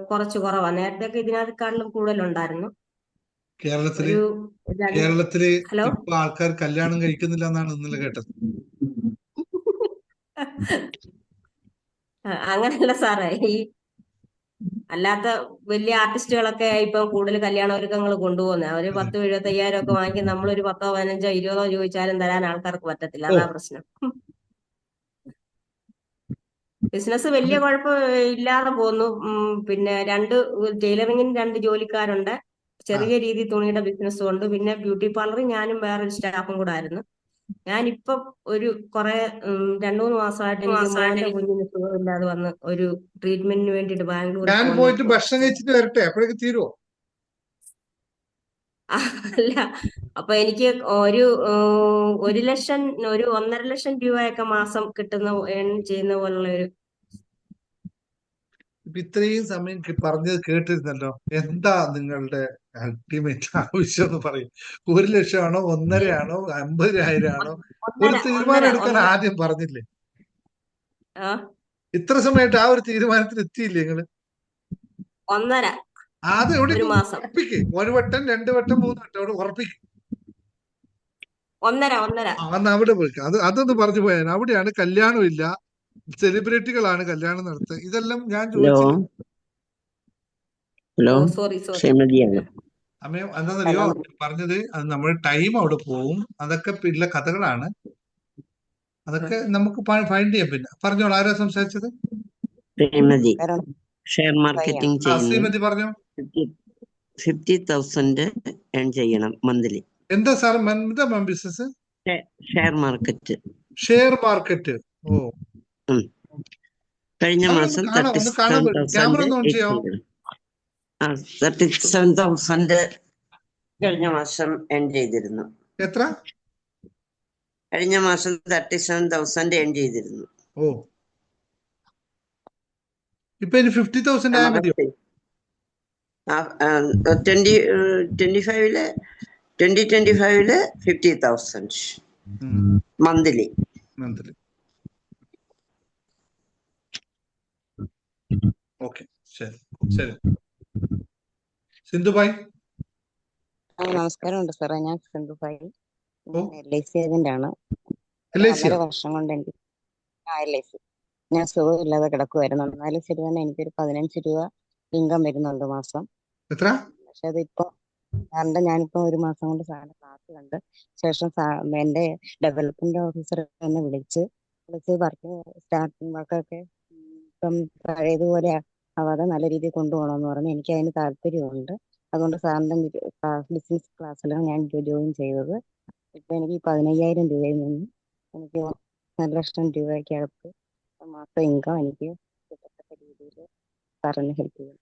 Speaker 8: കുറച്ച് കുറവാ. നേരത്തെയൊക്കെ ഇതിനേക്കാളും കൂടുതലുണ്ടായിരുന്നു.
Speaker 1: കേരളത്തില് ഇപ്പൊ ആൾക്കാർ കല്യാണം കഴിക്കുന്നില്ല എന്നാണ് ഇന്നലെ കേട്ടത്.
Speaker 8: അങ്ങനെയല്ല സാറേ, ഈ അല്ലാത്ത വലിയ ആർട്ടിസ്റ്റുകളൊക്കെ ഇപ്പൊ കൂടുതൽ കല്യാണ ഒരുക്കങ്ങൾ കൊണ്ടുപോകുന്നത്. അവര് 10,000-75,000 ഒക്കെ വാങ്ങിക്കും. നമ്മളൊരു 10,000, 15,000, 20,000 ചോദിച്ചാലും തരാൻ ആൾക്കാർക്ക് പറ്റത്തില്ല. അതാ പ്രശ്നം. ബിസിനസ് വലിയ കുഴപ്പം ഇല്ലാതെ പോകുന്നു. പിന്നെ ടൈലറിങ്ങിന് 2 ജോലിക്കാരുണ്ട്. ചെറിയ രീതി തുണിയുടെ ബിസിനസ്സും ഉണ്ട്. പിന്നെ ബ്യൂട്ടി പാർലറിൽ ഞാനും വേറൊരു സ്റ്റാഫും കൂടെ ആയിരുന്നു. ഞാനിപ്പൊ ഒരു 2-3 മാസമായിട്ട് എനിക്ക് മോന്റെ കുഞ്ഞിന് സുഖമില്ലാതെ വന്ന് ഒരു ട്രീറ്റ്മെന്റിന് വേണ്ടിട്ട് ബാംഗ്ലൂർ
Speaker 1: പോയിട്ട് ഭക്ഷണം കഴിച്ചിട്ട് വരട്ടെ, അപ്പോഴേക്ക് തീരുവോ?
Speaker 8: അല്ല, അപ്പൊ എനിക്ക് ഒരു 1 ലക്ഷം, ഒരു 1.5 ലക്ഷം രൂപയൊക്കെ മാസം കിട്ടുന്ന ചെയ്യുന്ന പോലുള്ള ഒരു.
Speaker 1: ഇത്രയും സമയം പറഞ്ഞത് കേട്ടിരുന്നല്ലോ. എന്താ നിങ്ങളുടെ അൾട്ടിമേറ്റ് ആവശ്യം എന്ന് പറയും? 1 ലക്ഷമാണോ, 1.5 ആണോ, 50,000 ആണോ? ഒരു തീരുമാനം എടുക്കാൻ ആദ്യം പറഞ്ഞില്ലേ? ഇത്ര സമയമായിട്ട് ആ ഒരു തീരുമാനത്തിൽ എത്തിയില്ലേ നിങ്ങള്?
Speaker 8: 1.5.
Speaker 1: അത് എവിടെ ഉറപ്പിക്ക്. 1 വട്ടം, 2 വട്ടം, 3 വട്ടം അവിടെ ഉറപ്പിക്ക്.
Speaker 8: 1.5.
Speaker 1: അന്ന് അവിടെ പോയി അതൊന്ന് പറഞ്ഞു പോയാൽ. അവിടെയാണ് കല്യാണം ഇല്ല, സെലിബ്രിറ്റികളാണ് കല്യാണം നടത്തുന്നത്. ഇതെല്ലാം ഞാൻ ചോദിച്ചത്.
Speaker 9: ഹലോ, ക്ഷേമജിയാണ്.
Speaker 1: അമ്മ എന്താണെന്നറിയോ പറഞ്ഞത്? അത് നമ്മുടെ ടൈം അവിടെ പോവും. അതൊക്കെ പിന്നെ കഥകളാണ്. അതൊക്കെ നമുക്ക് ഫൈൻഡ് ചെയ്യാം. പിന്നെ പറഞ്ഞോളൂ, ആരാ സംസാരിച്ചത്?
Speaker 9: ശ്രീമതി ഷെയർ മാർക്കറ്റിംഗ്
Speaker 1: ആ,
Speaker 9: ചെയ്യുന്നു.
Speaker 1: ശ്രീമതി പറഞ്ഞോ.
Speaker 9: 50,000 ഏൺ ചെയ്യണം മന്ത്ലി.
Speaker 1: എന്താ സാർ എന്താ ma'am business?
Speaker 9: Share market.
Speaker 1: Share market. ഓ,
Speaker 9: കഴിഞ്ഞ മാസം 37,000 കഴിഞ്ഞ മാസം ഏൺ ചെയ്തിരുന്നു.
Speaker 1: എത്ര?
Speaker 9: കഴിഞ്ഞ മാസം 37,000 ഏൺ ചെയ്തിരുന്നു.
Speaker 1: ഓ, ഇപ്പൊ ഇനി 50,000 ആയാൽ മതിയോ?
Speaker 9: 2025 50,000 മന്ത്ലി.
Speaker 1: ഓക്കെ, ശരി ശരി. സിന്ധുഭായ്.
Speaker 11: നമസ്കാരമുണ്ട് സാറേ, ഞാൻ സിന്ധുഭായ്. LIC ഏജന്റ് ആണ്. 1.5 വർഷം കൊണ്ട് എനിക്ക് LIC ഞാൻ സുഖമില്ലാതെ കിടക്കുമായിരുന്നു. എന്നാലും ശരി തന്നെ എനിക്കൊരു 15 രൂപ ഇൻകം വരുന്നുണ്ട് മാസം.
Speaker 1: എത്ര?
Speaker 11: പക്ഷെ അതിപ്പോ സാറിന്റെ ഞാനിപ്പോ ഒരു മാസം കൊണ്ട് സാറിന്റെ ക്ലാസ് കണ്ട് ശേഷം എന്റെ ഡെവലപ്മെന്റ് ഓഫീസർ എന്നെ വിളിച്ച് സ്റ്റാർട്ടിങ് വർക്കൊക്കെ ഇപ്പം പഴയതുപോലെ ആവാതെ നല്ല രീതിയിൽ കൊണ്ടുപോകണമെന്ന് പറഞ്ഞ് എനിക്ക് അതിന് താല്പര്യമുണ്ട്. അതുകൊണ്ട് സാറിന്റെ ബിസിനസ് ക്ലാസ്സിലാണ് ഞാൻ ജോയിൻ ചെയ്തത്. ഇപ്പൊ എനിക്ക് 15,000 രൂപയിൽ നിന്ന് എനിക്ക് 1,00,000 രൂപയ്ക്കകത്ത് മാസം ഇൻകം എനിക്ക് കിട്ടത്തക്ക രീതിയിൽ സാറിന് ഹെൽപ്പ് ചെയ്യും.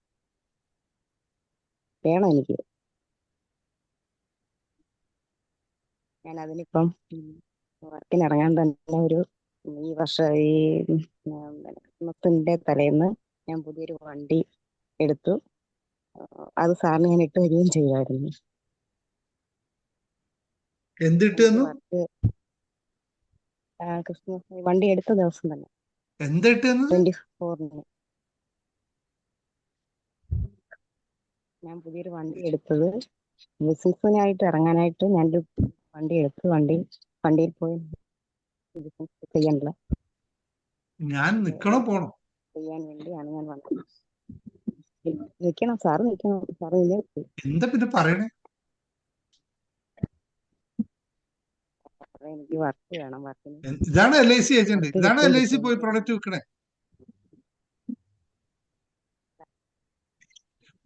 Speaker 11: വേണം എനിക്ക്. ഞാൻ അതിനിപ്പം വർക്കിനിറങ്ങാൻ തന്നെ ഈ വർഷം ഈ ക്രിസ്മസിന്റെ തലേന്ന് ഞാൻ പുതിയൊരു വണ്ടി എടുത്തു. അത് സാറിന് ഞാൻ ഇട്ട് തരികയും ചെയ്തായിരുന്നു. ക്രിസ്മസ് വണ്ടി എടുത്ത ദിവസം തന്നെ 24-ന് ഞാൻ പുതിയൊരു വണ്ടി എടുത്തത് ബിസിനസ്സിനായിട്ട് ഇറങ്ങാനായിട്ട് ഞാനൊരു വണ്ടി എടുത്ത് വണ്ടിയിൽ പോയി ബിസിനസ് ചെയ്യാനുള്ള
Speaker 1: ഞാൻ നിക്കണോ പോണോ?
Speaker 11: ചെയ്യാൻ വേണ്ടിയാണ് ഞാൻ വന്നത്. നിക്കണം സാറ്, നിക്കണം സാറ്.
Speaker 1: എന്താ പിന്നെ പറയണേ?
Speaker 11: എനിക്ക് വർക്ക് വേണം. വർക്കിന്
Speaker 1: ഇതാണ് LIC ഏജന്റ്. ഇതാണ് LIC പോയി പ്രൊഡക്റ്റ് വിൽക്കണേ.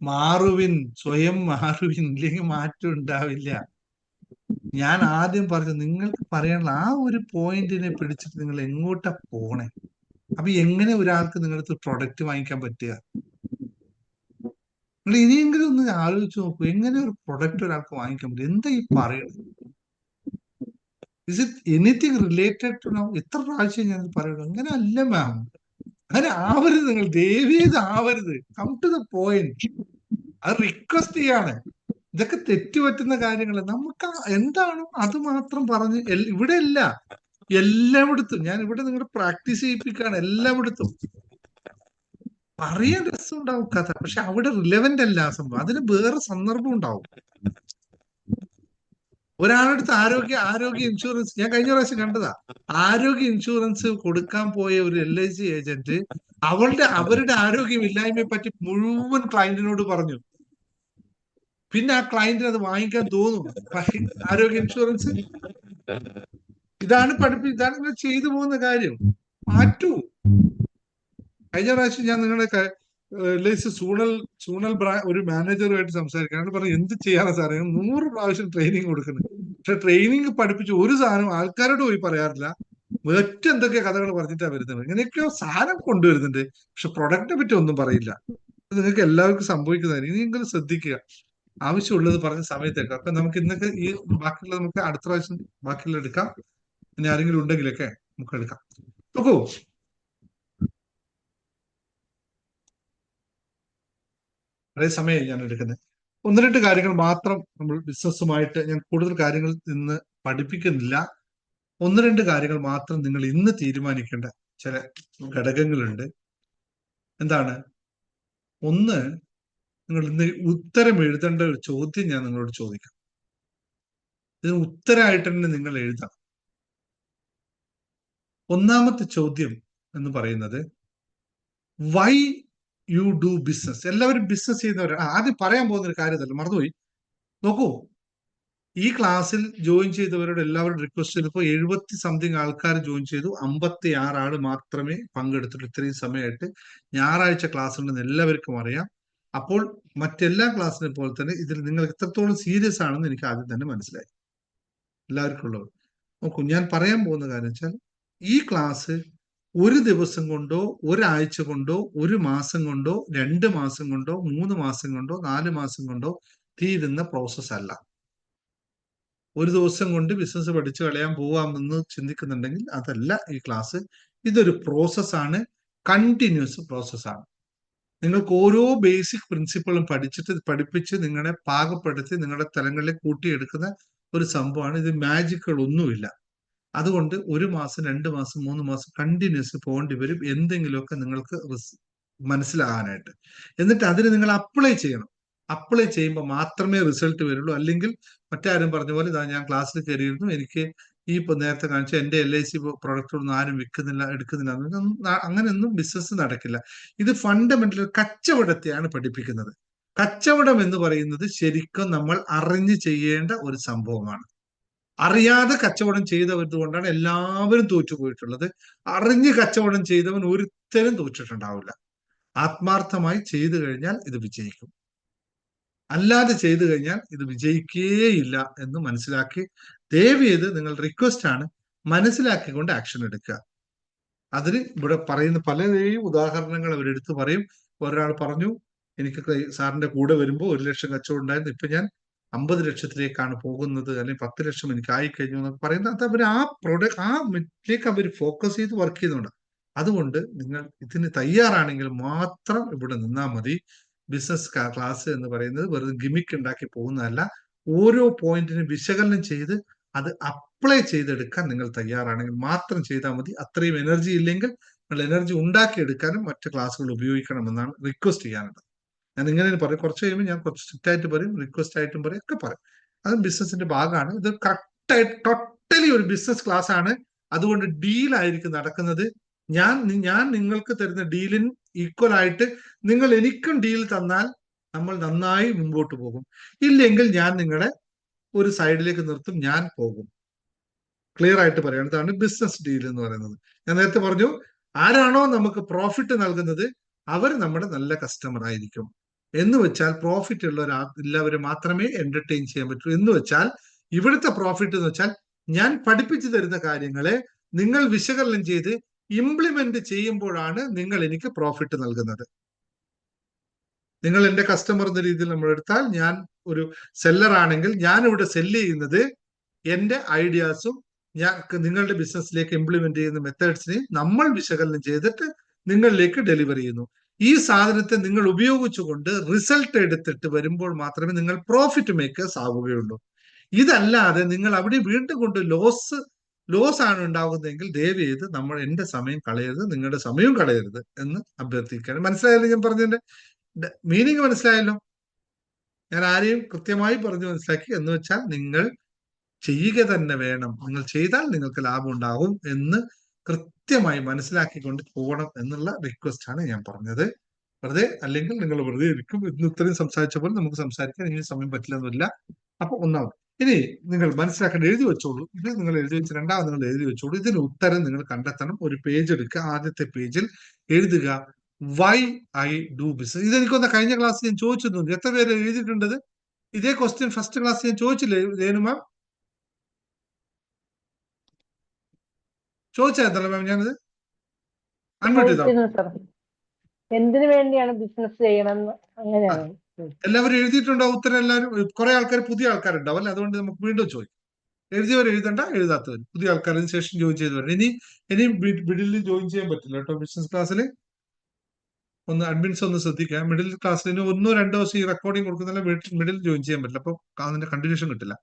Speaker 1: മാറുവിൻ, സ്വയം മാറുവിൻ, ഇല്ലെങ്കിൽ മാറ്റം ഉണ്ടാവില്ല. ഞാൻ ആദ്യം പറഞ്ഞു, നിങ്ങൾക്ക് പറയാനുള്ള ആ ഒരു പോയിന്റിനെ പിടിച്ചിട്ട് നിങ്ങൾ എങ്ങോട്ടാ പോണേ? അപ്പൊ എങ്ങനെ ഒരാൾക്ക് നിങ്ങളുടെ പ്രൊഡക്റ്റ് വാങ്ങിക്കാൻ പറ്റുക? നിങ്ങൾ ഇനിയെങ്കിലും ഒന്ന് ആലോചിച്ച് നോക്കൂ, എങ്ങനെ ഒരു പ്രൊഡക്റ്റ് ഒരാൾക്ക് വാങ്ങിക്കാൻ പറ്റും? എന്താ ഈ പറയുന്നത്? Is it anything related to now? എത്ര പ്രാവശ്യം ഞാൻ പറയുള്ളൂ? അങ്ങനെ അല്ല മാം, അങ്ങനെ ആവരുത്. നിങ്ങൾ ദയവേത് ആവരുത്. Come to the point. അത് റിക്വസ്റ്റ് ചെയ്യാണ്. ഇതൊക്കെ തെറ്റുപറ്റുന്ന കാര്യങ്ങൾ. നമുക്ക് എന്താണോ അത് മാത്രം പറഞ്ഞ് ഇവിടെ അല്ല, എല്ലായിടത്തും ഞാൻ ഇവിടെ നിങ്ങളുടെ പ്രാക്ടീസ് ചെയ്യിപ്പിക്കുകയാണ്. എല്ലായിടത്തും പറയാൻ രസം ഉണ്ടാവും കഥ, പക്ഷെ അവിടെ റിലവന്റ് അല്ല ആ സംഭവം. അതിന് വേറെ സന്ദർഭം ഉണ്ടാവും. ഒരാളടുത്ത് ആരോഗ്യ ഇൻഷുറൻസ് ഞാൻ കഴിഞ്ഞ പ്രാവശ്യം കണ്ടതാ. ആരോഗ്യ ഇൻഷുറൻസ് കൊടുക്കാൻ പോയ ഒരു LIC ഏജന്റ് അവരുടെ ആരോഗ്യമില്ലായ്മയെ പറ്റി മുഴുവൻ ക്ലയന്റിനോട് പറഞ്ഞു. പിന്നെ ആ ക്ലയന്റിന് അത് വാങ്ങിക്കാൻ തോന്നും. ആരോഗ്യ ഇൻഷുറൻസ് ഇതാണ് ഇതാണ് ചെയ്തു പോകുന്ന കാര്യം. മാറ്റൂ. കഴിഞ്ഞ പ്രാവശ്യം ഞാൻ നിങ്ങളുടെ LIC സൂണൽ ഒരു മാനേജറുമായിട്ട് സംസാരിക്കാനാണ് പറഞ്ഞു. എന്ത് ചെയ്യാനാ സാറേ? 100 പ്രാവശ്യം ട്രെയിനിങ് കൊടുക്കുന്നത്. പക്ഷെ ട്രെയിനിങ് പഠിപ്പിച്ച് ഒരു സാധനം ആൾക്കാരോട് പോയി പറയാറില്ല. എന്തൊക്കെ കഥകൾ പറഞ്ഞിട്ടാ വരുന്നത്. ഇങ്ങനെയൊക്കെയോ സാധനം കൊണ്ടുവരുന്നുണ്ട്, പക്ഷെ പ്രൊഡക്റ്റിനെ പറ്റി ഒന്നും പറയില്ല. നിങ്ങൾക്ക് എല്ലാവർക്കും സംഭവിക്കുന്നതായിരിക്കും. ഇനിയെങ്കിലും ശ്രദ്ധിക്കുക. ആവശ്യമുള്ളത് പറഞ്ഞ സമയത്തേക്ക്. അപ്പൊ നമുക്ക് ഇന്നൊക്കെ ഈ ബാക്കിയുള്ള നമുക്ക് അടുത്ത പ്രാവശ്യം ബാക്കിയുള്ള എടുക്കാം. ഇനി ആരെങ്കിലും ഉണ്ടെങ്കിലൊക്കെ നമുക്ക് എടുക്കാം. നോക്കൂ, അതേ സമയം ഞാൻ എടുക്കുന്നത് 1-2 കാര്യങ്ങൾ മാത്രം. നമ്മൾ ബിസിനസ്സുമായിട്ട് ഞാൻ കൂടുതൽ കാര്യങ്ങൾ ഇന്ന് പഠിപ്പിക്കുന്നില്ല. 1-2 കാര്യങ്ങൾ മാത്രം നിങ്ങൾ ഇന്ന് തീരുമാനിക്കേണ്ട ചില ഘടകങ്ങളുണ്ട്. എന്താണ്? ഒന്ന്, നിങ്ങൾ ഇന്ന് ഉത്തരം എഴുതേണ്ട ഒരു ചോദ്യം ഞാൻ നിങ്ങളോട് ചോദിക്കാം. ഇതിന് ഉത്തരമായിട്ട് തന്നെ നിങ്ങൾ എഴുതണം. ഒന്നാമത്തെ ചോദ്യം എന്ന് പറയുന്നത് വൈ യു ഡു ബിസിനസ്. എല്ലാവരും ബിസിനസ് ചെയ്യുന്നവരാണ്. ആദ്യം പറയാൻ പോകുന്ന ഒരു കാര്യം തന്നെ മറന്നുപോയി. നോക്കൂ, ഈ ക്ലാസ്സിൽ ജോയിൻ ചെയ്തവരോട് എല്ലാവരും റിക്വസ്റ്റ് ചെയ്തപ്പോൾ 70 സംതിങ് ആൾക്കാർ ജോയിൻ ചെയ്തു, 56 ആള് മാത്രമേ പങ്കെടുത്തിട്ടുള്ളൂ ഇത്രയും സമയമായിട്ട്. ഞായറാഴ്ച ക്ലാസ് ഉണ്ടെന്ന് എല്ലാവർക്കും അറിയാം. അപ്പോൾ മറ്റെല്ലാ ക്ലാസ്സിനെ പോലെ തന്നെ ഇതിൽ നിങ്ങൾ എത്രത്തോളം സീരിയസ് ആണെന്ന് എനിക്ക് ആദ്യം തന്നെ മനസ്സിലായി, എല്ലാവർക്കും ഉള്ളത്. നോക്കൂ, ഞാൻ പറയാൻ പോകുന്ന കാര്യം വെച്ചാൽ ഈ ക്ലാസ് ഒരു ദിവസം കൊണ്ടോ ഒരാഴ്ച കൊണ്ടോ ഒരു മാസം കൊണ്ടോ 2 മാസം കൊണ്ടോ 3 മാസം കൊണ്ടോ 4 മാസം കൊണ്ടോ തീരുന്ന പ്രോസസ് അല്ല. ഒരു ദിവസം കൊണ്ട് ബിസിനസ് പഠിച്ചു കളയാൻ പോവാമെന്ന് ചിന്തിക്കുന്നുണ്ടെങ്കിൽ അതല്ല ഈ ക്ലാസ്. ഇതൊരു പ്രോസസ്സാണ്, കണ്ടിന്യൂസ് പ്രോസസ്സാണ്. നിങ്ങൾക്ക് ഓരോ ബേസിക് പ്രിൻസിപ്പിളും പഠിപ്പിച്ച് നിങ്ങളെ പാകപ്പെടുത്തി നിങ്ങളുടെ തലങ്ങളിൽ കൂട്ടിയെടുക്കുന്ന ഒരു സംഭവമാണ്. ഇത് മാജിക്കുകൾ ഒന്നുമില്ല. അതുകൊണ്ട് 1 മാസം 2 മാസം 3 മാസം കണ്ടിന്യൂസ് പോകേണ്ടി വരും എന്തെങ്കിലുമൊക്കെ നിങ്ങൾക്ക് മനസ്സിലാകാനായിട്ട്. എന്നിട്ട് അതിന് നിങ്ങൾ അപ്ലൈ ചെയ്യണം. അപ്ലൈ ചെയ്യുമ്പോൾ മാത്രമേ റിസൾട്ട് വരുള്ളൂ. അല്ലെങ്കിൽ മറ്റാരും പറഞ്ഞ പോലെ ഇതാ ഞാൻ ക്ലാസ്സിൽ കയറിയിരുന്നു, എനിക്ക് ഈ നേരത്തെ കാണിച്ച എന്റെ LIC പ്രൊഡക്റ്റൊന്നും ആരും വിൽക്കുന്നില്ല എടുക്കുന്നില്ല, അങ്ങനെയൊന്നും ബിസിനസ് നടക്കില്ല. ഇത് ഫണ്ടമെന്റൽ കച്ചവടത്തെയാണ് പഠിപ്പിക്കുന്നത്. കച്ചവടം എന്ന് പറയുന്നത് ശരിക്കും നമ്മൾ അറിഞ്ഞ് ചെയ്യേണ്ട ഒരു സംഭവമാണ്. അറിയാതെ കച്ചവടം ചെയ്തവരുത് കൊണ്ടാണ് എല്ലാവരും തോറ്റുപോയിട്ടുള്ളത്. അറിഞ്ഞ് കച്ചവടം ചെയ്തവൻ ഒരുത്തരും തോറ്റിട്ടുണ്ടാവില്ല. ആത്മാർത്ഥമായി ചെയ്തു കഴിഞ്ഞാൽ ഇത് വിജയിക്കും, അല്ലാതെ ചെയ്തു കഴിഞ്ഞാൽ ഇത് വിജയിക്കേയില്ല എന്ന് മനസ്സിലാക്കി ദയവ് ചെയ്ത് നിങ്ങൾ റിക്വസ്റ്റ് ആണ്, മനസ്സിലാക്കിക്കൊണ്ട് ആക്ഷൻ എടുക്കുക. അതിന് ഇവിടെ പറയുന്ന പലരെയും ഉദാഹരണങ്ങൾ അവരെടുത്ത് പറയും. ഒരാൾ പറഞ്ഞു, എനിക്ക് സാറിന്റെ കൂടെ വരുമ്പോൾ 1 ലക്ഷം കച്ചവടം ഉണ്ടായിരുന്നു, ഇപ്പൊ ഞാൻ 50 ലക്ഷത്തിലേക്കാണ് പോകുന്നത്, അല്ലെങ്കിൽ 10 ലക്ഷം എനിക്ക് ആയിക്കഴിഞ്ഞു എന്നൊക്കെ പറയുന്നത്. അത് അവർ ആ പ്രൊഡക്റ്റ് ഇതിലേക്ക് അവർ ഫോക്കസ് ചെയ്ത് വർക്ക് ചെയ്യുന്നുണ്ട്. അതുകൊണ്ട് നിങ്ങൾ ഇതിന് തയ്യാറാണെങ്കിൽ മാത്രം ഇവിടെ നിന്നാൽ മതി. ബിസിനസ് ക്ലാസ് എന്ന് പറയുന്നത് വെറുതെ ഗിമിക്ക് ഉണ്ടാക്കി പോകുന്നതല്ല. ഓരോ പോയിന്റിനും വിശകലനം ചെയ്ത് അത് അപ്ലൈ ചെയ്തെടുക്കാൻ നിങ്ങൾ തയ്യാറാണെങ്കിൽ മാത്രം ചെയ്താൽ മതി. അത്രയും എനർജി ഇല്ലെങ്കിൽ നിങ്ങൾ എനർജി ഉണ്ടാക്കിയെടുക്കാനും മറ്റു ക്ലാസ്സുകൾ ഉപയോഗിക്കണമെന്നാണ് റിക്വസ്റ്റ് ചെയ്യാനുള്ളത്. ഞാൻ ഇങ്ങനെ പറയും, കുറച്ച് കഴിയുമ്പോൾ ഞാൻ കുറച്ച് സ്ട്രിക്റ്റ് ആയിട്ട് പറയും, റിക്വസ്റ്റ് ആയിട്ടും പറയും, ഒക്കെ പറയും. അത് ബിസിനസിന്റെ ഭാഗമാണ്. ഇത് കറക്റ്റായിട്ട് ടോട്ടലി ഒരു ബിസിനസ് ക്ലാസ് ആണ്. അതുകൊണ്ട് ഡീലായിരിക്കും നടക്കുന്നത്. ഞാൻ നിങ്ങൾക്ക് തരുന്ന ഡീലിന് ഈക്വൽ ആയിട്ട് നിങ്ങൾ എനിക്കും ഡീൽ തന്നാൽ നമ്മൾ നന്നായി മുമ്പോട്ട് പോകും. ഇല്ലെങ്കിൽ ഞാൻ നിങ്ങളെ ഒരു സൈഡിലേക്ക് നിർത്തും, ഞാൻ പോകും. ക്ലിയർ ആയിട്ട് പറയാണ്. ഇതാണ് ബിസിനസ് ഡീൽ എന്ന് പറയുന്നത്. ഞാൻ നേരത്തെ പറഞ്ഞു, ആരാണോ നമുക്ക് പ്രോഫിറ്റ് നൽകുന്നത് അവർ നമ്മുടെ നല്ല കസ്റ്റമർ ആയിരിക്കും. എന്ന് വെച്ചാൽ പ്രോഫിറ്റ് ഉള്ളവരെ മാത്രമേ എന്റർടൈൻ ചെയ്യാൻ പറ്റൂ. എന്ന് വെച്ചാൽ ഇവിടുത്തെ പ്രോഫിറ്റ് എന്ന് വെച്ചാൽ ഞാൻ പഠിപ്പിച്ചു തരുന്ന കാര്യങ്ങളെ നിങ്ങൾ വിശകലനം ചെയ്ത് ഇംപ്ലിമെന്റ് ചെയ്യുമ്പോഴാണ് നിങ്ങൾ എനിക്ക് പ്രോഫിറ്റ് നൽകുന്നത്. നിങ്ങൾ എന്റെ കസ്റ്റമർ എന്ന രീതിയിൽ നമ്മൾ എടുത്താൽ, ഞാൻ ഒരു സെല്ലർ ആണെങ്കിൽ ഞാൻ ഇവിടെ സെല്ല് ചെയ്യുന്നത് എന്റെ ഐഡിയാസും നിങ്ങളുടെ ബിസിനസ്സിലേക്ക് ഇംപ്ലിമെന്റ് ചെയ്യുന്ന മെത്തേഡ്സിനെയും നമ്മൾ വിശകലനം ചെയ്തിട്ട് നിങ്ങളിലേക്ക് ഡെലിവർ ചെയ്യുന്നു. ഈ സാധനത്തെ നിങ്ങൾ ഉപയോഗിച്ചുകൊണ്ട് റിസൾട്ട് എടുത്തിട്ട് വരുമ്പോൾ മാത്രമേ നിങ്ങൾ പ്രോഫിറ്റ് മേക്കേഴ്സ് ആവുകയുള്ളൂ. ഇതല്ലാതെ നിങ്ങൾ അവിടെ വീണ്ടും കൊണ്ട് ലോസ് ആണ് ഉണ്ടാകുന്നതെങ്കിൽ ദയവ് ചെയ്ത് എന്റെ സമയം കളയരുത്, നിങ്ങളുടെ സമയവും കളയരുത് എന്ന് അഭ്യർത്ഥിക്കുകയാണ്. മനസ്സിലായല്ലോ ഞാൻ പറഞ്ഞതിന്റെ മീനിങ്? മനസ്സിലായല്ലോ? ഞാൻ ആരെയും കൃത്യമായി പറഞ്ഞു മനസ്സിലാക്കി. എന്ന് വെച്ചാൽ നിങ്ങൾ ചെയ്യുക തന്നെ വേണം, നിങ്ങൾ ചെയ്താൽ നിങ്ങൾക്ക് ലാഭം ഉണ്ടാകും എന്ന് കൃത്യമായി മനസ്സിലാക്കിക്കൊണ്ട് പോകണം എന്നുള്ള റിക്വസ്റ്റ് ആണ് ഞാൻ പറഞ്ഞത്. വെറുതെ അല്ലെങ്കിൽ നിങ്ങൾ വെറുതെ ഇരിക്കും. ഇന്ന് ഇത്രയും സംസാരിച്ചപ്പോൾ നമുക്ക് സംസാരിക്കാൻ ഇനി സമയം പറ്റില്ലെന്നില്ല. അപ്പൊ ഒന്നാമത് ഇനി നിങ്ങൾ മനസ്സിലാക്കേണ്ട എഴുതി വെച്ചോളൂ. ഇത് നിങ്ങൾ എഴുതി വെച്ച് രണ്ടാമത് നിങ്ങൾ എഴുതി വെച്ചോളൂ. ഇതിന് ഉത്തരം നിങ്ങൾ കണ്ടെത്തണം. ഒരു പേജ് എടുക്കുക. ആദ്യത്തെ പേജിൽ എഴുതുക വൈ ഐ ഡു ബിസിനസ്. ഇതെനിക്കൊന്ന് കഴിഞ്ഞ ക്ലാസ് ഞാൻ ചോദിച്ചിരുന്നു. എത്ര പേര് എഴുതിയിട്ടുണ്ടത്? ഇതേ ക്വസ്റ്റ്യൻ ഫസ്റ്റ് ക്ലാസ് ഞാൻ ചോദിച്ചില്ലേ രേണു മാം? ചോദിച്ചായിരുന്നല്ലോ മാം ഞാനത്? അൺമ്യൂട്ട് ചെയ്തോ.
Speaker 6: എന്തിനു വേണ്ടിയാണ് ബിസിനസ് ചെയ്യണമെന്ന് അങ്ങനെയാണ്.
Speaker 1: എല്ലാവരും എഴുതിയിട്ടുണ്ടോ ഉത്തരം? എല്ലാവരും കുറെ ആൾക്കാർ പുതിയ ആൾക്കാരുണ്ടാവും അല്ലെ? അതുകൊണ്ട് നമുക്ക് വീണ്ടും ചോദിക്കാം. എഴുതിയവർ എഴുതണ്ട, എഴുതാത്തവർ പുതിയ ആൾക്കാരിന് ശേഷം ജോയിൻ ചെയ്തവർ. ഇനി മിഡിൽ ജോയിൻ ചെയ്യാൻ പറ്റില്ല കേട്ടോ. ബിസിനസ് ക്ലാസ്സിൽ ഒന്ന് അഡ്മിൻസ് ഒന്ന് ശ്രദ്ധിക്കുക. മിഡിൽ ക്ലാസ്സിൽ 1-2 ദിവസം ഈ റെക്കോർഡിംഗ് കൊടുക്കുന്നില്ല, മിഡിൽ ജോയിൻ ചെയ്യാൻ പറ്റില്ല. അപ്പൊ അതിന്റെ കണ്ടിന്യൂഷൻ കിട്ടില്ല.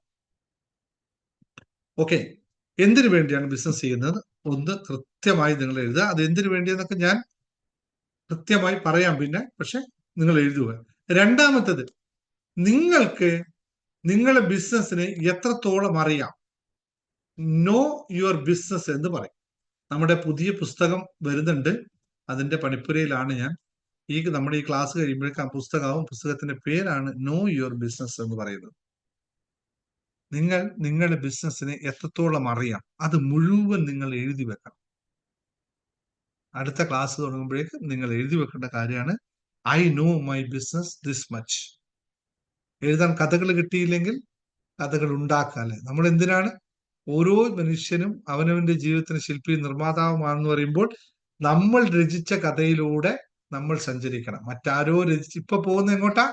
Speaker 1: ഓക്കെ, എന്തിനു വേണ്ടിയാണ് ബിസിനസ് ചെയ്യുന്നത് ഒന്ന് കൃത്യമായി നിങ്ങൾ എഴുതുക. അത് എന്തിനു വേണ്ടിയെന്നൊക്കെ ഞാൻ കൃത്യമായി പറയാം പിന്നെ, പക്ഷെ നിങ്ങൾ എഴുതുക. രണ്ടാമത്തത്, നിങ്ങൾക്ക് നിങ്ങളുടെ ബിസിനസ്സിനെ എത്രത്തോളം അറിയാം. നോ യുവർ ബിസിനസ് എന്ന് പറയും. നമ്മുടെ പുതിയ പുസ്തകം വരുന്നുണ്ട്, അതിന്റെ പണിപ്പുരയിലാണ് ഞാൻ. നമ്മുടെ ഈ ക്ലാസ് കഴിയുമ്പോഴേക്കും ആ പുസ്തകത്തിന്റെ പേരാണ് നോ യുവർ ബിസിനസ് എന്ന് പറയുന്നത്. നിങ്ങൾ നിങ്ങളുടെ ബിസിനസ്സിനെ എത്രത്തോളം അറിയാം അത് മുഴുവൻ നിങ്ങൾ എഴുതി വെക്കണം. അടുത്ത ക്ലാസ് തുടങ്ങുമ്പോഴേക്കും നിങ്ങൾ എഴുതി വെക്കേണ്ട കാര്യമാണ് I know my business this much. എഴുതാൻ കഥകൾ കിട്ടിയില്ലെങ്കിൽ കഥകൾ ഉണ്ടാക്കാല്ലേ. നമ്മൾ എന്തിനാണ് ഓരോ മനുഷ്യനും അവനവന്റെ ജീവിതത്തിന് ശില്പിയും നിർമ്മാതാവുമാണെന്ന് പറയുമ്പോൾ നമ്മൾ രചിച്ച കഥയിലൂടെ നമ്മൾ സഞ്ചരിക്കണം. മറ്റാരോ ഇപ്പൊ പോകുന്നത് എങ്ങോട്ടാ?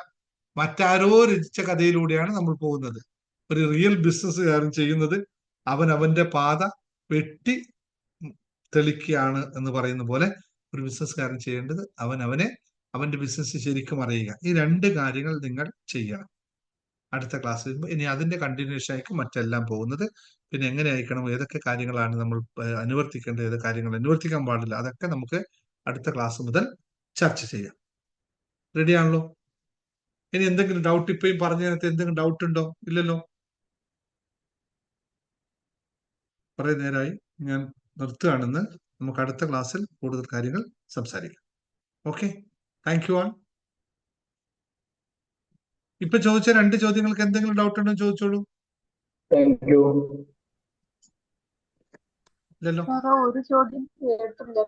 Speaker 1: മറ്റാരോ രചിച്ച കഥയിലൂടെയാണ് നമ്മൾ പോകുന്നത്. ഒരു റിയൽ ബിസിനസ്സുകാരൻ ചെയ്യുന്നത് അവന്റെ പാത വെട്ടി തെളിക്കുകയാണ് എന്ന് പറയുന്ന പോലെ ഒരു ബിസിനസ്സുകാരൻ ചെയ്യേണ്ടത് അവന്റെ ബിസിനസ് ശരിക്കും അറിയുക. ഈ രണ്ട് കാര്യങ്ങൾ നിങ്ങൾ ചെയ്യണം. അടുത്ത ക്ലാസ്സിൽ ഇനി അതിന്റെ കണ്ടിന്യൂഷൻ ആയിരിക്കും മറ്റെല്ലാം പോകുന്നത്. പിന്നെ എങ്ങനെ അയക്കണം, ഏതൊക്കെ കാര്യങ്ങളാണ് നമ്മൾ അനുവർത്തിക്കേണ്ടത്, ഏതൊക്കെ കാര്യങ്ങൾ അനുവർത്തിക്കാൻ പാടില്ല, അതൊക്കെ നമുക്ക് അടുത്ത ക്ലാസ് മുതൽ ചർച്ച ചെയ്യാം. റെഡിയാണല്ലോ? ഇനി എന്തെങ്കിലും ഡൗട്ട് ഇപ്പം പറഞ്ഞതിനകത്ത് എന്തെങ്കിലും ഡൗട്ട് ഉണ്ടോ? ഇല്ലല്ലോ. കുറെ നേരമായി ഞാൻ നിർത്തുകയാണെന്ന്. നമുക്ക് അടുത്ത ക്ലാസ്സിൽ കൂടുതൽ കാര്യങ്ങൾ സംസാരിക്കാം. Okay, thank you all. ഇപ്പൊ ചോദിച്ച 2 ചോദ്യങ്ങൾക്ക് എന്തെങ്കിലും ഡൗട്ട് ഉണ്ടോ ചോദിച്ചോളൂ. ഇല്ലല്ലോ.
Speaker 18: ഒരു ചോദ്യം കേട്ടില്ല.